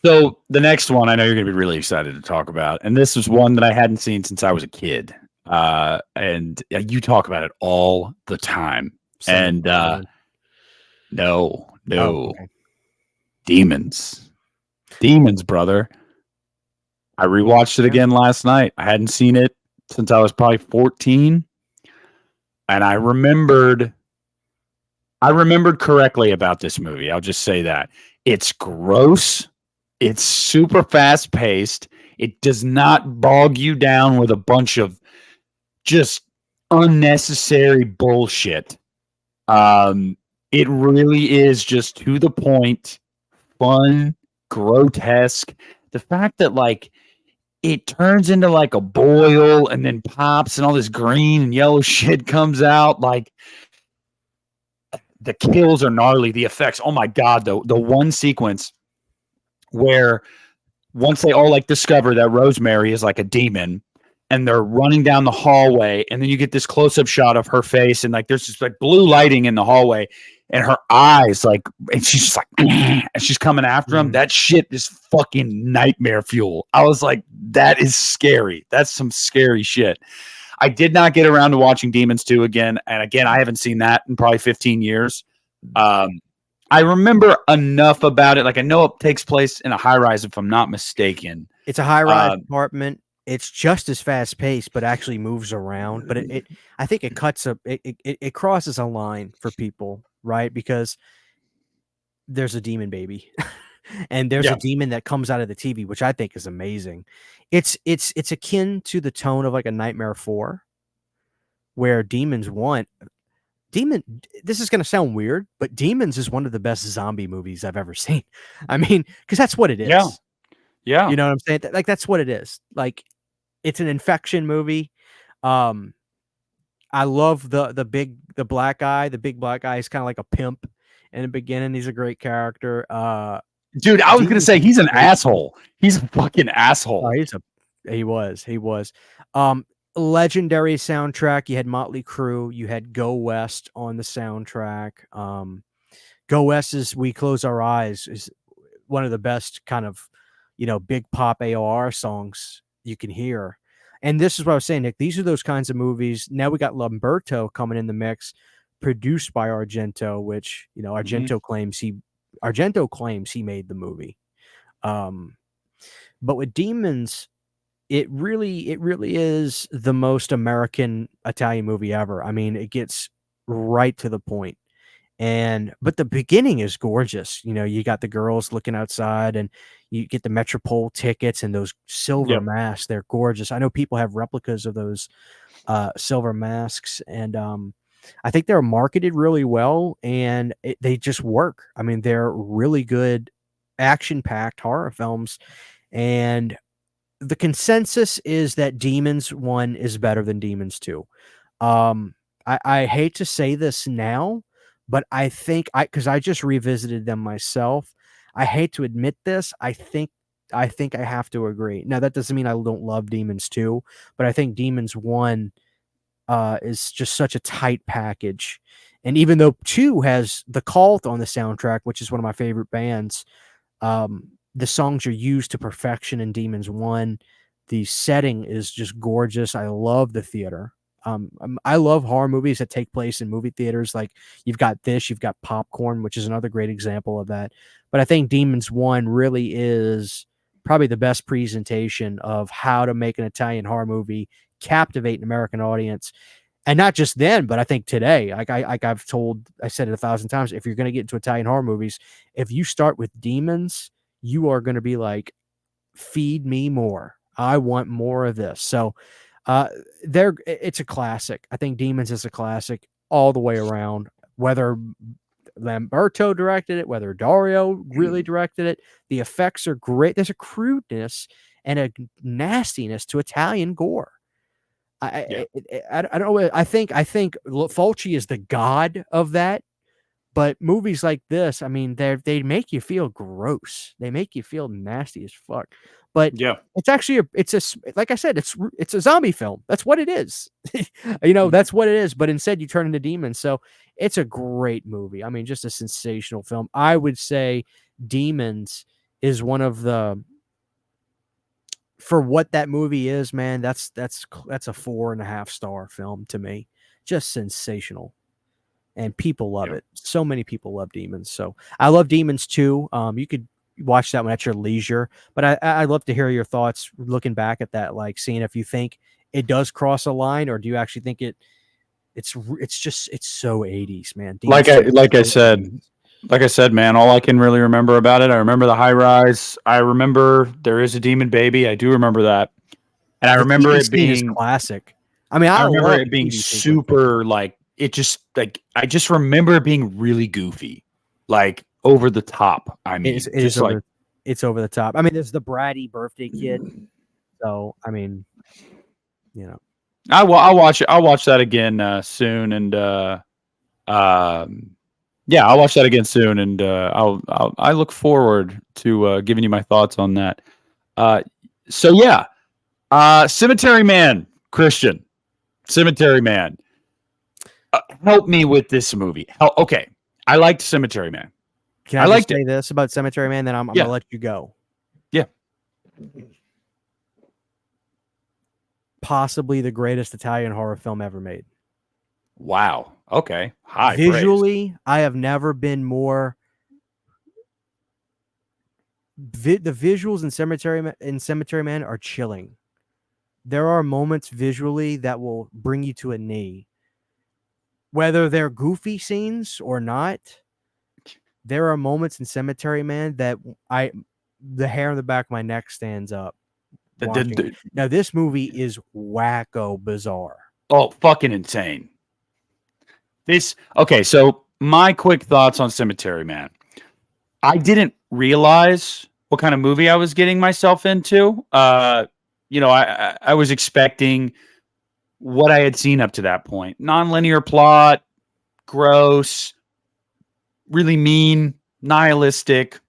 [SPEAKER 1] So the next one I know you're gonna be really excited to talk about, and this was one that I hadn't seen since I was a kid. And you talk about it all the time. And no,
[SPEAKER 2] okay.
[SPEAKER 1] Demons, brother. I rewatched it again last night. I hadn't seen it since I was probably 14, and I remembered correctly about this movie. I'll just say that it's gross. It's super fast paced. It does not bog you down with a bunch of just unnecessary bullshit. It really is just to the point, fun, grotesque. The fact that like it turns into like a boil and then pops and all this green and yellow shit comes out, like the kills are gnarly. The effects, oh my god, the one sequence where once they all like discover that Rosemary is like a demon and they're running down the hallway, and then you get this close-up shot of her face, and like there's just like blue lighting in the hallway, and her eyes like, and she's just like, and she's coming after him. That shit is fucking nightmare fuel. I was like, that is scary. That's some scary shit. I did not get around to watching Demons 2 again, and again, I haven't seen that in probably 15 years. I remember enough about it. Like I know it takes place in a high rise, if I'm not mistaken.
[SPEAKER 2] It's a high rise apartment. It's just as fast paced, but actually moves around. But I think it it crosses a line for people, right? Because there's a demon baby, and there's a demon that comes out of the TV, which I think is amazing. It's akin to the tone of like a Nightmare 4, where Demons want. This is going to sound weird, but Demons is one of the best zombie movies I've ever seen. I mean, because that's what it is.
[SPEAKER 1] Yeah.
[SPEAKER 2] You know what I'm saying? Like, that's what it is. Like, it's an infection movie. I love the big black guy. The big black guy is kind of like a pimp in the beginning. He's a great character.
[SPEAKER 1] Dude, I was going to say he's an asshole. He's a fucking asshole.
[SPEAKER 2] He was. Legendary soundtrack. You had Motley Crue, you had Go West on the soundtrack. Go West's We Close Our Eyes is one of the best kind of, big pop AOR songs you can hear. And this is what I was saying, Nick. These are those kinds of movies. Now we got Lamberto coming in the mix, produced by Argento, which, Argento claims he made the movie. But with Demons, it really is the most American Italian movie ever. I mean, it gets right to the point. But the beginning is gorgeous. You got the girls looking outside, and you get the Metropole tickets and those silver masks. They're gorgeous. I know people have replicas of those silver masks, and I think they're marketed really well, and they just work. I mean, they're really good action-packed horror films, and the consensus is that Demons 1 is better than Demons 2. I hate to say this now, but I think because I just revisited them myself. I hate to admit this. I think I have to agree. Now, that doesn't mean I don't love Demons 2, but I think Demons 1 is just such a tight package. And even though 2 has The Cult on the soundtrack, which is one of my favorite bands, the songs are used to perfection in Demons 1. The setting is just gorgeous. I love the theater. I love horror movies that take place in movie theaters. Like you've got Popcorn, which is another great example of that. But I think Demons 1 really is probably the best presentation of how to make an Italian horror movie captivate an American audience. And not just then, but I think today, I said it 1,000 times, if you're going to get into Italian horror movies, if you start with Demons, you are going to be like, feed me more. I want more of this. So it's a classic. I think Demons is a classic. all the way around. Whether Lamberto directed it, whether Dario really directed it, the effects are great. There's a crudeness and a nastiness to Italian gore. I don't know. I think Fulci is the god of that. But movies like this, I mean, they make you feel gross. They make you feel nasty as fuck. But
[SPEAKER 1] Yeah.
[SPEAKER 2] it's actually like I said, it's a zombie film. That's what it is. That's what it is. But instead, you turn into demons. So it's a great movie. I mean, just a sensational film. I would say Demons is one of the, for what that movie is, man. That's a 4.5 star film to me. Just sensational. And people love it. So many people love Demons. So I love Demons too. You could watch that one at your leisure. But I'd love to hear your thoughts looking back at that, like seeing if you think it does cross a line, or do you actually think it's so 80s, man.
[SPEAKER 1] Like I said, man, all I can really remember about it, I remember the high rise. I remember there is a demon baby. I do remember that. And I remember
[SPEAKER 2] TV
[SPEAKER 1] it
[SPEAKER 2] scene is
[SPEAKER 1] being
[SPEAKER 2] classic. I mean,
[SPEAKER 1] I remember
[SPEAKER 2] love
[SPEAKER 1] it being
[SPEAKER 2] TV sequence.
[SPEAKER 1] super like it just like I just remember it being really goofy, like over the top. I mean,
[SPEAKER 2] it's over the top. I mean, there's the bratty birthday kid. So I mean,
[SPEAKER 1] I'll watch it. I'll watch that again soon, and yeah, I'll watch that again soon, and I look forward to giving you my thoughts on that. So yeah, Cemetery Man, Christian, Cemetery Man. Help me with this movie. Okay, I liked Cemetery Man.
[SPEAKER 2] Can I just say this about Cemetery Man? Then I'm gonna let you go.
[SPEAKER 1] Yeah.
[SPEAKER 2] Possibly the greatest Italian horror film ever made.
[SPEAKER 1] Wow. Okay. High
[SPEAKER 2] visually,
[SPEAKER 1] praise.
[SPEAKER 2] I have never been more. The visuals in Cemetery Man are chilling. There are moments visually that will bring you to a knee. Whether they're goofy scenes or not, there are moments in Cemetery Man that the hair on the back of my neck stands up. Now, this movie is wacko bizarre.
[SPEAKER 1] Oh, fucking insane. Okay, so my quick thoughts on Cemetery Man. I didn't realize what kind of movie I was getting myself into. I was expecting what I had seen up to that point. Non-linear plot, gross, really mean, nihilistic.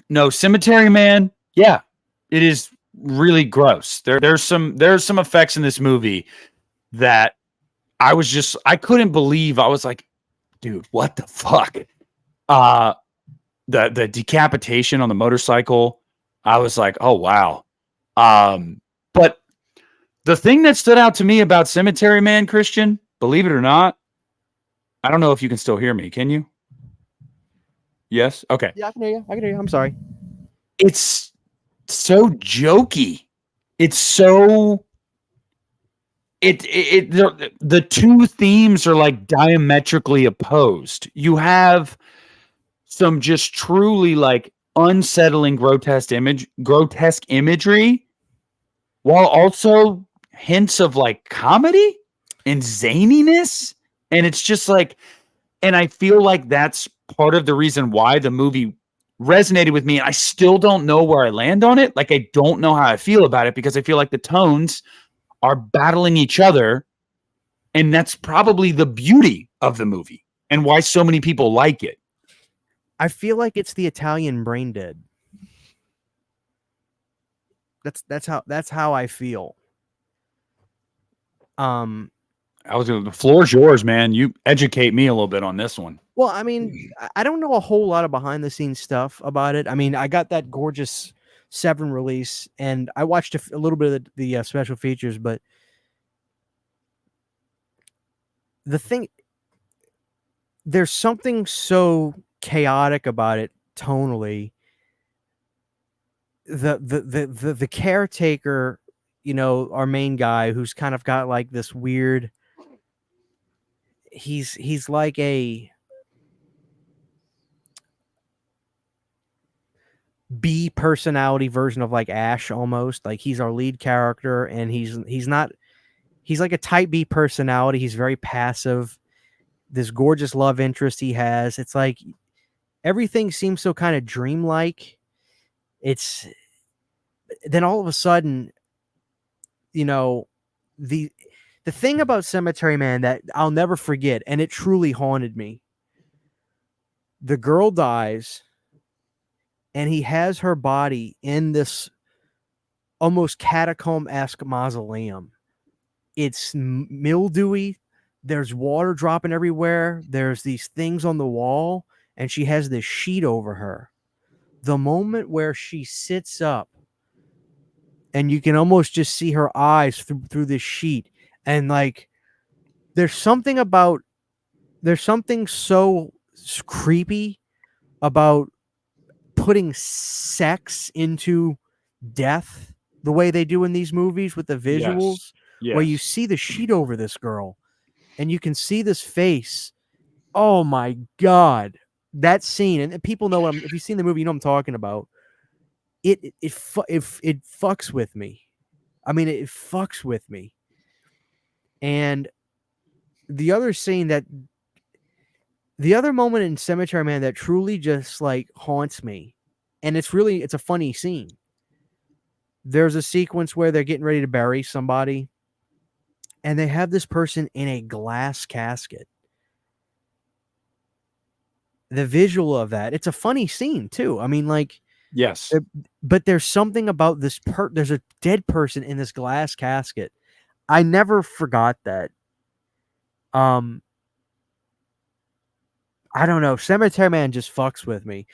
[SPEAKER 1] No, Cemetery Man, yeah, it is really gross. There's some effects in this movie that I couldn't believe. I was like, dude, what the fuck? The decapitation on the motorcycle, I was like, oh wow. But the thing that stood out to me about Cemetery Man, Christian, believe it or not, I don't know if you can still hear me. Can you? Yes? Okay.
[SPEAKER 2] Yeah, I can hear you. I'm sorry.
[SPEAKER 1] It's so jokey. It's so the two themes are like diametrically opposed. You have some just truly like unsettling grotesque imagery, while also hints of like comedy and zaniness. And it's just like, and I feel like that's part of the reason why the movie resonated with me. And I still don't know where I land on it. Like, I don't know how I feel about it, because I feel like the tones are battling each other. And that's probably the beauty of the movie and why so many people like it.
[SPEAKER 2] I feel like it's the Italian Brain Dead. That's how I feel.
[SPEAKER 1] The floor's yours, man. You educate me a little bit on this one.
[SPEAKER 2] Well, I mean, I don't know a whole lot of behind the scenes stuff about it. I mean, I got that gorgeous Seven release, and I watched a little bit of the special features, but there's something so chaotic about it tonally. The caretaker, our main guy, who's kind of got like this weird, he's like a B personality version of like Ash almost. Like, he's our lead character, and he's like a type B personality. He's very passive. this gorgeous love interest he has. It's like everything seems so kind of dreamlike. It's then all of a sudden, you know, the thing about Cemetery Man that I'll never forget, and it truly haunted me. The girl dies, and he has her body in this almost catacomb-esque mausoleum. It's mildewy. There's water dropping everywhere. There's these things on the wall, and she has this sheet over her. The moment where she sits up, and you can almost just see her eyes through this sheet, and like there's something so creepy about putting sex into death the way they do in these movies with the visuals, where you see the sheet over this girl and you can see this face. Oh my God. That scene, and people know if you've seen the movie, you know what I'm talking about. It fucks with me. I mean, it fucks with me. And the other moment in Cemetery Man that truly just like haunts me, and it's a funny scene. There's a sequence where they're getting ready to bury somebody, and they have this person in a glass casket. The visual of that, it's a funny scene too. I mean, like,
[SPEAKER 1] Yes.
[SPEAKER 2] but there's something about this there's a dead person in this glass casket. I never forgot that. I don't know. Cemetery Man just fucks with me.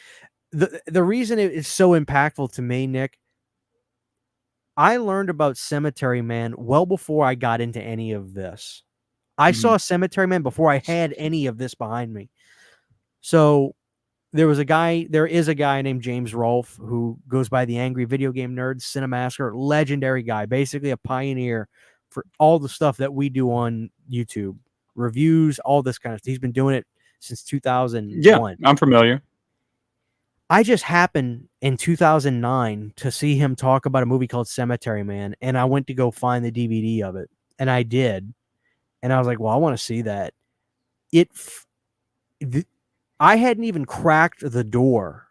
[SPEAKER 2] The reason it is so impactful to me, Nick, I learned about Cemetery Man well before I got into any of this. I saw Cemetery Man before I had any of this behind me. So there is a guy named James Rolfe who goes by the Angry Video Game Nerd, Cinemasker, legendary guy, basically a pioneer for all the stuff that we do on YouTube, reviews, all this kind of stuff. He's been doing it since 2001.
[SPEAKER 1] Yeah, I'm familiar.
[SPEAKER 2] I just happened in 2009 to see him talk about a movie called Cemetery Man, and I went to go find the DVD of it, and I did, and I was like, well, I want to see that. I hadn't even cracked the door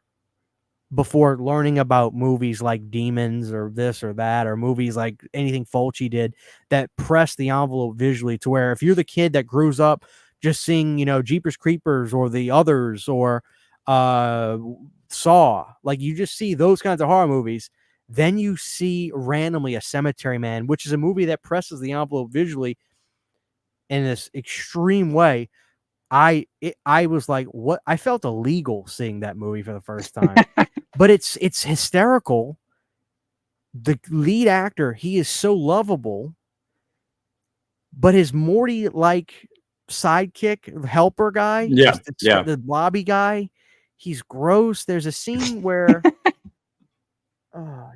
[SPEAKER 2] before learning about movies like Demons or this or that, or movies like anything Fulci did that pressed the envelope visually to where if you're the kid that grows up just seeing, Jeepers Creepers or The Others or Saw, like you just see those kinds of horror movies, then you see randomly a Cemetery Man, which is a movie that presses the envelope visually in this extreme way. I was like, what? I felt illegal seeing that movie for the first time, but it's hysterical. The lead actor, he is so lovable, but his Morty like sidekick helper guy, the blobby guy, he's gross. There's a scene where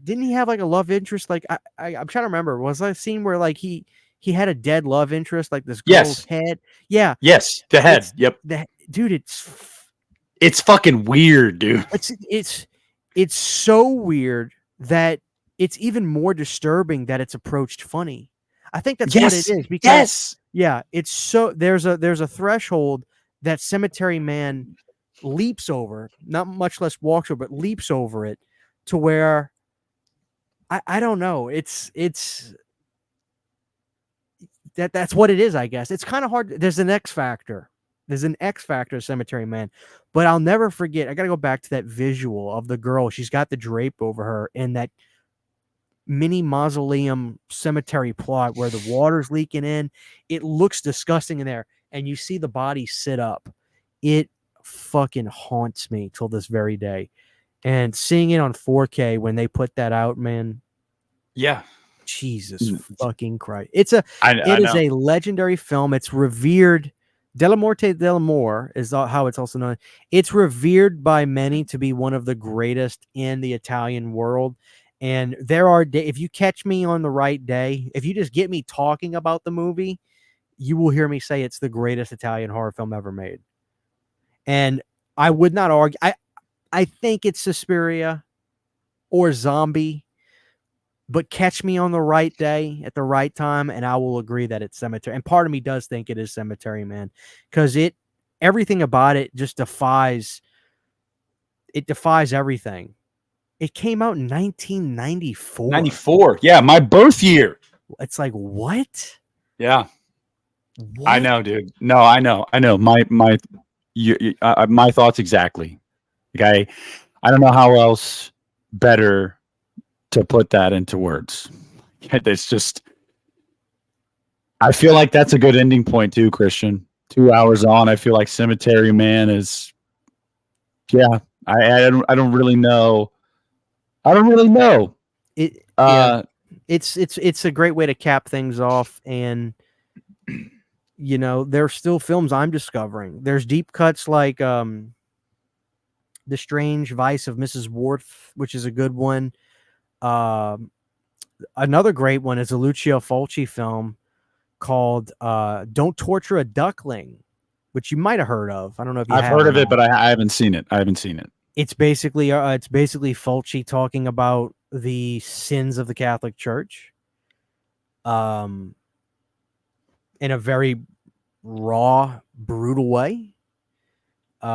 [SPEAKER 2] didn't he have like a love interest? Like I'm trying to remember. Was that a scene where like he had a dead love interest, like this girl's head? Yeah.
[SPEAKER 1] Yes, the head. Yep.
[SPEAKER 2] Dude,
[SPEAKER 1] it's fucking weird, dude.
[SPEAKER 2] It's so weird that it's even more disturbing that it's approached funny. I think that's what it is. Because it's so there's a threshold that Cemetery Man leaps over, not much less walks over, but leaps over it to where I don't know. It's that's what it is, I guess. It's kind of hard. There's an X factor. There's an X factor of Cemetery Man. But I'll never forget. I got to go back to that visual of the girl. She's got the drape over her in that mini mausoleum cemetery plot where the water's leaking in. It looks disgusting in there. And you see the body sit up. It fucking haunts me till this very day. And seeing it on 4K when they put that out, man.
[SPEAKER 1] Yeah.
[SPEAKER 2] Jesus fucking Christ. It is a legendary film. It's revered. Della Morte dell'Amore is how it's also known. It's revered by many to be one of the greatest in the Italian world. And there are if you catch me on the right day, if you just get me talking about the movie, you will hear me say it's the greatest Italian horror film ever made. And I would not argue. I think it's Suspiria or Zombie. but catch me on the right day at the right time, and I will agree that it's Cemetery. And part of me does think it is Cemetery Man, because everything about it just defies everything. It came out in 1994.
[SPEAKER 1] 94. Yeah, my birth year.
[SPEAKER 2] It's like, what?
[SPEAKER 1] Yeah,
[SPEAKER 2] What?
[SPEAKER 1] I know, dude. No, I know. My thoughts exactly. Okay, I don't know how else better to put that into words. It's just, I feel like that's a good ending point too, Christian. 2 hours on, I feel like Cemetery Man is, yeah. I don't really know. I don't really know.
[SPEAKER 2] Yeah, it's a great way to cap things off, and there's still films I'm discovering. There's deep cuts like The Strange Vice of Mrs. Worth, which is a good one. Another great one is a Lucio Fulci film called Don't Torture a Duckling, which you might have heard of. I don't know if
[SPEAKER 1] I've heard of it, but I haven't seen it.
[SPEAKER 2] It's basically Fulci talking about the sins of the Catholic Church, in a very raw, brutal way.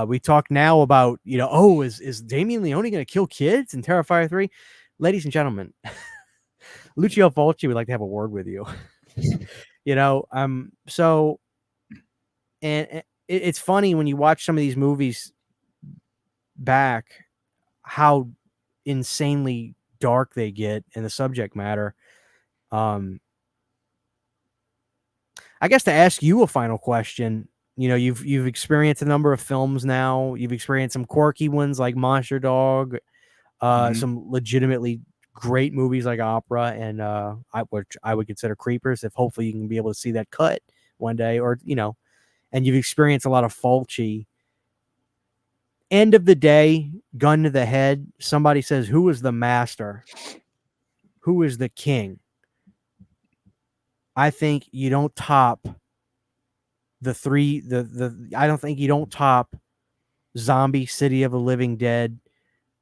[SPEAKER 2] We talk now about, is Damien Leone going to kill kids in Terrifier 3? Ladies and gentlemen, Lucio Fulci would like to have a word with you. So, and it's funny when you watch some of these movies back, how insanely dark they get in the subject matter. I guess to ask you a final question, you've experienced a number of films now. You've experienced some quirky ones like Monster Dog, some legitimately great movies like Opera, and which I would consider Creepers. If hopefully you can be able to see that cut one day, or and you've experienced a lot of Fulci. End of the day, gun to the head, somebody says, who is the master? Who is the king? I think you don't top I don't think you don't top Zombie, City of the Living Dead,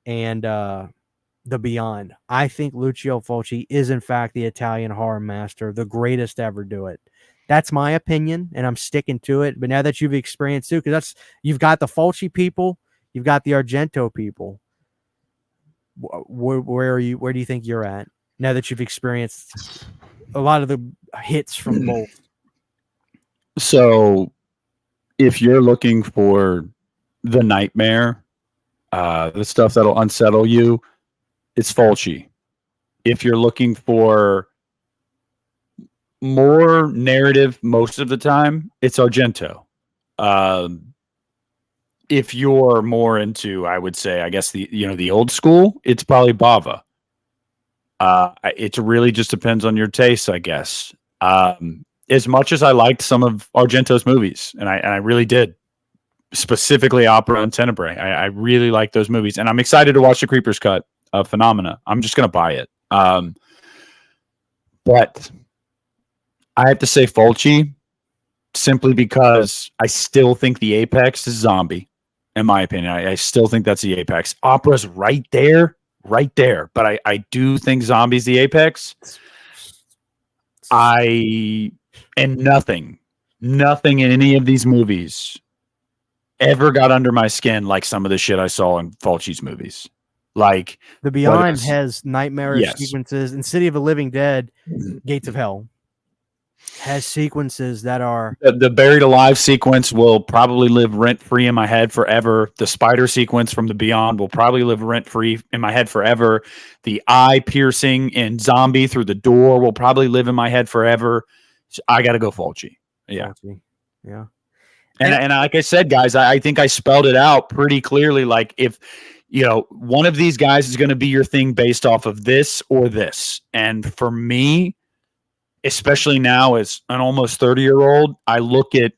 [SPEAKER 2] and The Beyond. I think Lucio Fulci is in fact the Italian horror master, the greatest to ever do it. That's my opinion, and I'm sticking to it. But now that you've experienced too, because you've got the Fulci people, you've got the Argento people. Where do you think you're at now that you've experienced a lot of the hits from both?
[SPEAKER 1] So, if you're looking for the nightmare, the stuff that'll unsettle you, it's Fulci. If you're looking for more narrative most of the time, it's Argento. If you're more into, I would say, I guess the old school, it's probably Bava. It really just depends on your taste, I guess. As much as I liked some of Argento's movies, and I really did, specifically Opera and Tenebrae, I really like those movies, and I'm excited to watch the Creepers cut of Phenomena. I'm just gonna buy it. But I have to say Fulci, simply because I still think the apex is Zombie. In my opinion, I still think that's the apex. Opera's right there. But I do think Zombie's the apex. And nothing in any of these movies ever got under my skin like some of the shit I saw in Fulci's movies. Like
[SPEAKER 2] The Beyond has nightmarish sequences, and City of the Living Dead, Gates of Hell, has sequences that are
[SPEAKER 1] the buried alive sequence will probably live rent free in my head forever. The spider sequence from The Beyond will probably live rent free in my head forever. The eye piercing in Zombie through the door will probably live in my head forever. So I got to go Fulci. Yeah.
[SPEAKER 2] Fulci. Yeah.
[SPEAKER 1] And like I said, guys, I think I spelled it out pretty clearly. Like, if one of these guys is going to be your thing based off of this or this. And for me, especially now as an almost 30-year-old, I look at,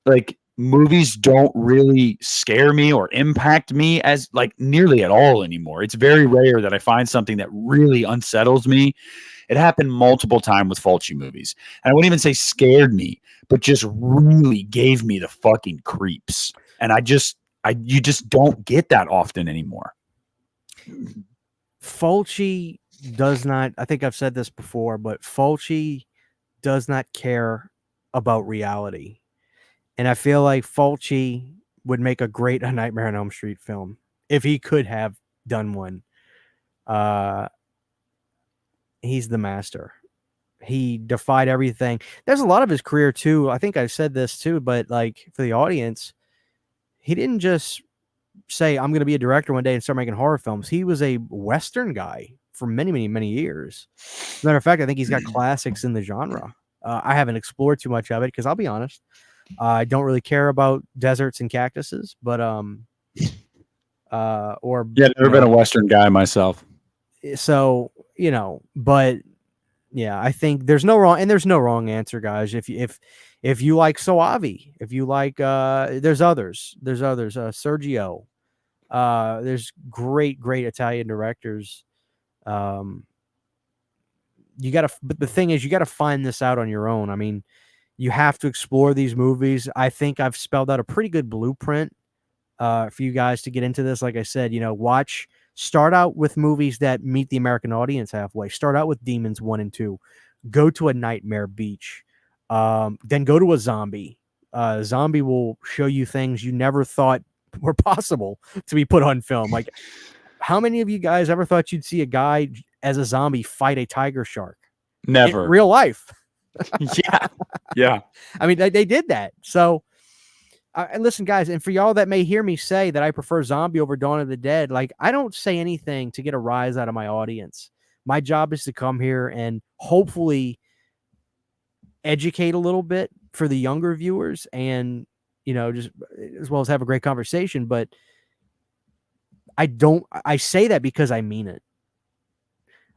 [SPEAKER 1] like, movies don't really scare me or impact me as, like, nearly at all anymore. It's very rare that I find something that really unsettles me. It happened multiple times with Fulci movies. And I wouldn't even say scared me, but just really gave me the fucking creeps. And you just don't get that often anymore.
[SPEAKER 2] Fulci does not, I think I've said this before, but Fulci does not care about reality. And I feel like Fulci would make a great A Nightmare on Elm Street film if he could have done one. He's the master. He defied everything. There's a lot of his career too. I think I said this too, but like for the audience, he didn't just say, I'm going to be a director one day and start making horror films. He was a Western guy for many, many, many years. Matter of fact, I think he's got classics in the genre. I haven't explored too much of it because I'll be honest, I don't really care about deserts and cactuses, but or
[SPEAKER 1] Yeah, never been a Western guy myself.
[SPEAKER 2] so but yeah, I think there's no wrong answer, guys. If you like Soavi, if you like there's others Sergio, there's great Italian directors. You gotta, but the thing is, you gotta find this out on your own. I mean, you have to explore these movies. I think I've spelled out a pretty good blueprint for you guys to get into this. Like I said, start out with movies that meet the American audience halfway. Start out with Demons 1 and 2. Go to a Nightmare Beach. Then go to a Zombie. Zombie will show you things you never thought were possible to be put on film. Like, how many of you guys ever thought you'd see a guy as a zombie fight a tiger shark?
[SPEAKER 1] Never.
[SPEAKER 2] In real life.
[SPEAKER 1] Yeah.
[SPEAKER 2] I mean, they did that. So, and listen, guys, and for y'all that may hear me say that I prefer Zombie over Dawn of the Dead, like, I don't say anything to get a rise out of my audience. My job is to come here and hopefully educate a little bit for the younger viewers and, just as well as have a great conversation. But I say that because I mean it.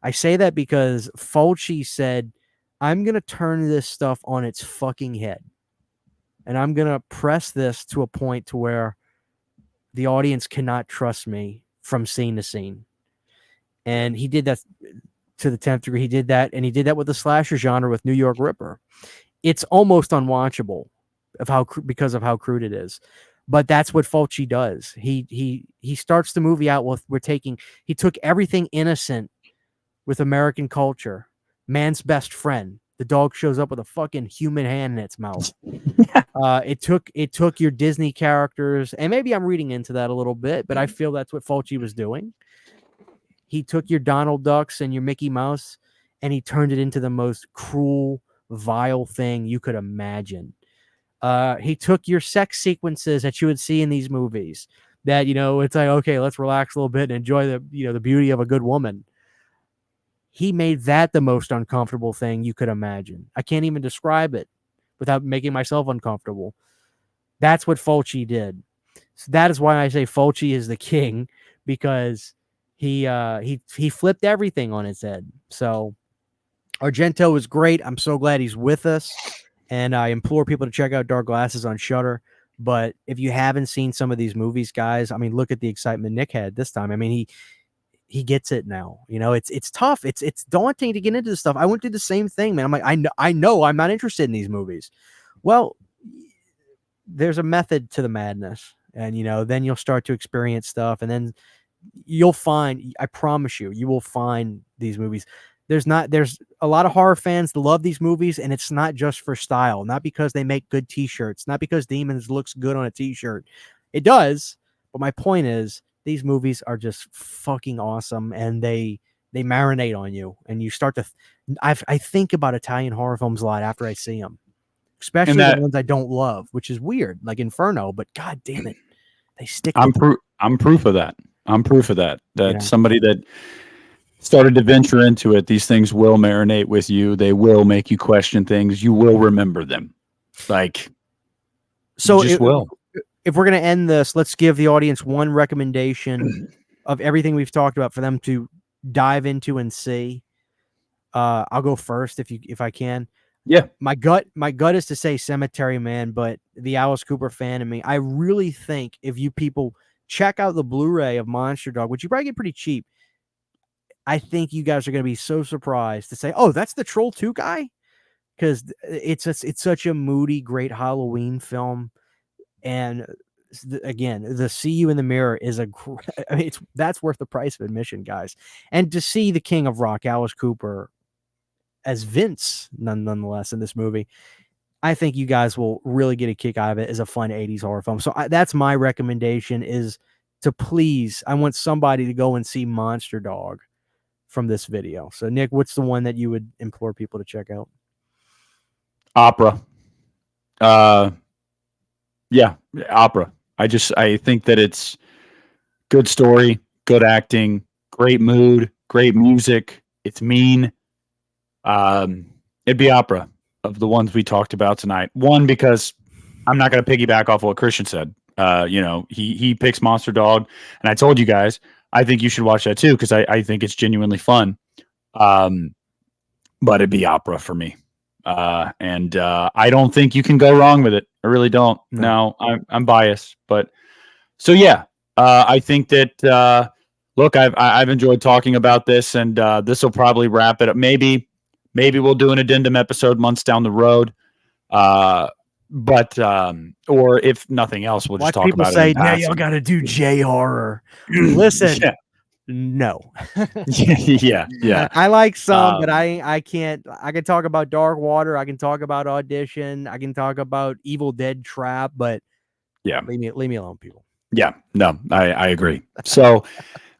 [SPEAKER 2] I say that because Fulci said, I'm going to turn this stuff on its fucking head. And I'm going to press this to a point to where the audience cannot trust me from scene to scene. And he did that to the 10th degree. He did that, and he did that with the slasher genre with New York Ripper. It's almost unwatchable because of how crude it is. But that's what Fulci does. He starts the movie out with, he took everything innocent with American culture. Man's best friend. The dog shows up with a fucking human hand in its mouth. It took your Disney characters, and maybe I'm reading into that a little bit, but I feel that's what Fulci was doing. He took your Donald Ducks and your Mickey Mouse, and he turned it into the most cruel, vile thing you could imagine. He took your sex sequences that you would see in these movies that, it's like, okay, let's relax a little bit and enjoy the beauty of a good woman. He made that the most uncomfortable thing you could imagine. I can't even describe it without making myself uncomfortable. That's what Fulci did. So that is why I say Fulci is the king, because he flipped everything on its head. So Argento is great. I'm so glad he's with us, and I implore people to check out Dark Glasses on Shudder. But if you haven't seen some of these movies, guys, I mean, look at the excitement Nick had this time. I mean, he gets it now. It's tough. It's daunting to get into this stuff. I went through the same thing, man. I'm like, I know I'm not interested in these movies. Well, there's a method to the madness, and then you'll start to experience stuff, and then you'll find, I promise you will find these movies. There's a lot of horror fans that love these movies, and it's not just for style, not because they make good t-shirts, not because Demons looks good on a t-shirt. It does, but my point is, these movies are just fucking awesome, and they marinate on you, and you start to. I think about Italian horror films a lot after I see them, especially the ones I don't love, which is weird, like Inferno. But god damn it, they stick.
[SPEAKER 1] I'm proof of that. I'm proof of that. That somebody that started to venture into it, these things will marinate with you. They will make you question things. You will remember them. Like,
[SPEAKER 2] so
[SPEAKER 1] you just will.
[SPEAKER 2] If we're going to end this, let's give the audience one recommendation of everything we've talked about for them to dive into and see. I'll go first if I can.
[SPEAKER 1] Yeah.
[SPEAKER 2] My gut is to say Cemetery Man, but the Alice Cooper fan in me, I really think if you people check out the Blu-ray of Monster Dog, which you probably get pretty cheap, I think you guys are going to be so surprised to say, oh, that's the Troll 2 guy? Because it's such a moody, great Halloween film. And again, the See You in the Mirror is I mean, that's worth the price of admission, guys. And to see the King of Rock, Alice Cooper, as Vince, nonetheless, in this movie, I think you guys will really get a kick out of it as a fun 80s horror film. So that's my recommendation, is to please, I want somebody to go and see Monster Dog from this video. So Nick, what's the one that you would implore people to check out?
[SPEAKER 1] Opera. Yeah, Opera. I think that it's good story, good acting, great mood, great music. It's mean. It'd be Opera of the ones we talked about tonight. One, because I'm not going to piggyback off what Christian said. He picks Monster Dog, and I told you guys I think you should watch that too, because I think it's genuinely fun. But it'd be Opera for me. And I don't think you can go wrong with it. I really don't. No, I'm biased, but so yeah, I think that look, I've enjoyed talking about this, and this will probably wrap it up. Maybe we'll do an addendum episode months down the road. But or if nothing else, we'll just talk about it.
[SPEAKER 2] People say, "Yeah, y'all got to do J horror." Listen.
[SPEAKER 1] Yeah.
[SPEAKER 2] No.
[SPEAKER 1] yeah.
[SPEAKER 2] I like some, but I can't. I can talk about Dark Water. I can talk about Audition. I can talk about Evil Dead Trap, but
[SPEAKER 1] yeah,
[SPEAKER 2] leave me alone, people.
[SPEAKER 1] Yeah, no, I agree. So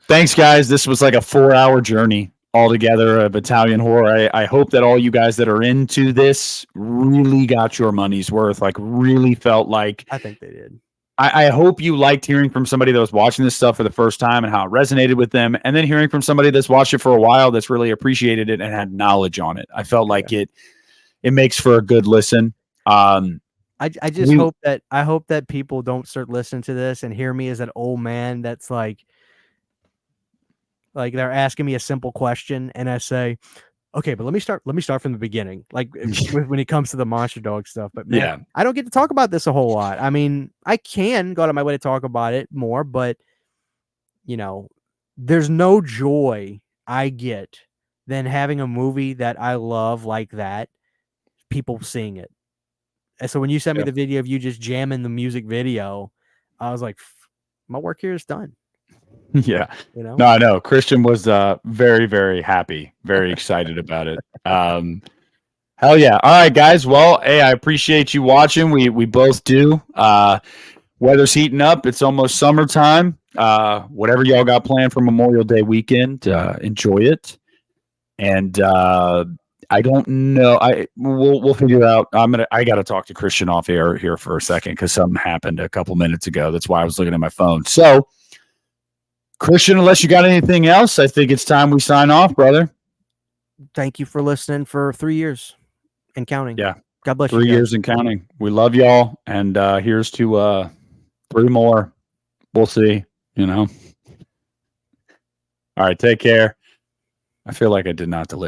[SPEAKER 1] thanks, guys. This was like a 4-hour journey altogether of Italian horror. I hope that all you guys that are into this really got your money's worth, like really felt like.
[SPEAKER 2] I think they did.
[SPEAKER 1] I hope you liked hearing from somebody that was watching this stuff for the first time and how it resonated with them, and then hearing from somebody that's watched it for a while that's really appreciated it and had knowledge on it. I felt like it makes for a good listen.
[SPEAKER 2] I just hope that people don't start listening to this and hear me as an old man that's like they're asking me a simple question and I say, okay, but let me start from the beginning. Like when it comes to the Monster Dog stuff. But man, I don't get to talk about this a whole lot. I mean, I can go out of my way to talk about it more, but there's no joy I get than having a movie that I love like that, people seeing it. And so when you sent me the video of you just jamming the music video, I was like, my work here is done.
[SPEAKER 1] Yeah. No, I know. Christian was very, very happy, very excited about it. Hell yeah. All right, guys. Well, hey, I appreciate you watching. We both do. Weather's heating up. It's almost summertime. Whatever y'all got planned for Memorial Day weekend, enjoy it. And I don't know. We'll figure it out. I got to talk to Christian off air here for a second because something happened a couple minutes ago. That's why I was looking at my phone. So, Christian, unless you got anything else, I think it's time we sign off, brother.
[SPEAKER 2] Thank you for listening for 3 years and counting.
[SPEAKER 1] Yeah.
[SPEAKER 2] God bless you.
[SPEAKER 1] 3 years and counting. We love y'all. And here's to 3 more. We'll see, All right. Take care. I feel like I did not deliver.